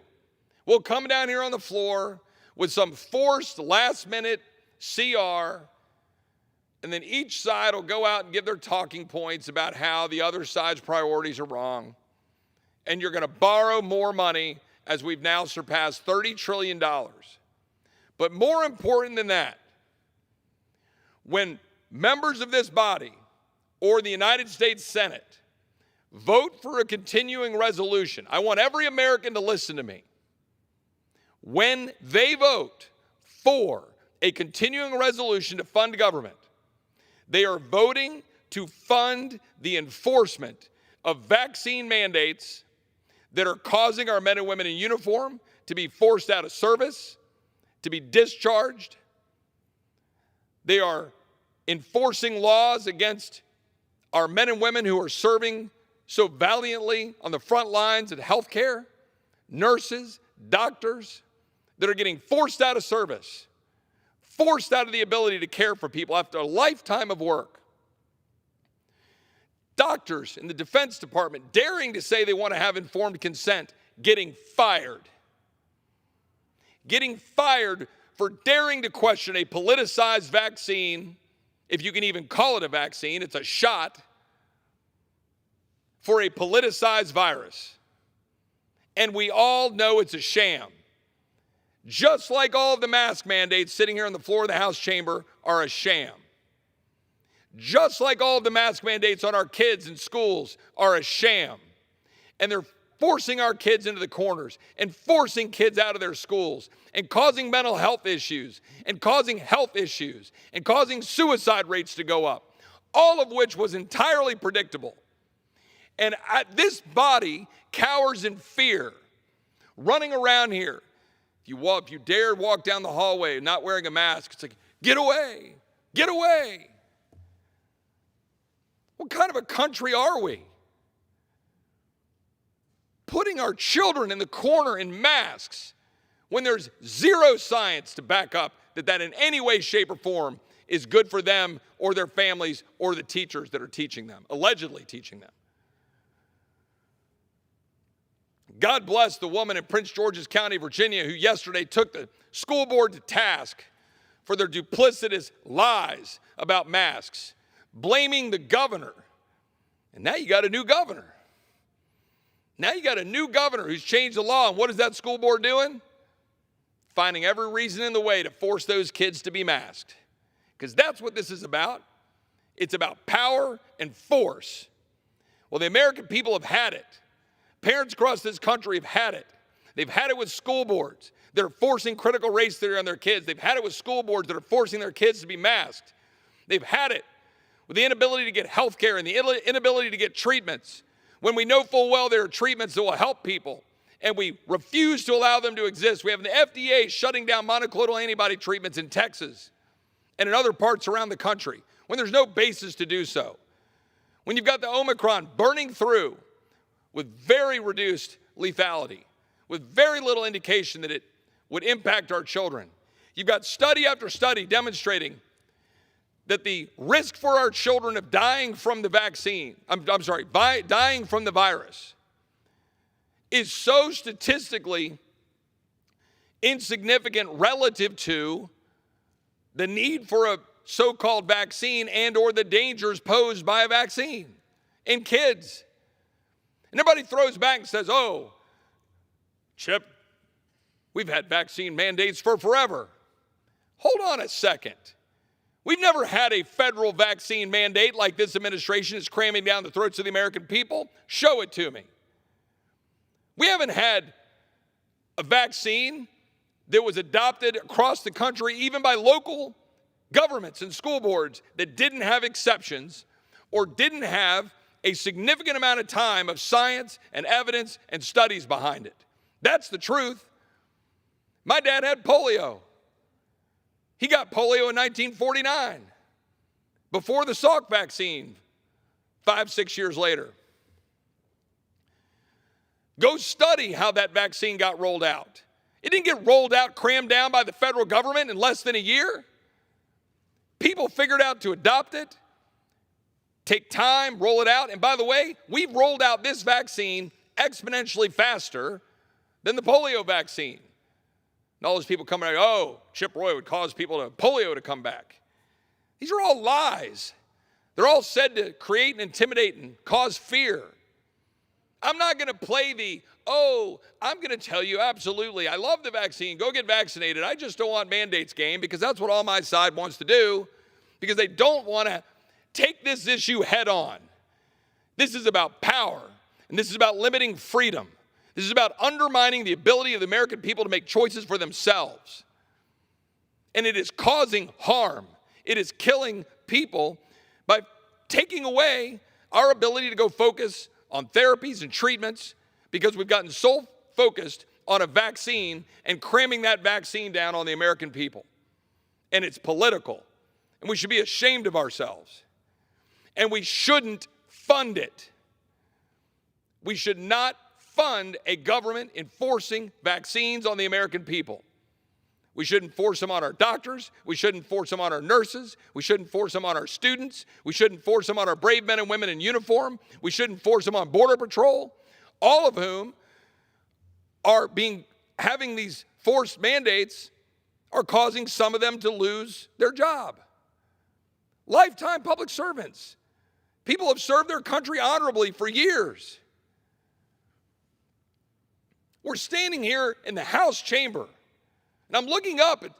We'll come down here on the floor with some forced last-minute CR, and then each side will go out and give their talking points about how the other side's priorities are wrong. And you're going to borrow more money as we've now surpassed $30 trillion. But more important than that, when members of this body or the United States Senate vote for a continuing resolution, I want every American to listen to me. When they vote for a continuing resolution to fund government, they are voting to fund the enforcement of vaccine mandates that are causing our men and women in uniform to be forced out of service, to be discharged. They are enforcing laws against our men and women who are serving so valiantly on the front lines of healthcare, nurses, doctors that are getting forced out of service, forced out of the ability to care for people after a lifetime of work. Doctors in the Defense Department daring to say they want to have informed consent, getting fired. Getting fired for daring to question a politicized vaccine, if you can even call it a vaccine, it's a shot, for a politicized virus. And we all know it's a sham. Just like all of the mask mandates sitting here on the floor of the House chamber are a sham. Just like all of the mask mandates on our kids in schools are a sham. And they're forcing our kids into the corners and forcing kids out of their schools and causing mental health issues and causing health issues and causing suicide rates to go up, all of which was entirely predictable. And this body cowers in fear, running around here. If you dare walk down the hallway not wearing a mask, it's like, get away, get away. What kind of a country are we? Putting our children in the corner in masks when there's zero science to back up that in any way, shape, or form is good for them or their families or the teachers that are teaching them, allegedly teaching them. God bless the woman in Prince George's County, Virginia, who yesterday took the school board to task for their duplicitous lies about masks, blaming the governor. And now you got a new governor. Now you got a new governor who's changed the law, and what is that school board doing? Finding every reason in the way to force those kids to be masked. Because that's what this is about. It's about power and force. Well, the American people have had it. Parents across this country have had it. They've had it with school boards that are forcing critical race theory on their kids. They've had it with school boards that are forcing their kids to be masked. They've had it with the inability to get health care and the inability to get treatments, when we know full well there are treatments that will help people, and we refuse to allow them to exist. We have the FDA shutting down monoclonal antibody treatments in Texas and in other parts around the country when there's no basis to do so. When you've got the Omicron burning through with very reduced lethality, with very little indication that it would impact our children. You've got study after study demonstrating that the risk for our children of dying from the vaccine, dying from the virus, is so statistically insignificant relative to the need for a so-called vaccine and or the dangers posed by a vaccine in kids. And everybody throws back and says, oh, Chip, we've had vaccine mandates for forever. Hold on a second. We've never had a federal vaccine mandate like this administration is cramming down the throats of the American people. Show it to me. We haven't had a vaccine that was adopted across the country, even by local governments and school boards, that didn't have exceptions or didn't have a significant amount of time of science and evidence and studies behind it. That's the truth. My dad had polio. He got polio in 1949, before the Salk vaccine, 5-6 years later. Go study how that vaccine got rolled out. It didn't get rolled out, crammed down by the federal government in less than a year. People figured out to adopt it, take time, roll it out. And by the way, we've rolled out this vaccine exponentially faster than the polio vaccine. And all those people coming out, oh, Chip Roy would cause polio to come back. These are all lies. They're all said to create and intimidate and cause fear. I'm not going to play I'm going to tell you absolutely, I love the vaccine, go get vaccinated. I just don't want mandates game, because that's what all my side wants to do, because they don't want to take this issue head on. This is about power, and this is about limiting freedom. This is about undermining the ability of the American people to make choices for themselves. And it is causing harm. It is killing people by taking away our ability to go focus on therapies and treatments, because we've gotten so focused on a vaccine and cramming that vaccine down on the American people. And it's political. And we should be ashamed of ourselves. And we shouldn't fund it. We should not fund a government enforcing vaccines on the American people. We shouldn't force them on our doctors. We shouldn't force them on our nurses. We shouldn't force them on our students. We shouldn't force them on our brave men and women in uniform. We shouldn't force them on Border Patrol, all of whom are having these forced mandates are causing some of them to lose their job. Lifetime public servants. People have served their country honorably for years. We're standing here in the House chamber, and I'm looking up at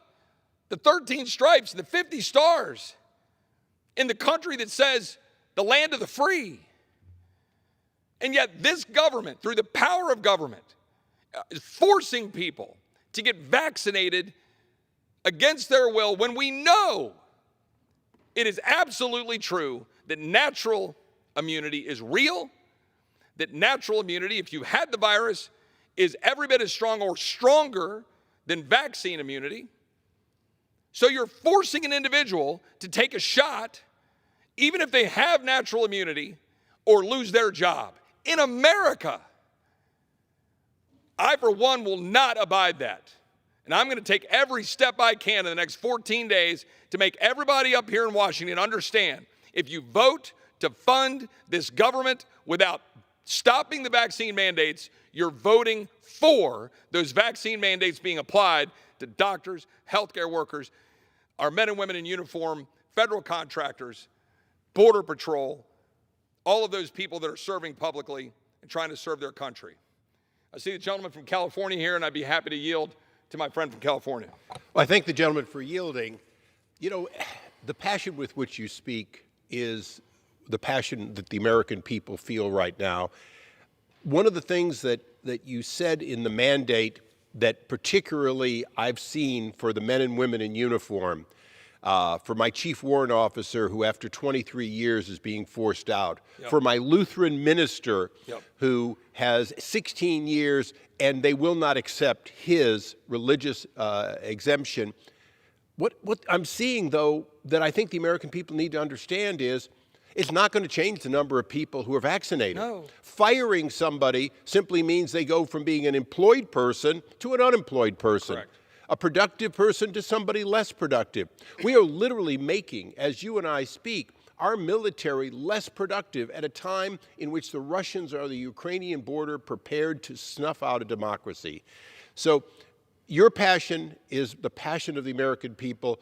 the 13 stripes and the 50 stars in the country that says the land of the free. And yet this government, through the power of government, is forcing people to get vaccinated against their will when we know it is absolutely true that natural immunity is real, that natural immunity, if you had the virus, is every bit as strong or stronger than vaccine immunity. So you're forcing an individual to take a shot, even if they have natural immunity, or lose their job. In America, I, for one, will not abide that. And I'm going to take every step I can in the next 14 days to make everybody up here in Washington understand if you vote to fund this government without stopping the vaccine mandates, you're voting for those vaccine mandates being applied to doctors, healthcare workers, our men and women in uniform, federal contractors, Border Patrol, all of those people that are serving publicly and trying to serve their country. I see the gentleman from California here, and I'd be happy to yield to my friend from California. Well, I thank the gentleman for yielding. You know, the passion with which you speak is the passion that the American people feel right now. One of the things that you said in the mandate that particularly I've seen for the men and women in uniform, for my chief warrant officer who after 23 years is being forced out, for my Lutheran minister who has 16 years and they will not accept his religious exemption. What I'm seeing, though, that I think the American people need to understand is it's not going to change the number of people who are vaccinated. No. Firing somebody simply means they go from being an employed person to an unemployed person. Correct. A productive person to somebody less productive. We are literally making, as you and I speak, our military less productive at a time in which the Russians are the Ukrainian border prepared to snuff out a democracy. So your passion is the passion of the American people.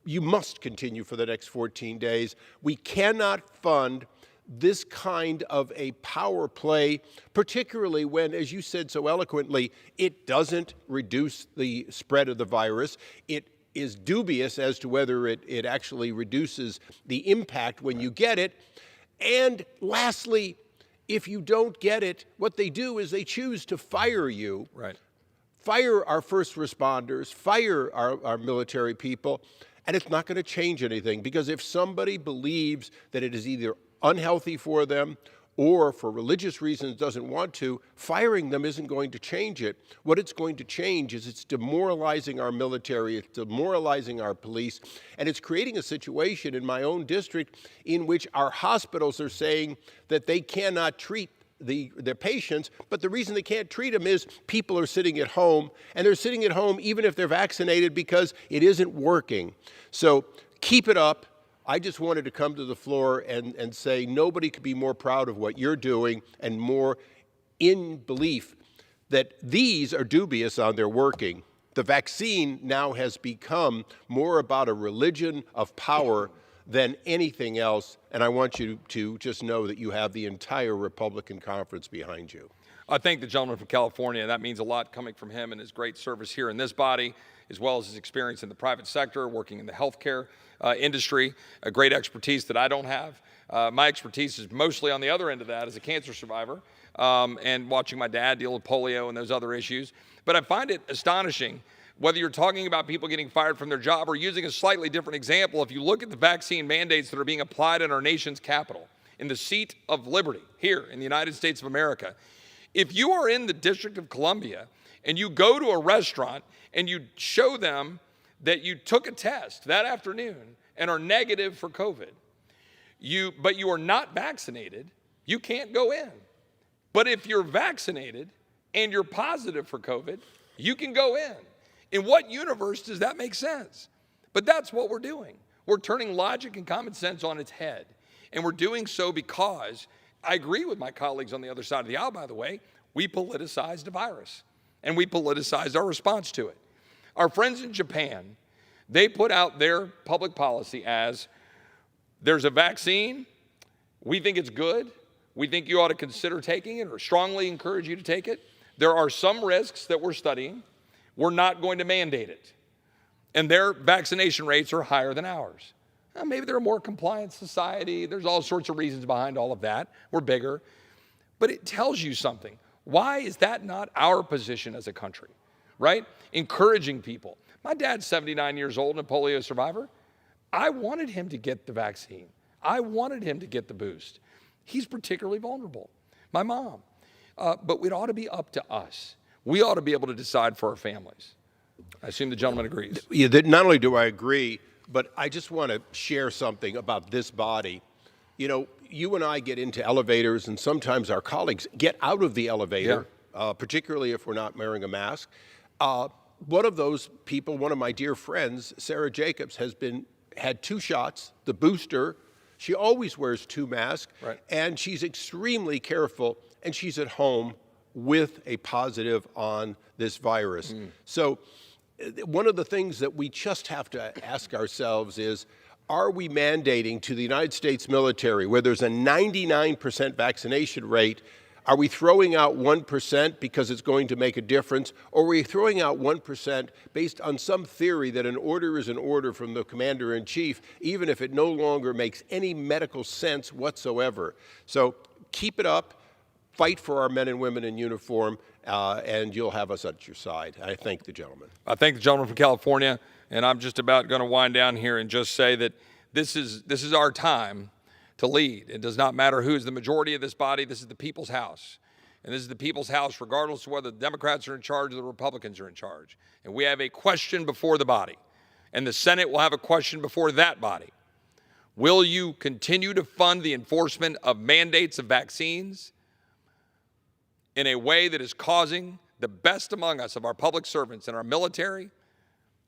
You must continue for the next 14 days. We cannot fund this kind of a power play, particularly when, as you said so eloquently, it doesn't reduce the spread of the virus. It is dubious as to whether it actually reduces the impact when you get it. And lastly, if you don't get it, what they do is they choose to fire you. Right. Fire our first responders, fire our military people, and it's not going to change anything, because if somebody believes that it is either unhealthy for them or for religious reasons doesn't want to, firing them isn't going to change it. What it's going to change is it's demoralizing our military, it's demoralizing our police, and it's creating a situation in my own district in which our hospitals are saying that they cannot treat their patients, but the reason they can't treat them is people are sitting at home, and they're sitting at home even if they're vaccinated because it isn't working. So keep it up. I just wanted to come to the floor and say nobody could be more proud of what you're doing and more in belief that these are dubious on their working. The vaccine now has become more about a religion of power than anything else, and I want you to just know that you have the entire Republican conference behind you. I thank the gentleman from California. That means a lot coming from him and his great service here in this body, as well as his experience in the private sector, working in the healthcare industry, a great expertise that I don't have. My expertise is mostly on the other end of that as a cancer survivor and watching my dad deal with polio and those other issues. But I find it astonishing, whether you're talking about people getting fired from their job or using a slightly different example, if you look at the vaccine mandates that are being applied in our nation's capital, in the seat of liberty here in the United States of America, if you are in the District of Columbia and you go to a restaurant and you show them that you took a test that afternoon and are negative for COVID, but you are not vaccinated, you can't go in. But if you're vaccinated and you're positive for COVID, you can go in. In what universe does that make sense? But that's what we're doing. We're turning logic and common sense on its head. And we're doing so because, I agree with my colleagues on the other side of the aisle, by the way, we politicized a virus. And we politicized our response to it. Our friends in Japan, they put out their public policy as, there's a vaccine, we think it's good, we think you ought to consider taking it or strongly encourage you to take it. There are some risks that we're studying. We're not going to mandate it. And their vaccination rates are higher than ours. Maybe they're a more compliant society. There's all sorts of reasons behind all of that. We're bigger. but it tells you something. Why is that not our position as a country, right? Encouraging people. My dad's 79 years old and a polio survivor. I wanted him to get the vaccine. I wanted him to get the boost. He's particularly vulnerable. My mom. But it ought to be up to us. We ought to be able to decide for our families. I assume the gentleman agrees. Yeah, not only do I agree, but I just want to share something about this body. You know, you and I get into elevators, and sometimes our colleagues get out of the elevator, particularly if we're not wearing a mask. One of those people, one of my dear friends, Sarah Jacobs, has had 2 shots, the booster. She always wears 2 masks, and she's extremely careful, and she's at home with a positive on this virus. So one of the things that we just have to ask ourselves is, are we mandating to the United States military, where there's a 99% vaccination rate, are we throwing out 1% because it's going to make a difference, or are we throwing out 1% based on some theory that an order is an order from the commander-in-chief, even if it no longer makes any medical sense whatsoever? So keep it up, fight for our men and women in uniform, and you'll have us at your side. I thank the gentleman. I thank the gentleman from California, and I'm just about going to wind down here and just say that this is our time to lead. It does not matter who is the majority of this body. This is the people's house. And this is the people's house regardless of whether the Democrats are in charge or the Republicans are in charge. And we have a question before the body. And the Senate will have a question before that body. Will you continue to fund the enforcement of mandates of vaccines in a way that is causing the best among us, of our public servants in our military,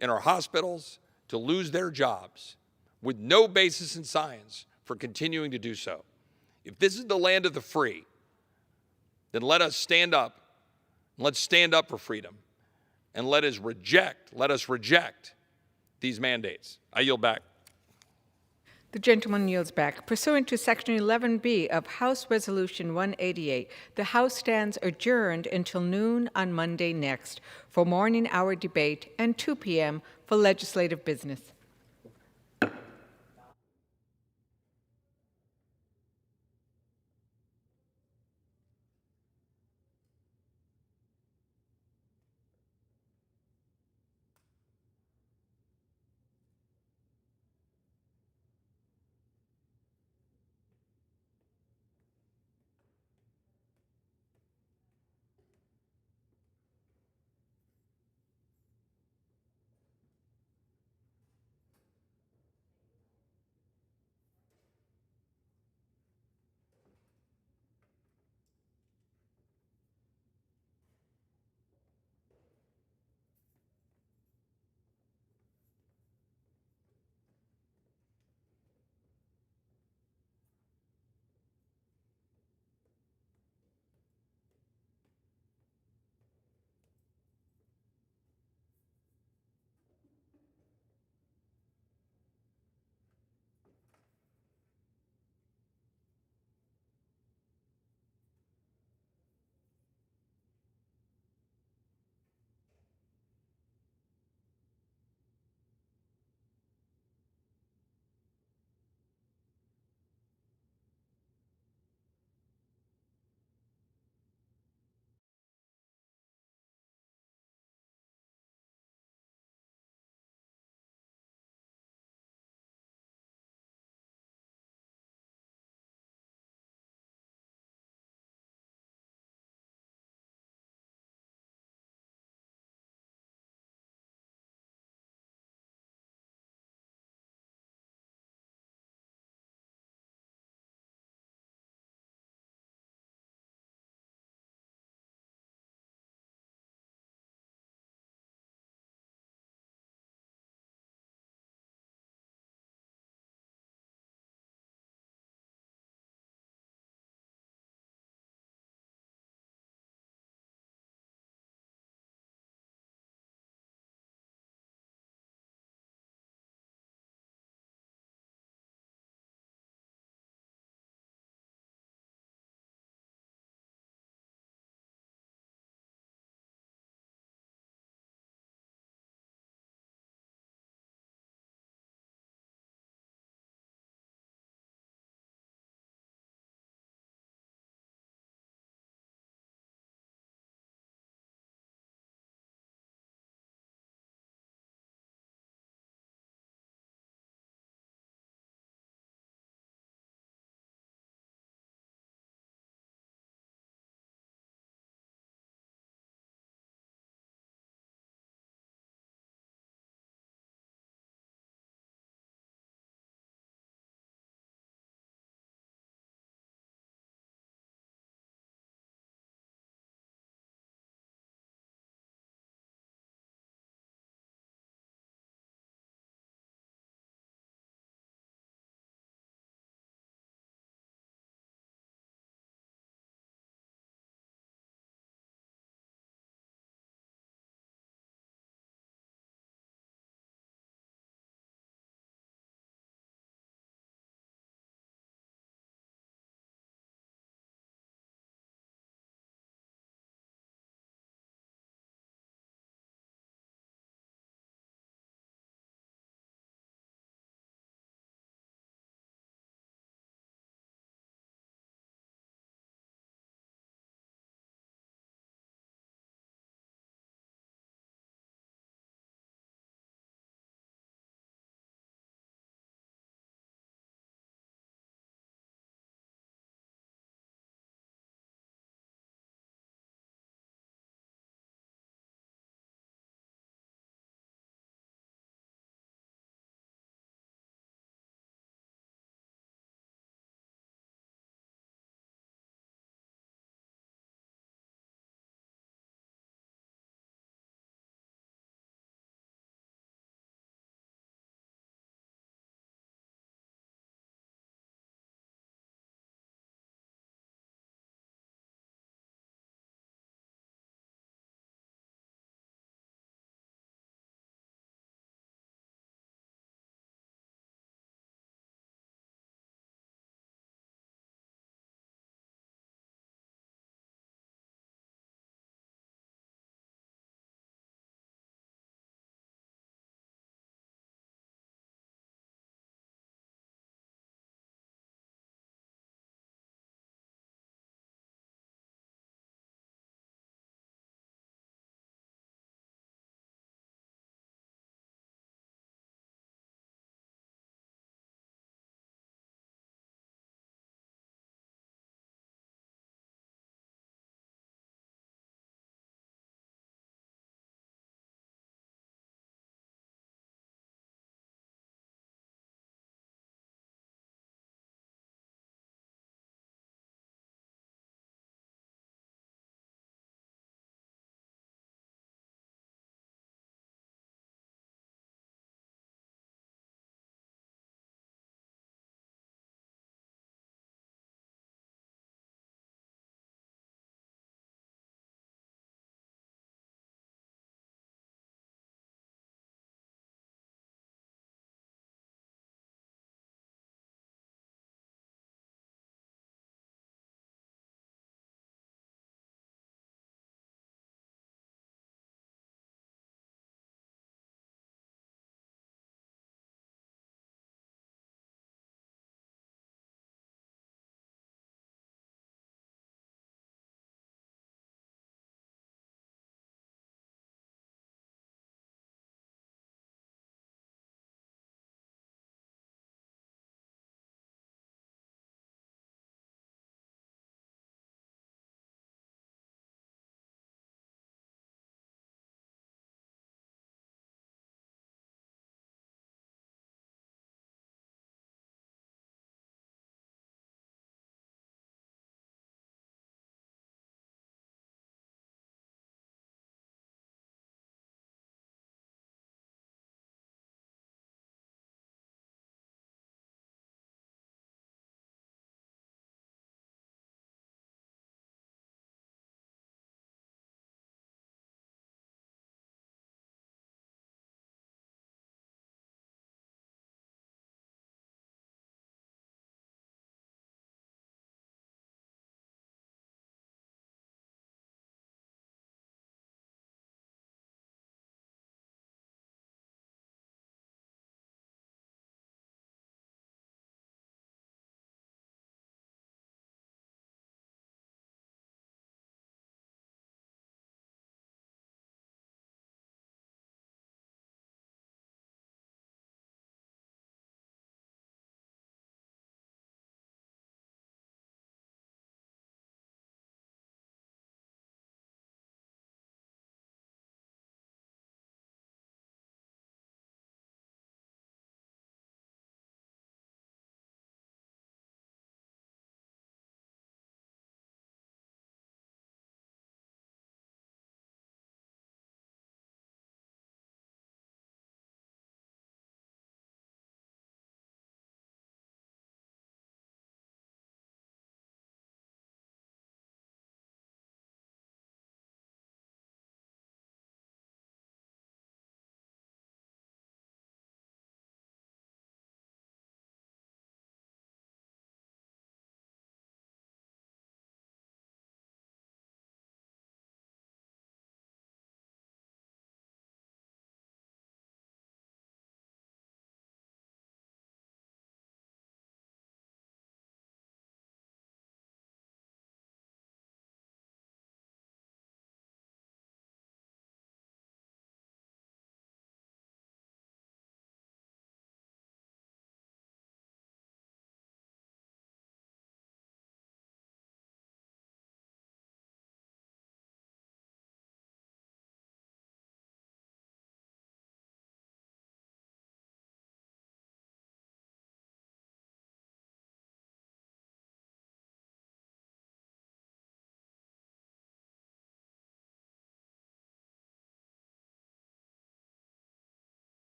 in our hospitals, to lose their jobs with no basis in science for continuing to do so? If this is the land of the free, then let us stand up. Let's stand up for freedom. And let us reject these mandates. I yield back. The gentleman yields back. Pursuant to Section 11B of House Resolution 188, the House stands adjourned until noon on Monday next for morning hour debate and 2 p.m. for legislative business.